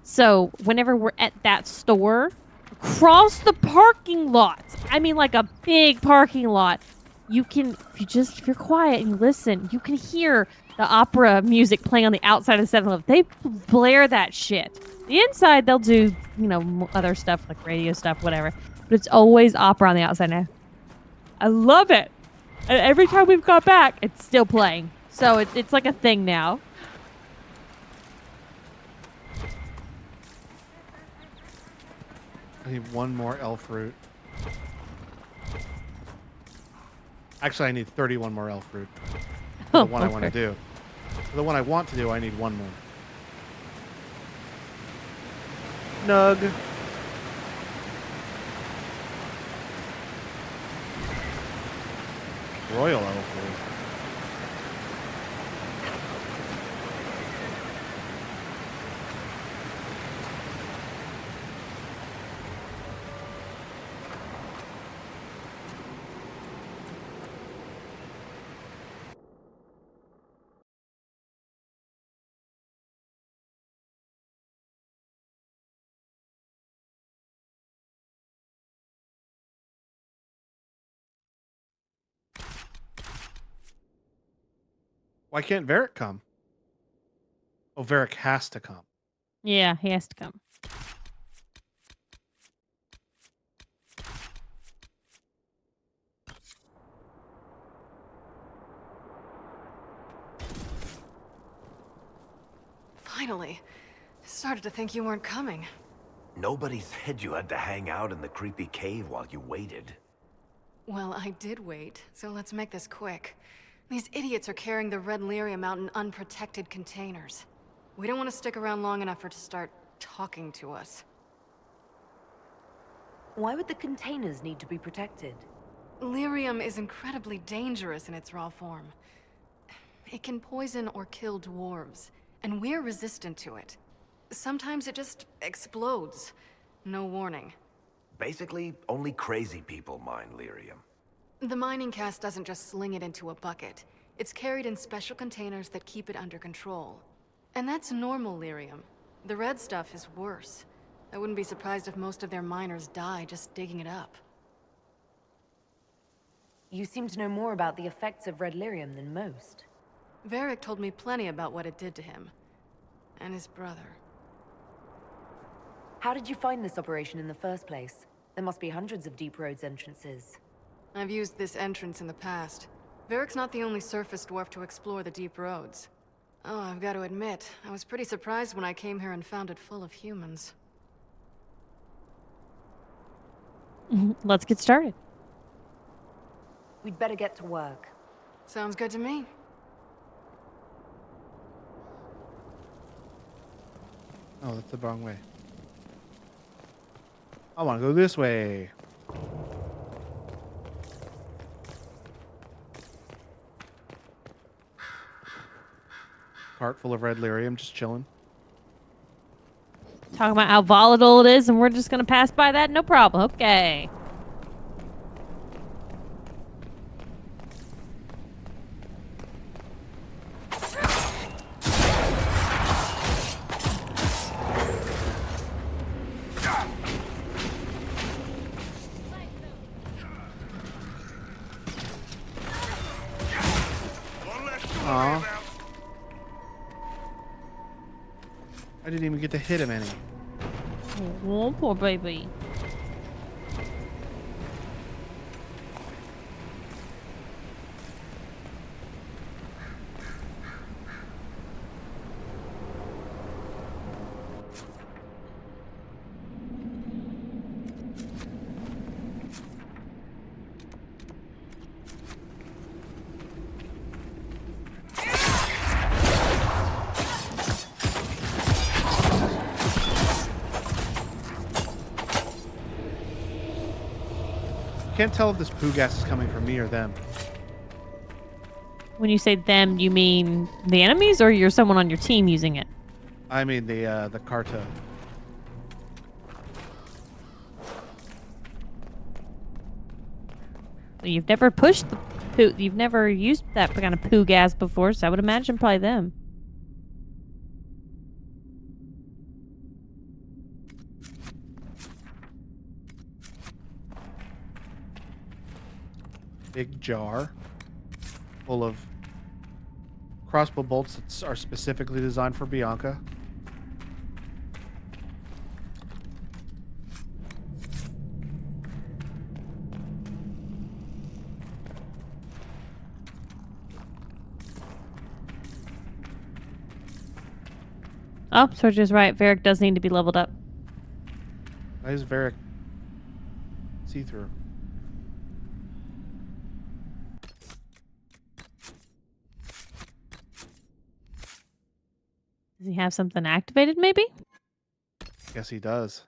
So whenever we're at that store, across the parking lot, I mean like a big parking lot, you can, if you're quiet and you listen, you can hear the opera music playing on the outside of 7-Eleven. They blare that shit. The inside, they'll do, other stuff like radio stuff, whatever. But it's always opera on the outside now. I love it. And every time we've got back, it's still playing. So it's like a thing now. I need one more elf root. Actually, I need 31 more elf root. For the one I want to do. For the one I want to do, I need one more. Nug. Royal elf root. Why can't Varric come? Oh, Varric has to come. Yeah, he has to come. Finally. Started to think you weren't coming. Nobody said you had to hang out in the creepy cave while you waited. Well, I did wait, so let's make this quick. These idiots are carrying the red lyrium out in unprotected containers. We don't want to stick around long enough for it to start talking to us. Why would the containers need to be protected? Lyrium is incredibly dangerous in its raw form. It can poison or kill dwarves, and we're resistant to it. Sometimes it just explodes. No warning. Basically, only crazy people mine lyrium. The mining cast doesn't just sling it into a bucket. It's carried in special containers that keep it under control. And that's normal lyrium. The red stuff is worse. I wouldn't be surprised if most of their miners die just digging it up. You seem to know more about the effects of red lyrium than most. Varric told me plenty about what it did to him. And his brother. How did you find this operation in the first place? There must be hundreds of Deep Roads entrances. I've used this entrance in the past. Varric's not the only surface dwarf to explore the Deep Roads. Oh, I've got to admit, I was pretty surprised when I came here and found it full of humans. Let's get started. We'd better get to work. Sounds good to me. Oh, that's the wrong way. I want to go this way. Cart full of red lyrium, just chilling. Talking about how volatile it is, and we're just gonna pass by that? No problem. Okay. Aw. I didn't even get to hit him any. Oh, poor baby. Can't tell if this poo gas is coming from me or them. When you say them, you mean the enemies, or you're someone on your team using it? I mean the Carta. You've never pushed the poo. You've never used that kind of poo gas before, so I would imagine probably them. Big jar full of crossbow bolts that are specifically designed for Bianca. Oh, Sergio's right. Varric does need to be leveled up. Why is Varric see-through? Does he have something activated, maybe? Guess he does.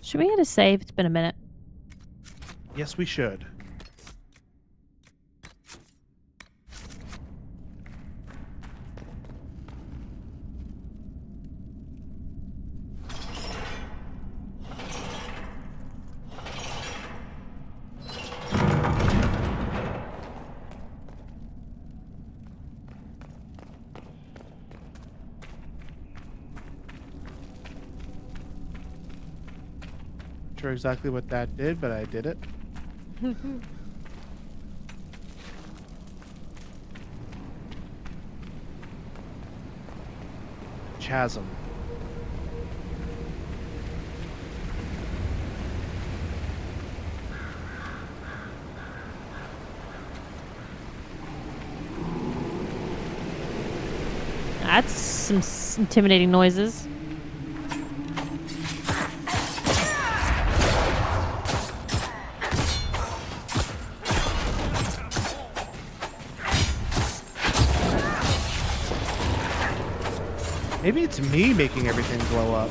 Should we hit a save? It's been a minute. Yes, we should. Sure exactly what that did, but I did it. chasm. That's some intimidating noises. Maybe it's me making everything blow up.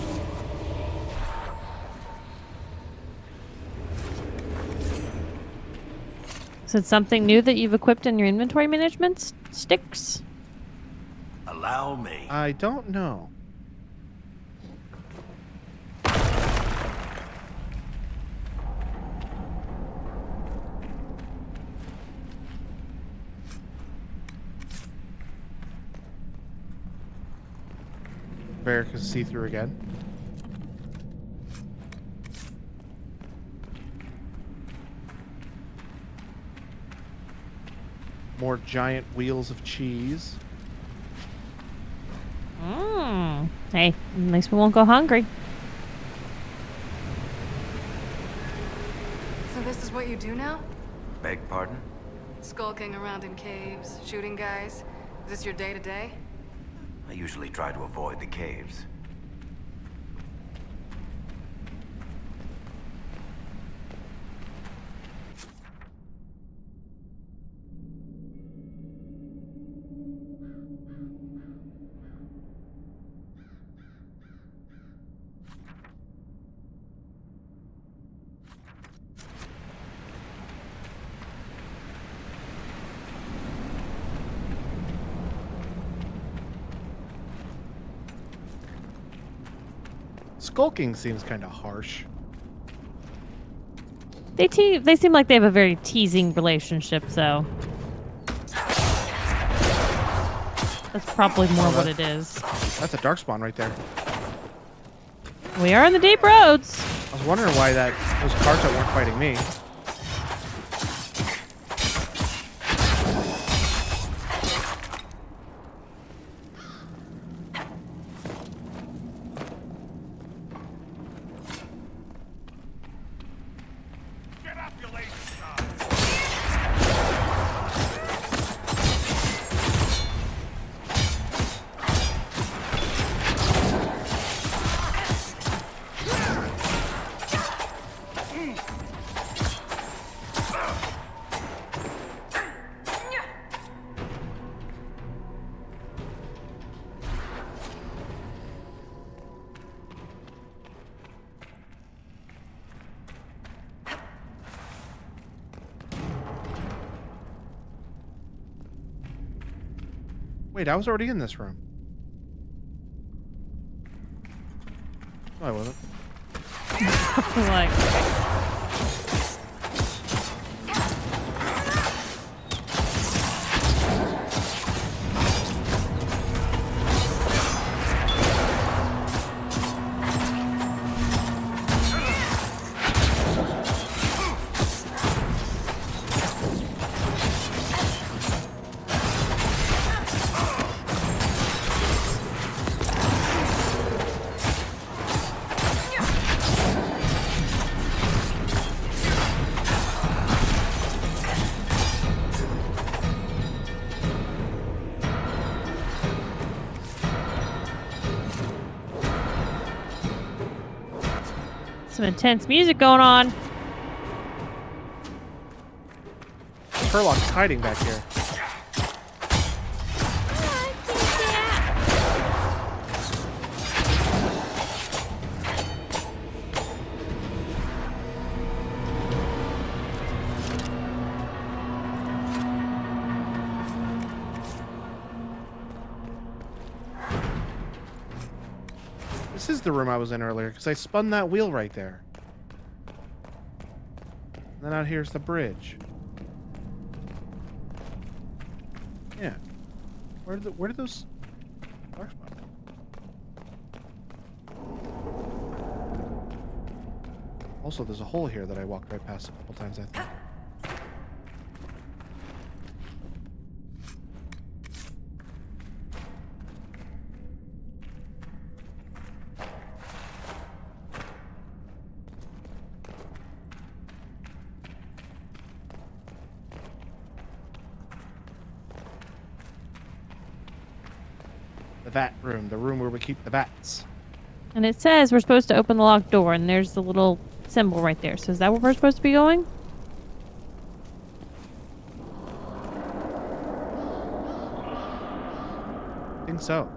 Is it something new that you've equipped in your inventory management sticks? Allow me. I don't know. Bear can see through again. More giant wheels of cheese. Hey, at least we won't go hungry. So this is what you do now? Beg pardon? Skulking around in caves, shooting guys. Is this your day-to-day? I usually try to avoid the caves. Skulking seems kind of harsh. They seem like they have a very teasing relationship, so that's probably more what it is. That's a darkspawn right there. We are in the deep roads. I was wondering why those carts that weren't fighting me. Wait, I was already in this room. No, I wasn't. Like. Some intense music going on. Furlock's hiding back here. This is the room I was in earlier, because I spun that wheel right there. And then out here's the bridge. Yeah. Where did those dark spots come? Also, there's a hole here that I walked right past a couple times, I think. vat room, the room where we keep the vats. And it says we're supposed to open the locked door, and there's the little symbol right there. So is that where we're supposed to be going? I think so.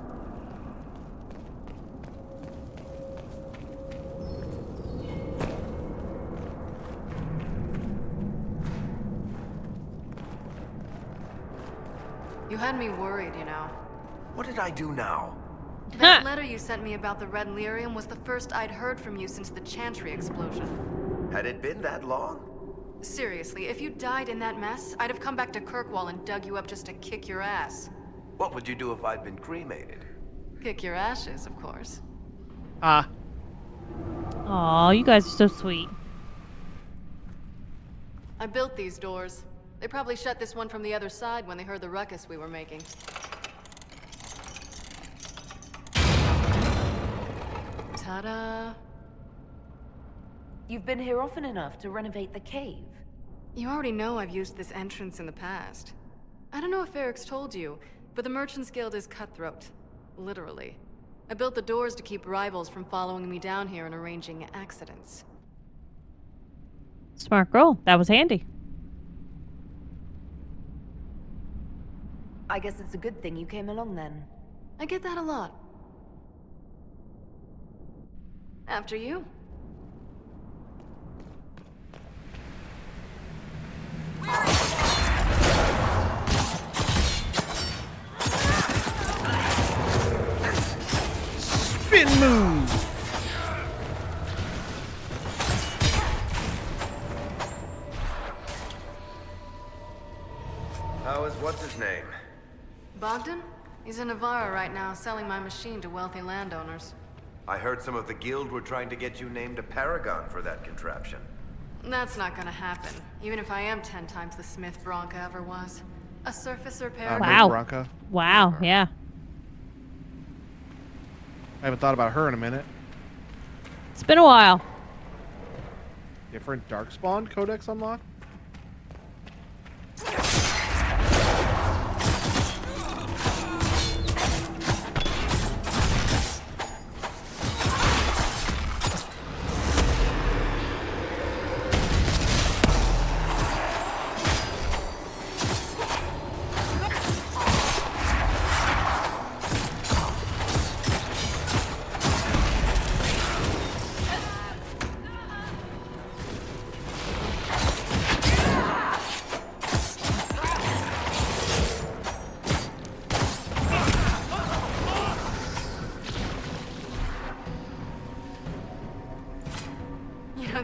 You had me worried, you know. What did I do now? That letter you sent me about the Red Lyrium was the first I'd heard from you since the Chantry explosion. Had it been that long? Seriously, if you died in that mess, I'd have come back to Kirkwall and dug you up just to kick your ass. What would you do if I'd been cremated? Kick your ashes, of course. Ah. Aw, you guys are so sweet. I built these doors. They probably shut this one from the other side when they heard the ruckus we were making. Ta-da! You've been here often enough to renovate the cave. You already know I've used this entrance in the past. I don't know if Eric's told you, but the Merchants Guild is cutthroat. Literally. I built the doors to keep rivals from following me down here and arranging accidents. Smart girl. That was handy. I guess it's a good thing you came along then. I get that a lot. After you. Spin move! How is what's-his-name? Bogdan? He's in Navarra right now, selling my machine to wealthy landowners. I heard some of the guild were trying to get you named a paragon for that contraption. That's not gonna happen, even if I am 10 times the Smith Bronca ever was. A surface repair. Wow. Wow, yeah. I haven't thought about her in a minute. It's been a while. Different Darkspawn codex unlocked?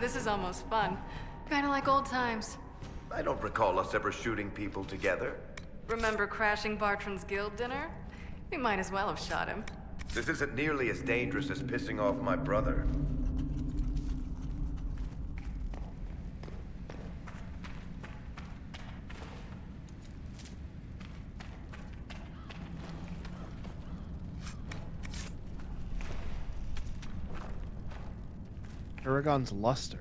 This is almost fun. Kinda like old times. I don't recall us ever shooting people together. Remember crashing Bartran's guild dinner? We might as well have shot him. This isn't nearly as dangerous as pissing off my brother. Aragon's luster.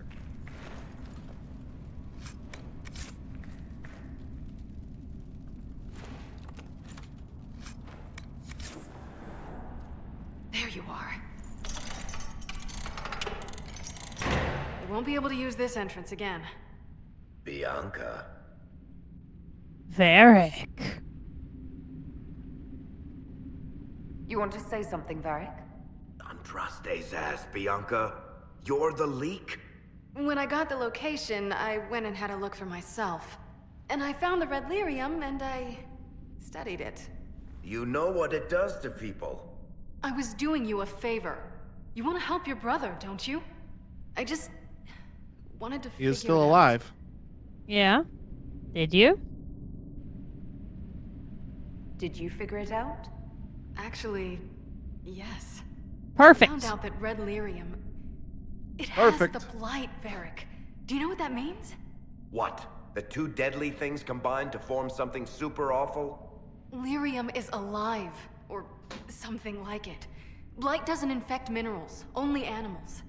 There you are. You won't be able to use this entrance again. Bianca. Varric. You want to say something, Varric? Andraste's ass, Bianca. You're the leak? When I got the location, I went and had a look for myself. And I found the Red Lyrium, and I studied it. You know what it does to people. I was doing you a favor. You want to help your brother, don't you? I just wanted to He is still alive. Yeah. Did you? Did you figure it out? Actually, yes. Perfect. I found out that Red Lyrium... It Perfect. has the Blight, Varric. Do you know what that means? What? The two deadly things combined to form something super awful? Lyrium is alive, or something like it. Blight doesn't infect minerals, only animals.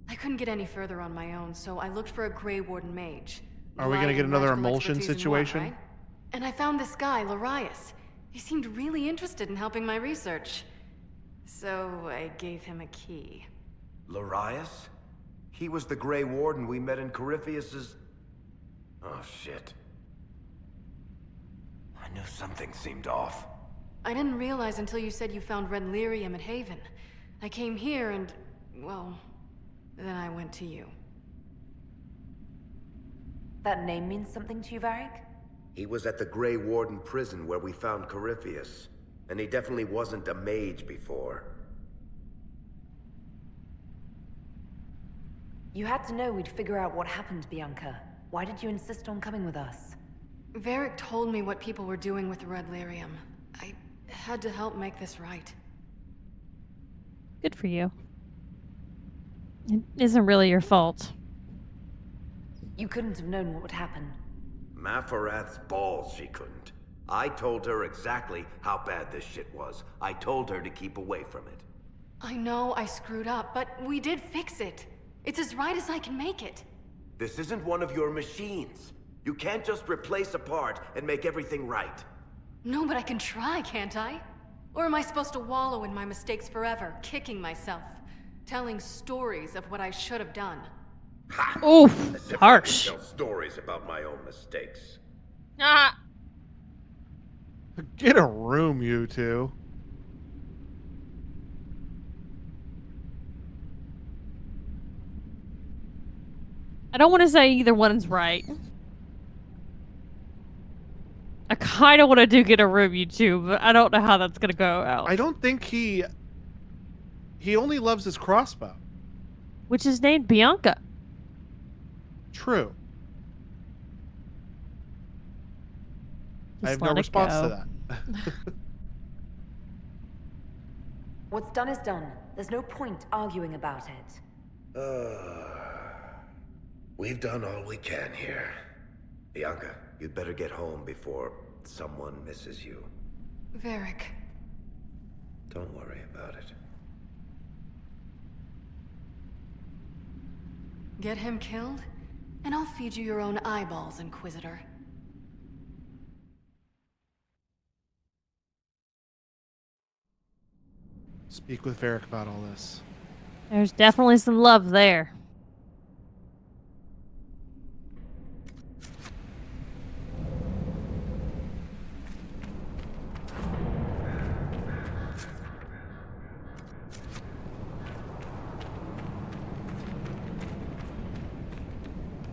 I couldn't get any further on my own, so I looked for a Grey Warden mage. Are we gonna get another Magical emulsion expertise and situation? more, right? And I found this guy, Larius. He seemed really interested in helping my research. So I gave him a key. Larius? He was the Grey Warden we met in Corypheus's... Oh, shit. I knew something seemed off. I didn't realize until you said you found red lyrium at Haven. I came here and, well, then I went to you. That name means something to you, Varric? He was at the Grey Warden prison where we found Corypheus. And he definitely wasn't a mage before. You had to know we'd figure out what happened, Bianca. Why did you insist on coming with us? Varric told me what people were doing with the red lyrium. I had to help make this right. Good for you. It isn't really your fault. You couldn't have known what would happen. Mafarath's balls, she couldn't. I told her exactly how bad this shit was. I told her to keep away from it. I know I screwed up, but we did fix it. It's as right as I can make it. This isn't one of your machines. You can't just replace a part and make everything right. No, but I can try, can't I? Or am I supposed to wallow in my mistakes forever, kicking myself, telling stories of what I should have done? Ha! Oof, As if harsh. I can tell stories about my own mistakes. Ah. Get a room, you two. I don't want to say either one's right. I kind of want to do get a room, you two, but I don't know how that's going to go out. I don't think he only loves his crossbow. Which is named Bianca. True. I Just have no let it response go. to that. What's done is done. There's no point arguing about it. We've done all we can here. Bianca, you'd better get home before someone misses you. Varric. Don't worry about it. Get him killed, and I'll feed you your own eyeballs, Inquisitor. Speak with Varric about all this. There's definitely some love there.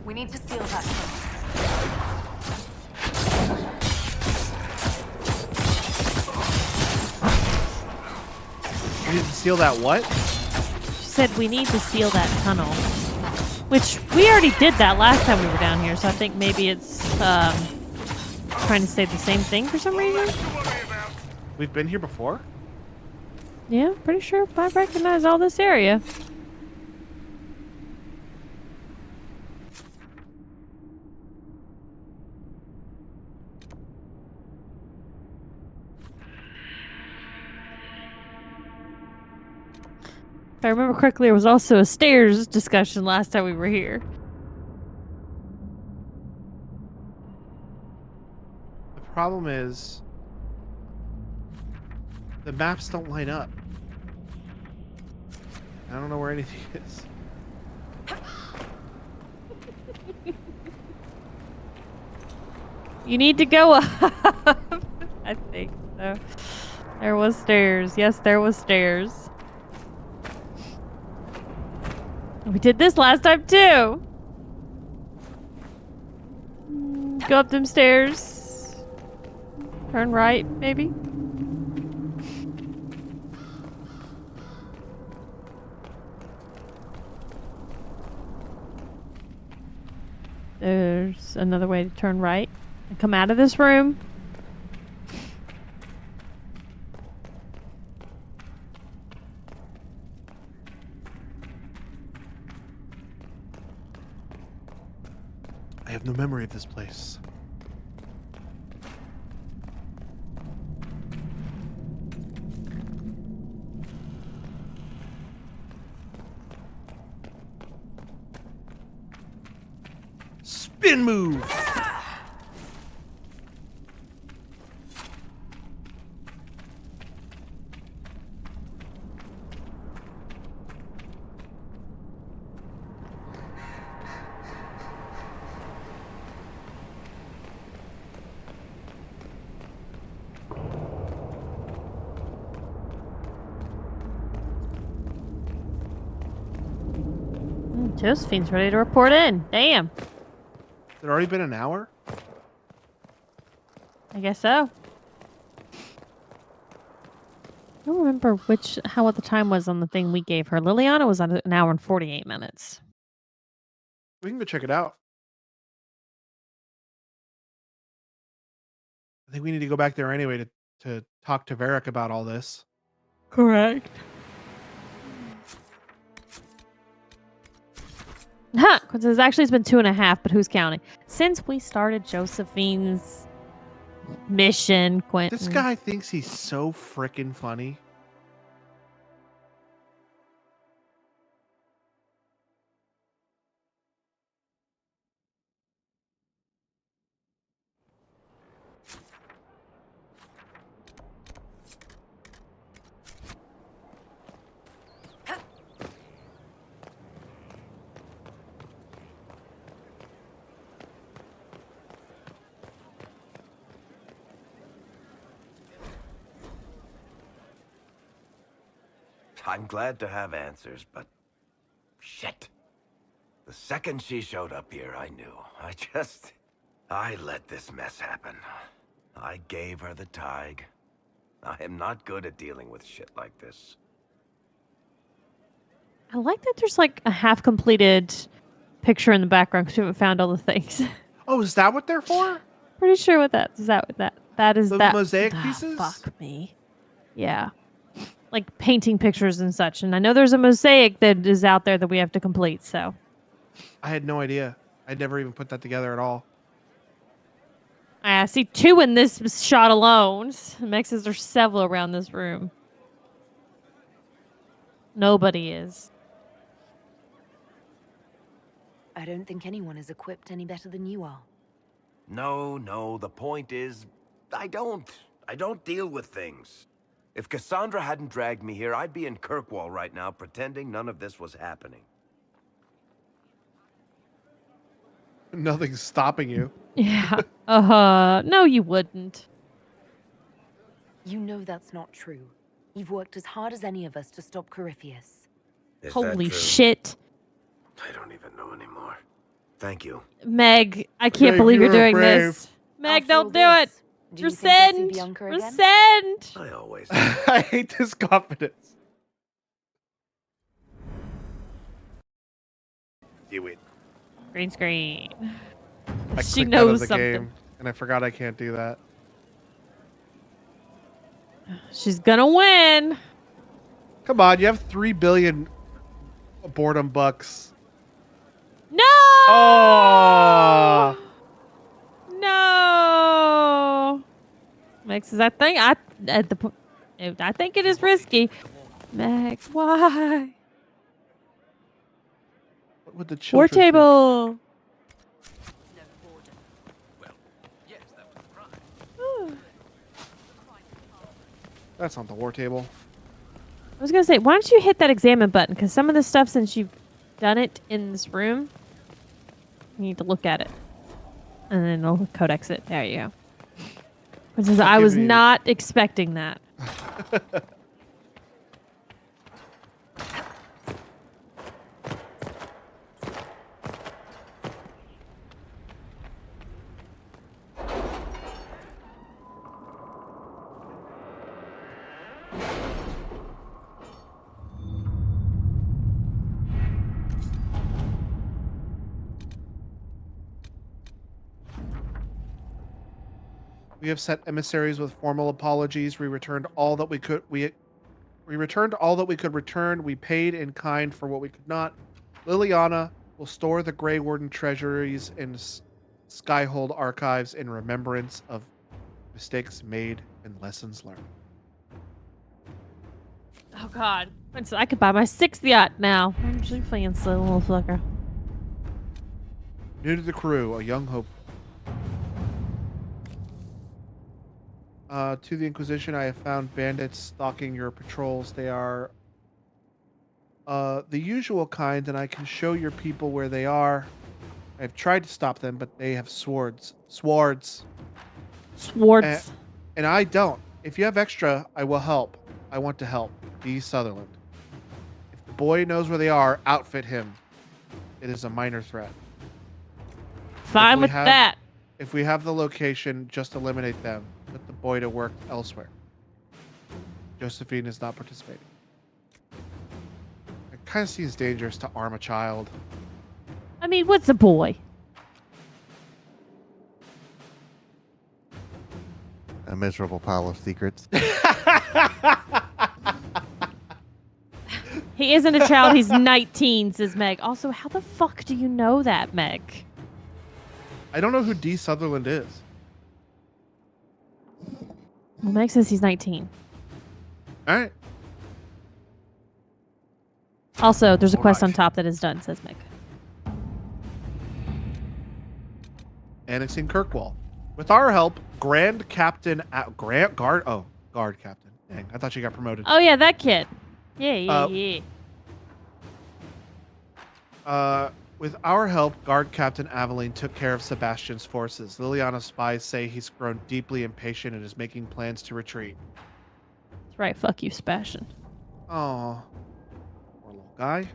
We need to seal that tunnel. We need to seal that what? She said we need to seal that tunnel. Which, we already did that last time we were down here, so I think maybe it's trying to say the same thing for some reason. We've been here before? Yeah, pretty sure I recognize all this area. If I remember correctly, there was also a stairs discussion last time we were here. The problem is the maps don't line up. I don't know where anything is. You need to go up. I think so. There was stairs. Yes, there was stairs. We did this last time too. Go up them stairs. Turn right, maybe. There's another way to turn right and come out of this room. I have no memory of this place. Spin move! Josephine's ready to report in. Damn. Has it already been an hour? I guess so. I don't remember what the time was on the thing we gave her. Liliana was on an hour and 48 minutes. We can go check it out. I think we need to go back there anyway to talk to Varric about all this. Correct. Huh. Because it's been 2.5, but who's counting? Since we started Josephine's mission, Quentin. This guy thinks he's so freaking funny. I'm glad to have answers, but shit. The second she showed up here, I knew. I let this mess happen. I gave her the Tig. I am not good at dealing with shit like this. I like that there's like a half-completed picture in the background because we haven't found all the things. Oh, is that what they're for? Pretty sure what that is. That is Those that mosaic pieces? Fuck me. Yeah. Like painting pictures and such. And I know there's a mosaic that is out there that we have to complete, so. I had no idea. I'd never even put that together at all. I see 2 in this shot alone. Mexes are several around this room. Nobody is. I don't think anyone is equipped any better than you are. No, the point is, I don't deal with things. If Cassandra hadn't dragged me here, I'd be in Kirkwall right now pretending none of this was happening. Nothing's stopping you. Yeah. No, you wouldn't. You know that's not true. You've worked as hard as any of us to stop Corypheus. Holy shit. I don't even know anymore. Thank you. Meg, I can't believe you're doing this. Meg, don't do it. Rescind. Rescind. I always I hate this confidence. Do it. Green screen. I She clicked out of knows the something. game, and I forgot I can't do that. She's gonna win. Come on, you have 3 billion boredom bucks. No! Oh! No! Max, I think I think it is risky. Max, why? What would the War children think? table. That's not the war table. I was gonna say, why don't you hit that examine button? Because some of the stuff, since you've done it in this room, you need to look at it, and then it'll codex it. There you go. Because I was not expecting that. We have sent emissaries with formal apologies. We returned all that we could. We returned all that we could return. We paid in kind for what we could not. Liliana will store the Grey Warden treasuries in Skyhold archives in remembrance of mistakes made and lessons learned. Oh God! I could buy my 6th yacht now. I'm actually fancy, little fucker. New to the crew, a young hope. To the Inquisition, I have found bandits stalking your patrols. They are the usual kind, and I can show your people where they are. I've tried to stop them, but they have swords. Swords. And I don't. If you have extra, I will help. I want to help. D. Sutherland. If the boy knows where they are, outfit him. it is a minor threat. Fine with that. If we have the location, just eliminate them. Put the boy to work elsewhere. Josephine is not participating. It kind of seems dangerous to arm a child. I mean, what's a boy? A miserable pile of secrets. He isn't a child, he's 19, says Meg. Also, how the fuck do you know that, Meg? I don't know who D. Sutherland is. Well, Meg says he's 19. All right. Also, there's a quest on top that is done, says Meg. Annexing Kirkwall. With our help, Guard Captain. Dang, I thought you got promoted. Oh, yeah, that kid. Yeah. With our help, Guard Captain Aveline took care of Sebastian's forces. Liliana's spies say he's grown deeply impatient and is making plans to retreat. That's right, fuck you, Sebastian. Oh, poor little guy.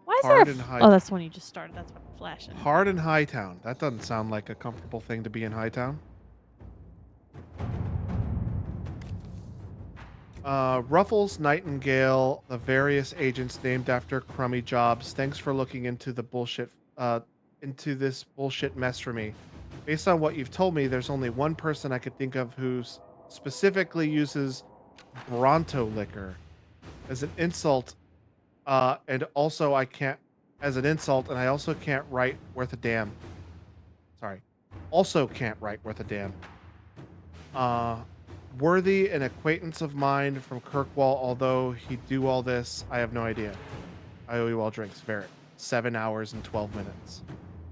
Why is there Oh, that's the one you just started. That's what I'm flashing. Hard in Hightown. That doesn't sound like a comfortable thing to be in Hightown. Ruffles, Nightingale, the various agents named after crummy jobs. Thanks for looking into the bullshit, into this bullshit mess for me. Based on what you've told me, there's only one person I could think of who specifically uses Bronto liquor as an insult, and also I can't, as an insult, and I also can't write worth a damn. Sorry, also can't write worth a damn. Worthy, an acquaintance of mine from Kirkwall, although he do all this, I have no idea. I owe you all drinks. Varric. 7 hours and 12 minutes.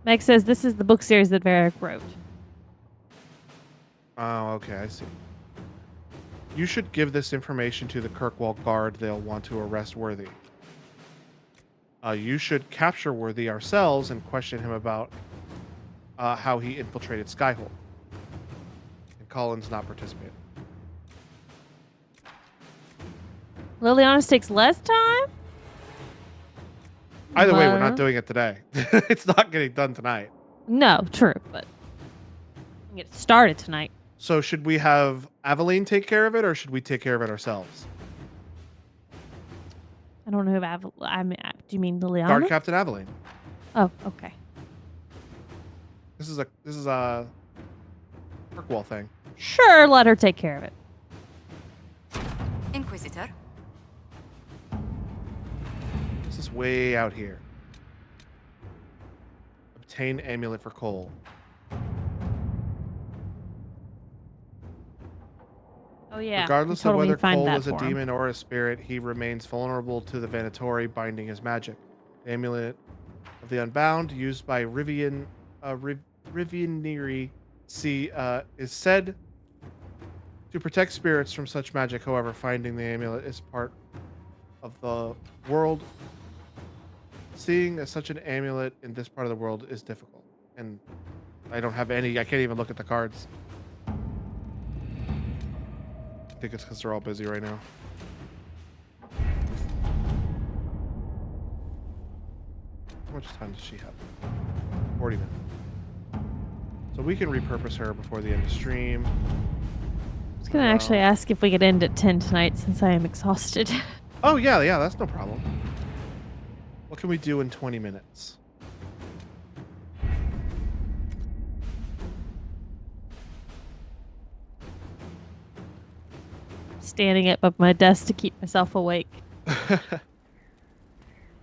Meg says this is the book series that Varric wrote. Oh, okay, I see. You should give this information to the Kirkwall Guard. They'll want to arrest Worthy. You should capture Worthy ourselves and question him about how he infiltrated Skyhold. And Collins not participating. Liliana takes less time? Either way, we're not doing it today. It's not getting done tonight. No, true, but we can get started tonight. So should we have Aveline take care of it, or should we take care of it ourselves? I don't know who do you mean Liliana? Guard Captain Aveline. Oh, okay. This is a Kirkwall thing. Sure, let her take care of it. Inquisitor. This is way out here. Obtain amulet for Cole. Oh yeah. Regardless of whether Cole is a demon or a spirit, he remains vulnerable to the Venatori binding his magic. The amulet of the Unbound, used by Rivianiri, is said to protect spirits from such magic. However, finding the amulet is part of the world. Seeing such an amulet in this part of the world is difficult. And I don't have any, I can't even look at the cards. I think it's because they're all busy right now. How much time does she have? 40 minutes. So we can repurpose her before the end of stream. I was going to actually ask if we could end at 10 tonight since I am exhausted. Oh, yeah, that's no problem. What can we do in 20 minutes? Standing up my desk to keep myself awake.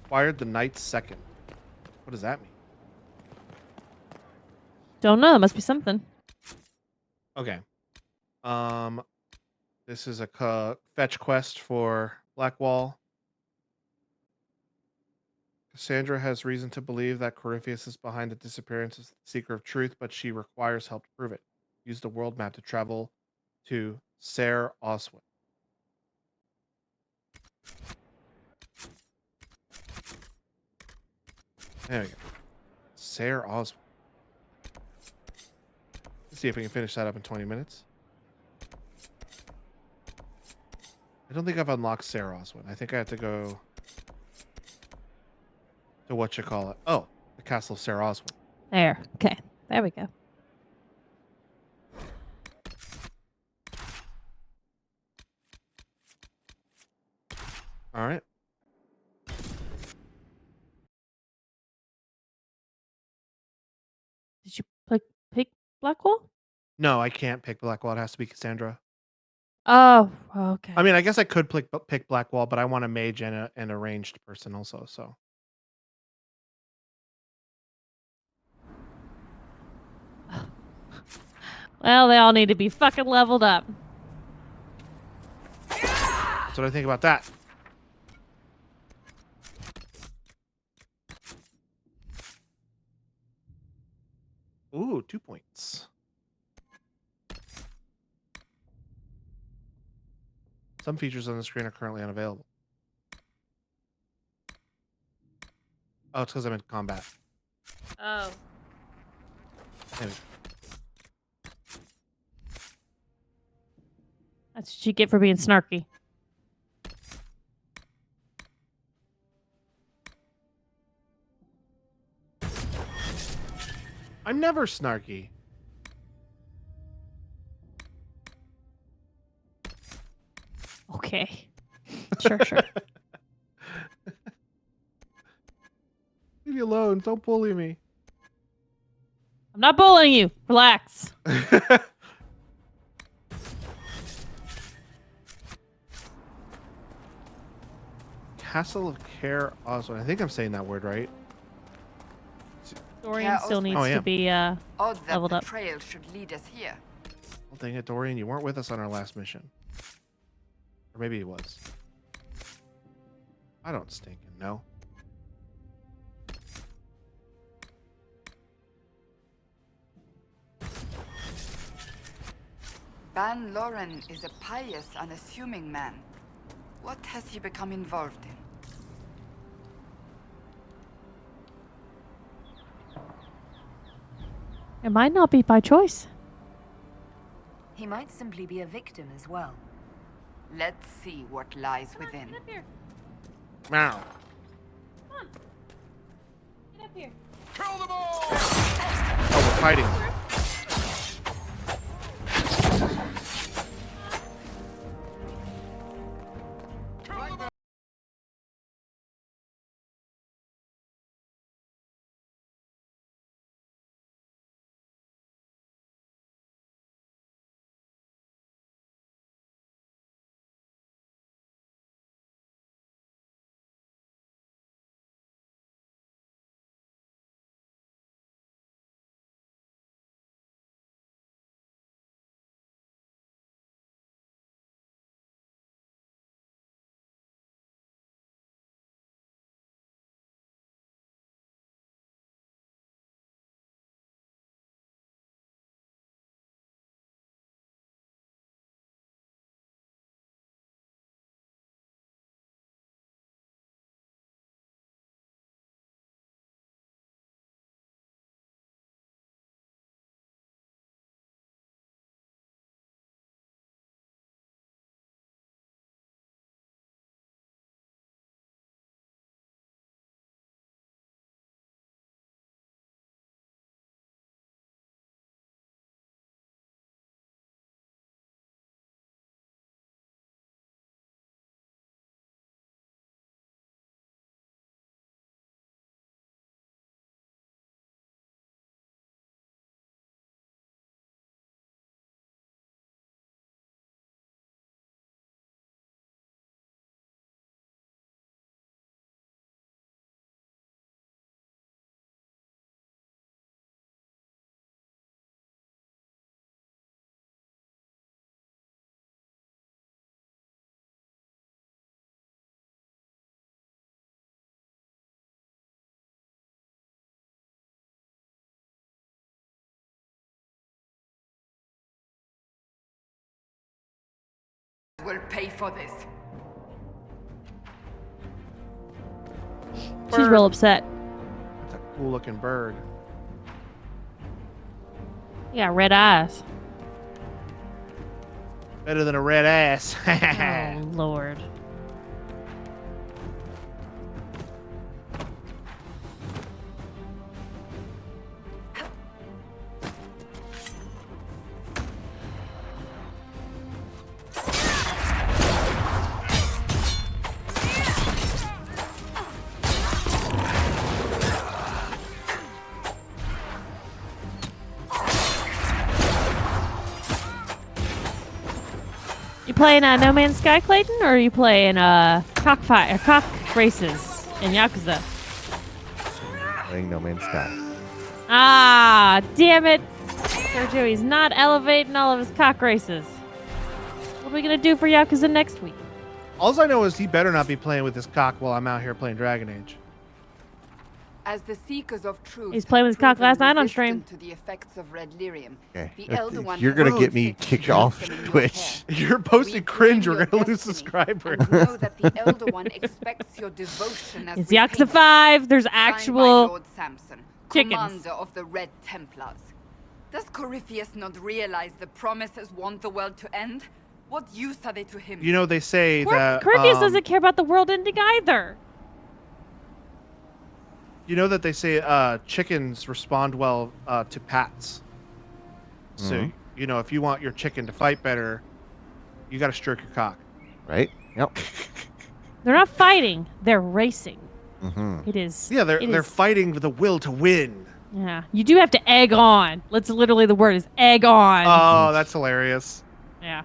Acquired the Knight's Second. What does that mean? Don't know. It must be something. Okay. This is a fetch quest for Blackwall. Cassandra has reason to believe that Corypheus is behind the disappearance of the Seeker of Truth, but she requires help to prove it. Use the world map to travel to Ser Oswin. There we go. Ser Oswin. Let's see if we can finish that up in 20 minutes. I don't think I've unlocked Sarah's one. I think I have to go to whatchamacallit. Oh, the Castle of Sarah's one. There. Okay. There we go. All right. Did you pick Blackwall? No, I can't pick Blackwall. It has to be Cassandra. Oh, okay. I mean, I guess I could pick Blackwall, but I want a mage and a ranged person also. So Well, they all need to be fucking leveled up. that's what I think about that. Ooh, 2 points. Some features on the screen are currently unavailable. Oh, it's because I'm in combat. Oh. Anyway. That's what you get for being snarky. I'm never snarky. Okay. Sure, sure. Leave me alone. Don't bully me. I'm not bullying you. Relax. Castle of Care Oswald. I think I'm saying that word right. Dorian still needs to be Odd that leveled the up. trail should lead us here. Well, dang it, Dorian, you weren't with us on our last mission. Or maybe he was. I don't stinking know. Ban Loren is a pious, unassuming man. What has he become involved in? It might not be by choice. He might simply be a victim as well. Let's see what lies within. Get up here. Meow. Come on. Get up here. Kill them all! Oh, we're fighting. We'll pay for this. She's real upset. It's a cool looking bird. You got red eyes. Better than a red ass. Oh, Lord. You playing No Man's Sky, Clayton, or are you playing cock races in Yakuza? Playing No Man's Sky. Ah, damn it. Sergio, he's not elevating all of his cock races. What are we going to do for Yakuza next week? All I know is he better not be playing with his cock while I'm out here playing Dragon Age. As the seekers of truth, He's playing with his cock last night on stream. to the effects of red lyrium. Okay. The Elder One You're gonna has get me fixed kicked them off in your Twitch. You're posting cringe. We're gonna lose subscribers. And know that the Elder One expects your devotion as It's we Yakuza payment. 5. There's Signed by actual Lord Samson, chickens. commander of the Red Templars. Does Corypheus not realize the promises want the world to end? What use are they to him? You know, they say that Corypheus doesn't care about the world ending either. You know that they say chickens respond well to pats. So, Mhm. you know, if you want your chicken to fight better, you got to stroke your cock. Right? Yep. They're not fighting. They're racing. Mm-hmm. It is. Yeah, they're it is- fighting with the will to win. Yeah, you do have to egg on. That's literally the word is egg on. Oh, that's hilarious. Yeah.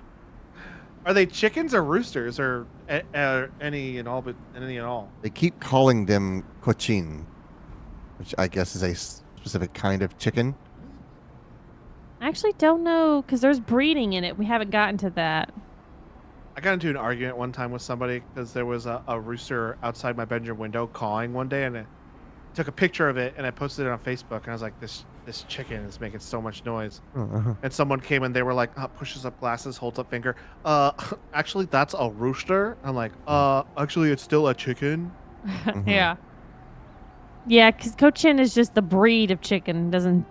Are they chickens or roosters or any and all? But any and all. They keep calling them cochin, which I guess is a specific kind of chicken. I actually don't know because there's breeding in it. We haven't gotten to that. I got into an argument one time with somebody because there was a rooster outside my bedroom window cawing one day, and I took a picture of it and I posted it on Facebook. And I was like, "This chicken is making so much noise." Uh-huh. And someone came and they were like, pushes up glasses, holds up finger. Actually, that's a rooster. I'm like, actually, it's still a chicken. Yeah. Yeah, because cochin is just the breed of chicken. Doesn't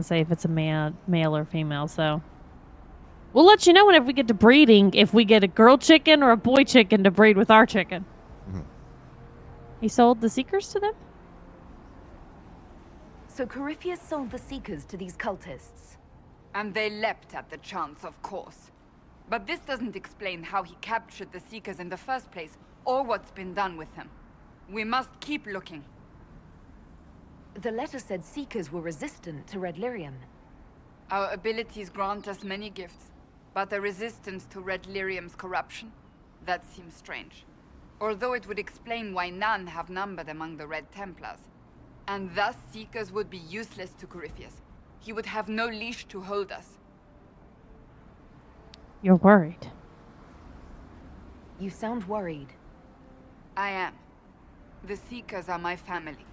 say if it's a male or female. So we'll let you know whenever we get to breeding if we get a girl chicken or a boy chicken to breed with our chicken. He sold the Seekers to them? So Corypheus sold the Seekers to these cultists. And they leapt at the chance, of course. But this doesn't explain how he captured the Seekers in the first place, or what's been done with them. We must keep looking. The letter said Seekers were resistant to red lyrium. Our abilities grant us many gifts, but a resistance to red lyrium's corruption? That seems strange. Although it would explain why none have numbered among the Red Templars. And thus Seekers would be useless to Corypheus. He would have no leash to hold us. You're worried. You sound worried. I am. The Seekers are my family.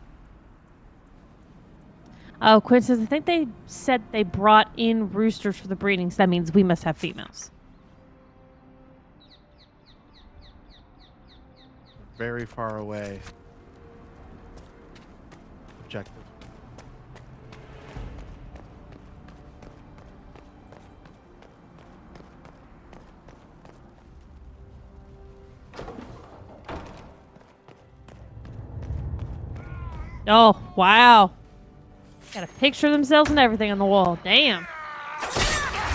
Oh, Quinn says, I think they said they brought in roosters for the breeding, so that means we must have females. Very far away. Objective. Oh, wow. Got a picture of themselves and everything on the wall. Damn.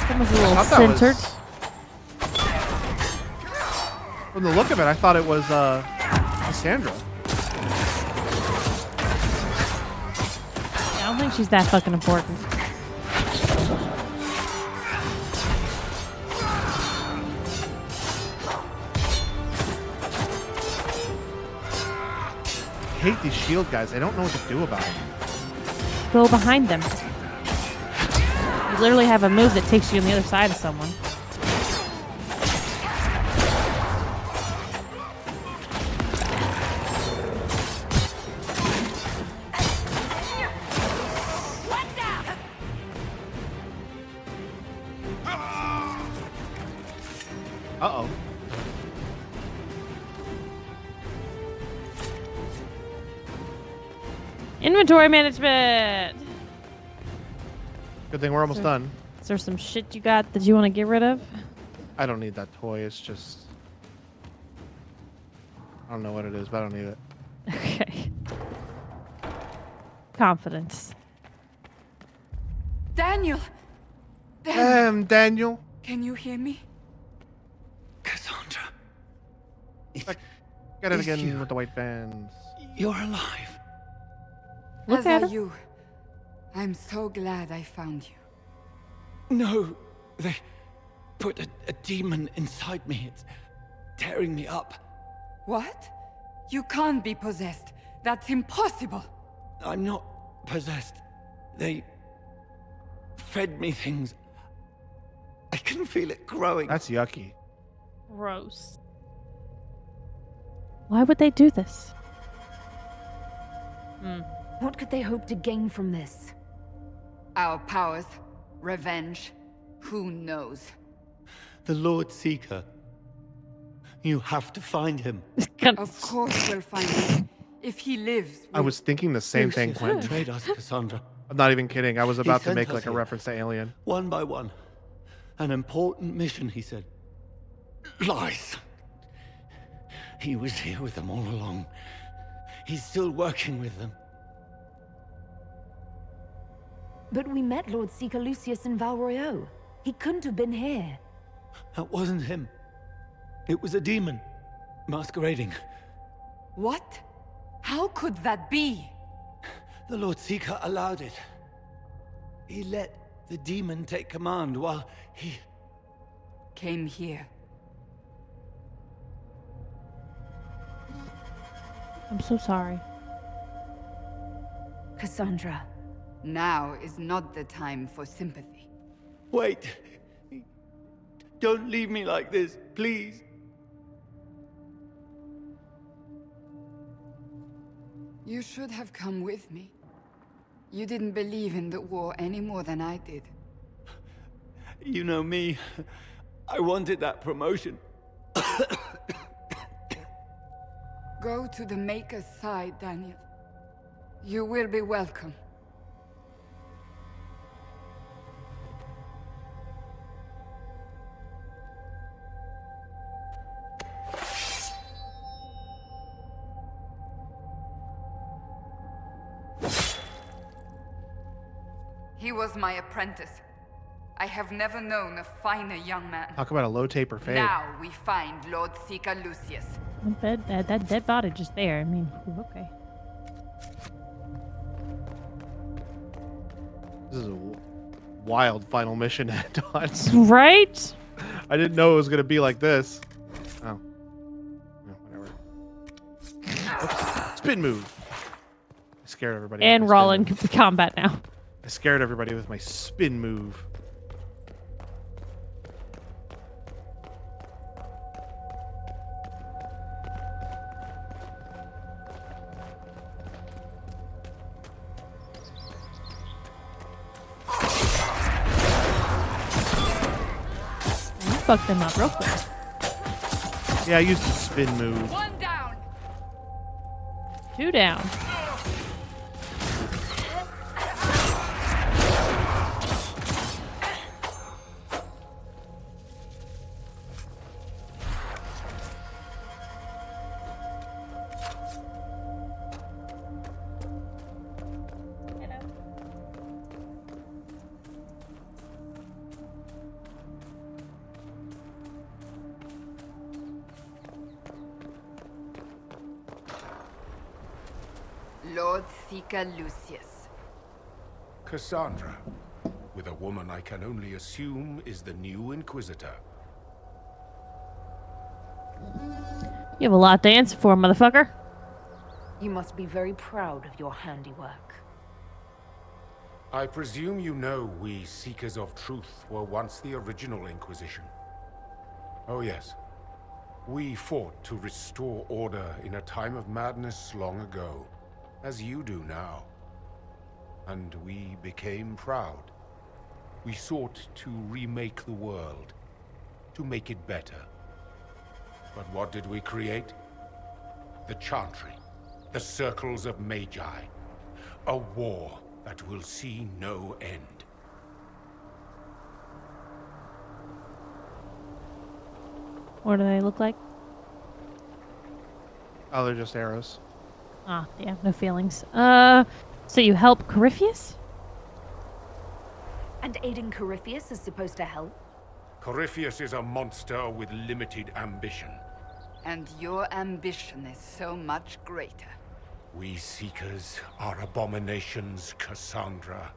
Someone's a little centered. From the look of it, I thought it was Cassandra. I don't think she's that fucking important. I hate these shield guys. I don't know what to do about them. Go behind them. You literally have a move that takes you on the other side of someone. Uh-oh. Inventory management. Good thing we're almost done. Is there some shit you got that you want to get rid of? I don't need that toy. It's just... I don't know what it is, but I don't need it. Okay. Confidence. Daniel! Daniel. Can you hear me? Cassandra. Get it It's again you. with the white vans. You're alive. Look As at are her. you. I'm so glad I found you. No, they put a demon inside me. It's tearing me up. What? You can't be possessed. That's impossible. I'm not possessed. They fed me things. I can feel it growing. That's yucky. Gross. Why would they do this? What could they hope to gain from this? Our powers. Revenge. Who knows? The Lord Seeker. You have to find him. Of course we'll find him. If he lives, I was thinking the same thing, Lucius Quentin. betrayed us, Cassandra. I'm not even kidding. I was about to sent make us like a here. reference to Alien. One by one. An important mission, he said. Lies. He was here with them all along. He's still working with them. But we met Lord Seeker Lucius in Val Royeaux. He couldn't have been here. That wasn't him. It was a demon. Masquerading. What? How could that be? The Lord Seeker allowed it. He let the demon take command while he... Came here. I'm so sorry. Cassandra. Now is not the time for sympathy. Wait. Don't leave me like this, please. You should have come with me. You didn't believe in the war any more than I did. You know me. I wanted that promotion. Go to the Maker's side, Daniel. You will be welcome. He was my apprentice. I have never known a finer young man. Talk about a low taper fade. Now we find Lord Seeker Lucius. That dead body just there. I mean, okay. This is a wild final mission at Dodge. Right? I didn't know it was gonna be like this. Oh. Yeah, whatever. Oops. Spin move. I scared everybody. with And my we're all spin in move. combat now. I scared everybody with my spin move. You fucked them up real quick. Yeah, I used the spin move. One down. 2 down. Lord Seeker Lucius. Cassandra, with a woman I can only assume is the new Inquisitor. You have a lot to answer for, motherfucker. You must be very proud of your handiwork. I presume you know we Seekers of Truth were once the original Inquisition. Oh yes. We fought to restore order in a time of madness long ago, as you do now. And we became proud. We sought to remake the world, to make it better. But what did we create? The Chantry, the Circles of Magi. A war that will see no end. What do they look like? Oh, they're just arrows. Ah, yeah, no feelings. So you help Corypheus? And aiding Corypheus is supposed to help? Corypheus is a monster with limited ambition. And your ambition is so much greater. We Seekers are abominations, Cassandra.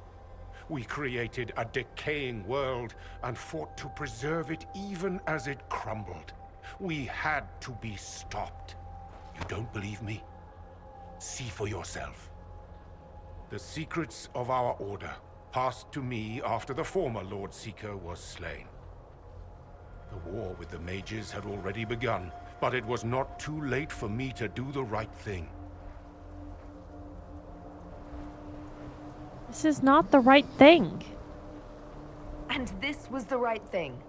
We created a decaying world and fought to preserve it even as it crumbled. We had to be stopped. You don't believe me? See for yourself. The secrets of our order passed to me after the former Lord Seeker was slain. The war with the mages had already begun, but it was not too late for me to do the right thing. This is not the right thing. And this was the right thing.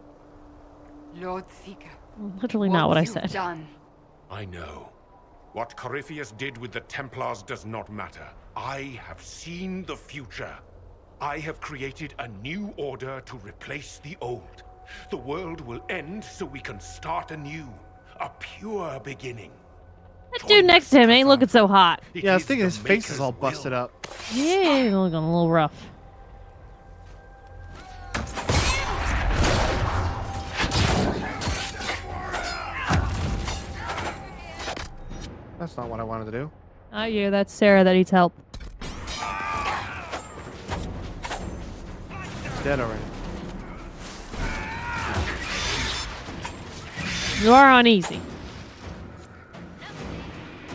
Lord Seeker. Literally not what I you've said. Done. I know. What Corypheus did with the Templars does not matter. I have seen the future. I have created a new order to replace the old. The world will end so we can start anew. A pure beginning. That dude next to him ain't looking so hot. Yeah, I was thinking his face is all busted up. Yeah, he's looking a little rough. That's not what I wanted to do. Oh, yeah, that's Sarah that needs help. It's dead already. You are uneasy.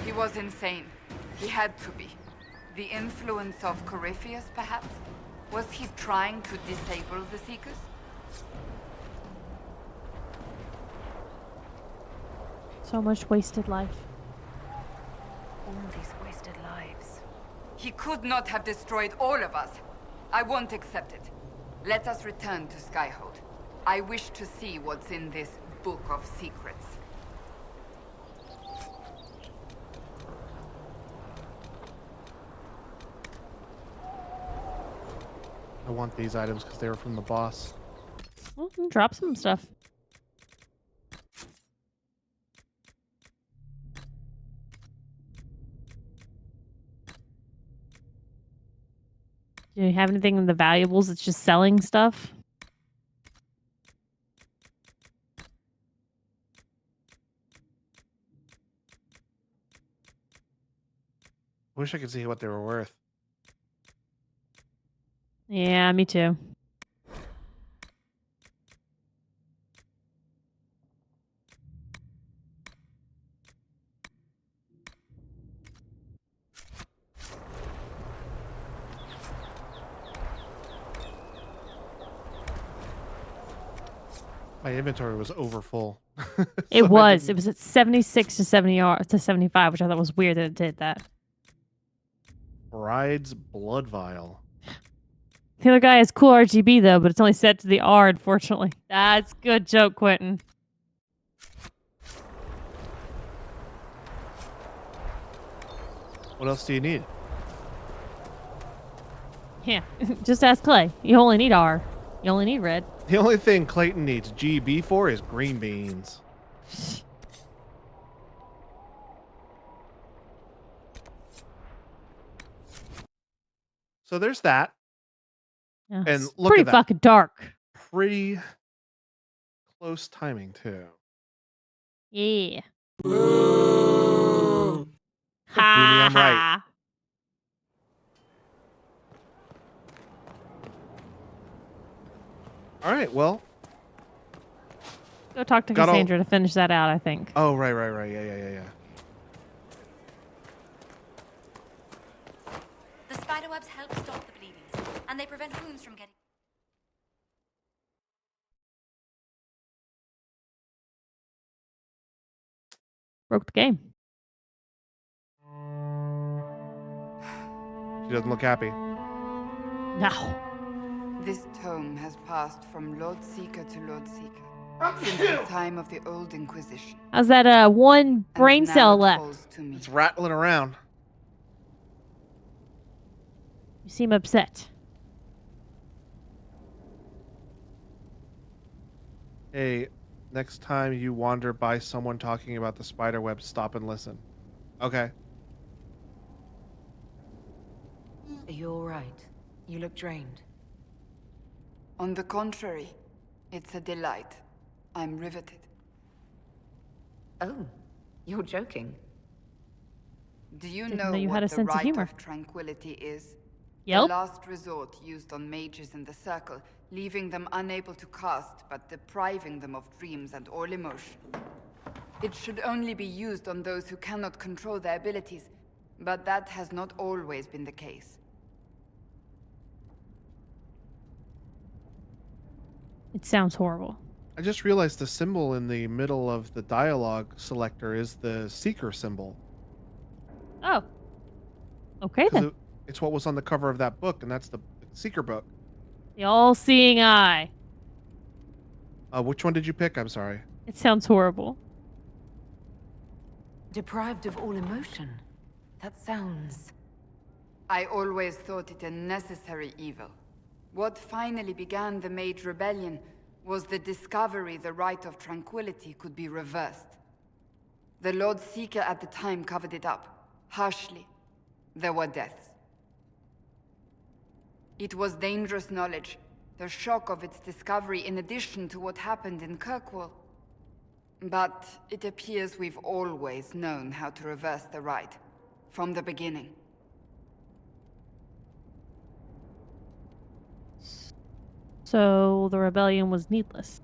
He was insane. He had to be. The influence of Corypheus, perhaps? Was he trying to disable the Seekers? So much wasted life. All these wasted lives. He could not have destroyed all of us. I won't accept it. Let us return to Skyhold. I wish to see what's in this book of secrets. I want these items because they were from the boss. Well, drop some stuff. Do you have anything in the valuables that's just selling stuff? Wish I could see what they were worth. Yeah, me too. My inventory was over full. It was. It was at 76 to 70 to 75, which I thought was weird that it did that. Bride's blood vial. The other guy has cool RGB though, but it's only set to the R, unfortunately. That's good joke, Quentin. What else do you need? Yeah, just ask Clay. You only need R. You only need red. The only thing Clayton needs GB for is green beans. So there's that. Yeah, And it's look pretty at that. fucking dark. Pretty close timing too. Yeah. Boomy, I'm right. All right, well. Go talk to Got all- Cassandra to finish that out, I think. Oh, right. Yeah. The spiderwebs help stop the bleeding, and they prevent wounds from getting... Broke the game. She doesn't look happy. No. This tome has passed from Lord Seeker to Lord Seeker since the time of the old Inquisition. How's that one brain now cell it left? falls to me. It's rattling around. You seem upset. Hey, Next time you wander by someone talking about the spider web, stop and listen. Okay. Are you alright? You look drained. On the contrary, it's a delight. I'm riveted. Oh, you're joking. Do you Didn't know know you had what a the sense of Rite humor. of Tranquility is? Yep. The last resort used on mages in the Circle, leaving them unable to cast, but depriving them of dreams and all emotion. It should only be used on those who cannot control their abilities, but that has not always been the case. It sounds horrible. I just realized the symbol in the middle of the dialogue selector is the Seeker symbol. Oh. Okay then. It's what was on the cover of that book, and that's the Seeker book. The all-seeing eye. Which one did you pick? I'm sorry. It sounds horrible. Deprived of all emotion. That sounds... I always thought it a necessary evil. What finally began the Mage Rebellion was the discovery the Rite of Tranquility could be reversed. The Lord Seeker at the time covered it up, harshly. There were deaths. It was dangerous knowledge, the shock of its discovery in addition to what happened in Kirkwall. But it appears we've always known how to reverse the Rite, from the beginning. So the rebellion was needless.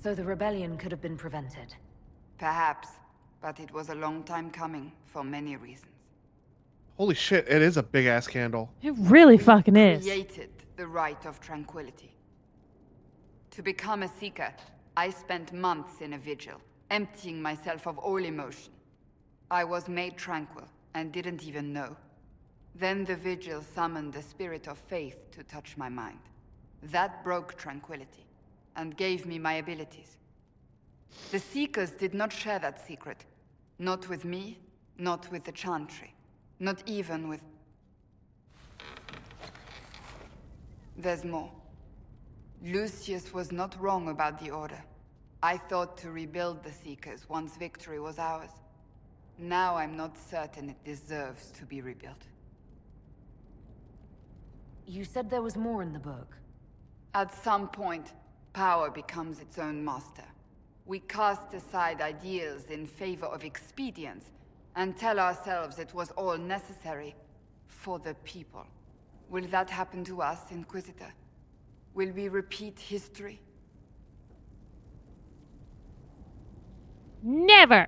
So the rebellion could have been prevented. Perhaps, but it was a long time coming, for many reasons. Holy shit, it is a big ass candle. It really fucking is. Created the Rite of Tranquility. To become a Seeker, I spent months in a vigil, emptying myself of all emotion. I was made tranquil, and didn't even know. Then the vigil summoned the spirit of faith to touch my mind. That broke tranquility, and gave me my abilities. The Seekers did not share that secret. Not with me, not with the Chantry. Not even with... There's more. Lucius was not wrong about the Order. I thought to rebuild the Seekers once victory was ours. Now I'm not certain it deserves to be rebuilt. You said there was more in the book. At some point, power becomes its own master. We cast aside ideals in favor of expedience, and tell ourselves it was all necessary for the people. Will that happen to us, Inquisitor? Will we repeat history? Never!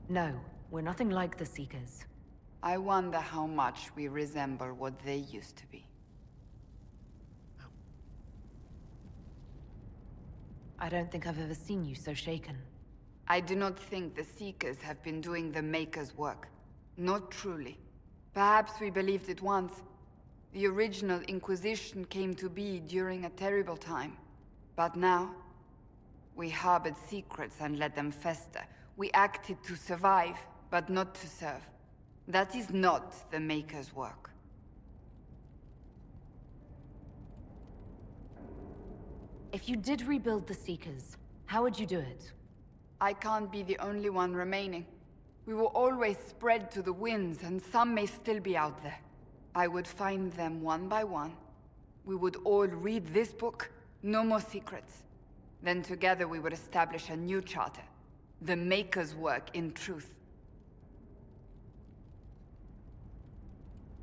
No, we're nothing like the Seekers. I wonder how much we resemble what they used to be. I don't think I've ever seen you so shaken. I do not think the Seekers have been doing the Maker's work. Not truly. Perhaps we believed it once. The original Inquisition came to be during a terrible time. But now, we harbored secrets and let them fester. We acted to survive, but not to serve. That is not the Maker's work. If you did rebuild the Seekers, how would you do it? I can't be the only one remaining. We will always spread to the winds, and some may still be out there. I would find them one by one. We would all read this book, no more secrets. Then together we would establish a new charter. The Maker's work in truth.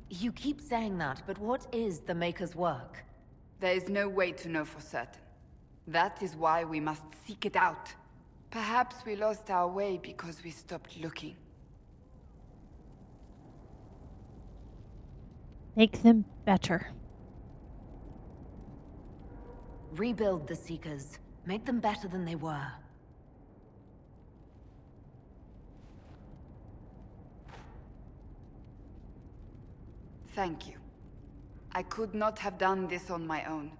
You keep saying that, but what is the Maker's work? There is no way to know for certain. That is why we must seek it out. Perhaps we lost our way because we stopped looking. Make them better. Rebuild the Seekers. Make them better than they were. Thank you. I could not have done this on my own.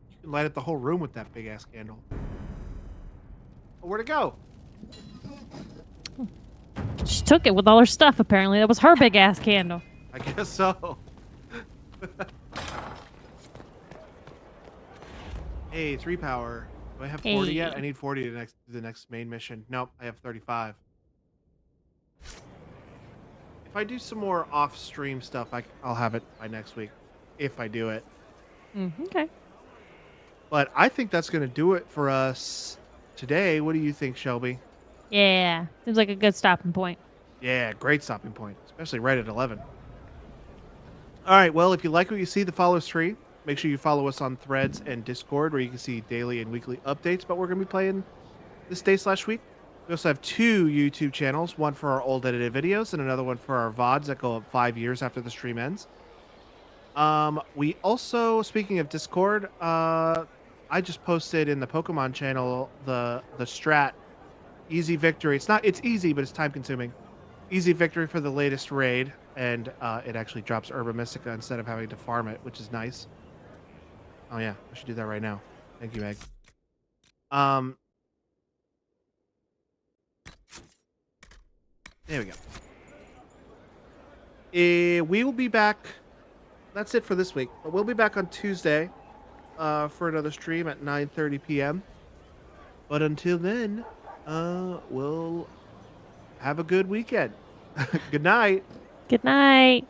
You can light up the whole room with that big ass candle. Oh, where'd it go? just took it with all her stuff, apparently. That was her big-ass candle. I guess so. Hey, 3 power. Do I have 40 yet? I need 40 to do the next main mission. Nope, I have 35. If I do some more off-stream stuff, I'll have it by next week. If I do it. Okay. But I think that's going to do it for us today. What do you think, Shelby? Yeah. Seems like a good stopping point. Yeah, great stopping point. Especially right at 11. All right, well, if you like what you see, the follows tree. Make sure you follow us on Threads and Discord, where you can see daily and weekly updates about what we're going to be playing this day/week. We also have 2 YouTube channels, one for our old edited videos and another one for our VODs that go up 5 years after the stream ends. We also, speaking of Discord, I just posted in the Pokemon channel the strat easy victory. It's easy, but it's time consuming. Easy victory for the latest raid, and it actually drops Herba Mystica instead of having to farm it, which is nice. Oh yeah, I should do that right now. Thank you, Meg. There we go. We will be back. That's it for this week. But we'll be back on Tuesday for another stream at 9:30 p.m. But until then, we'll have a good weekend. Good night. Good night.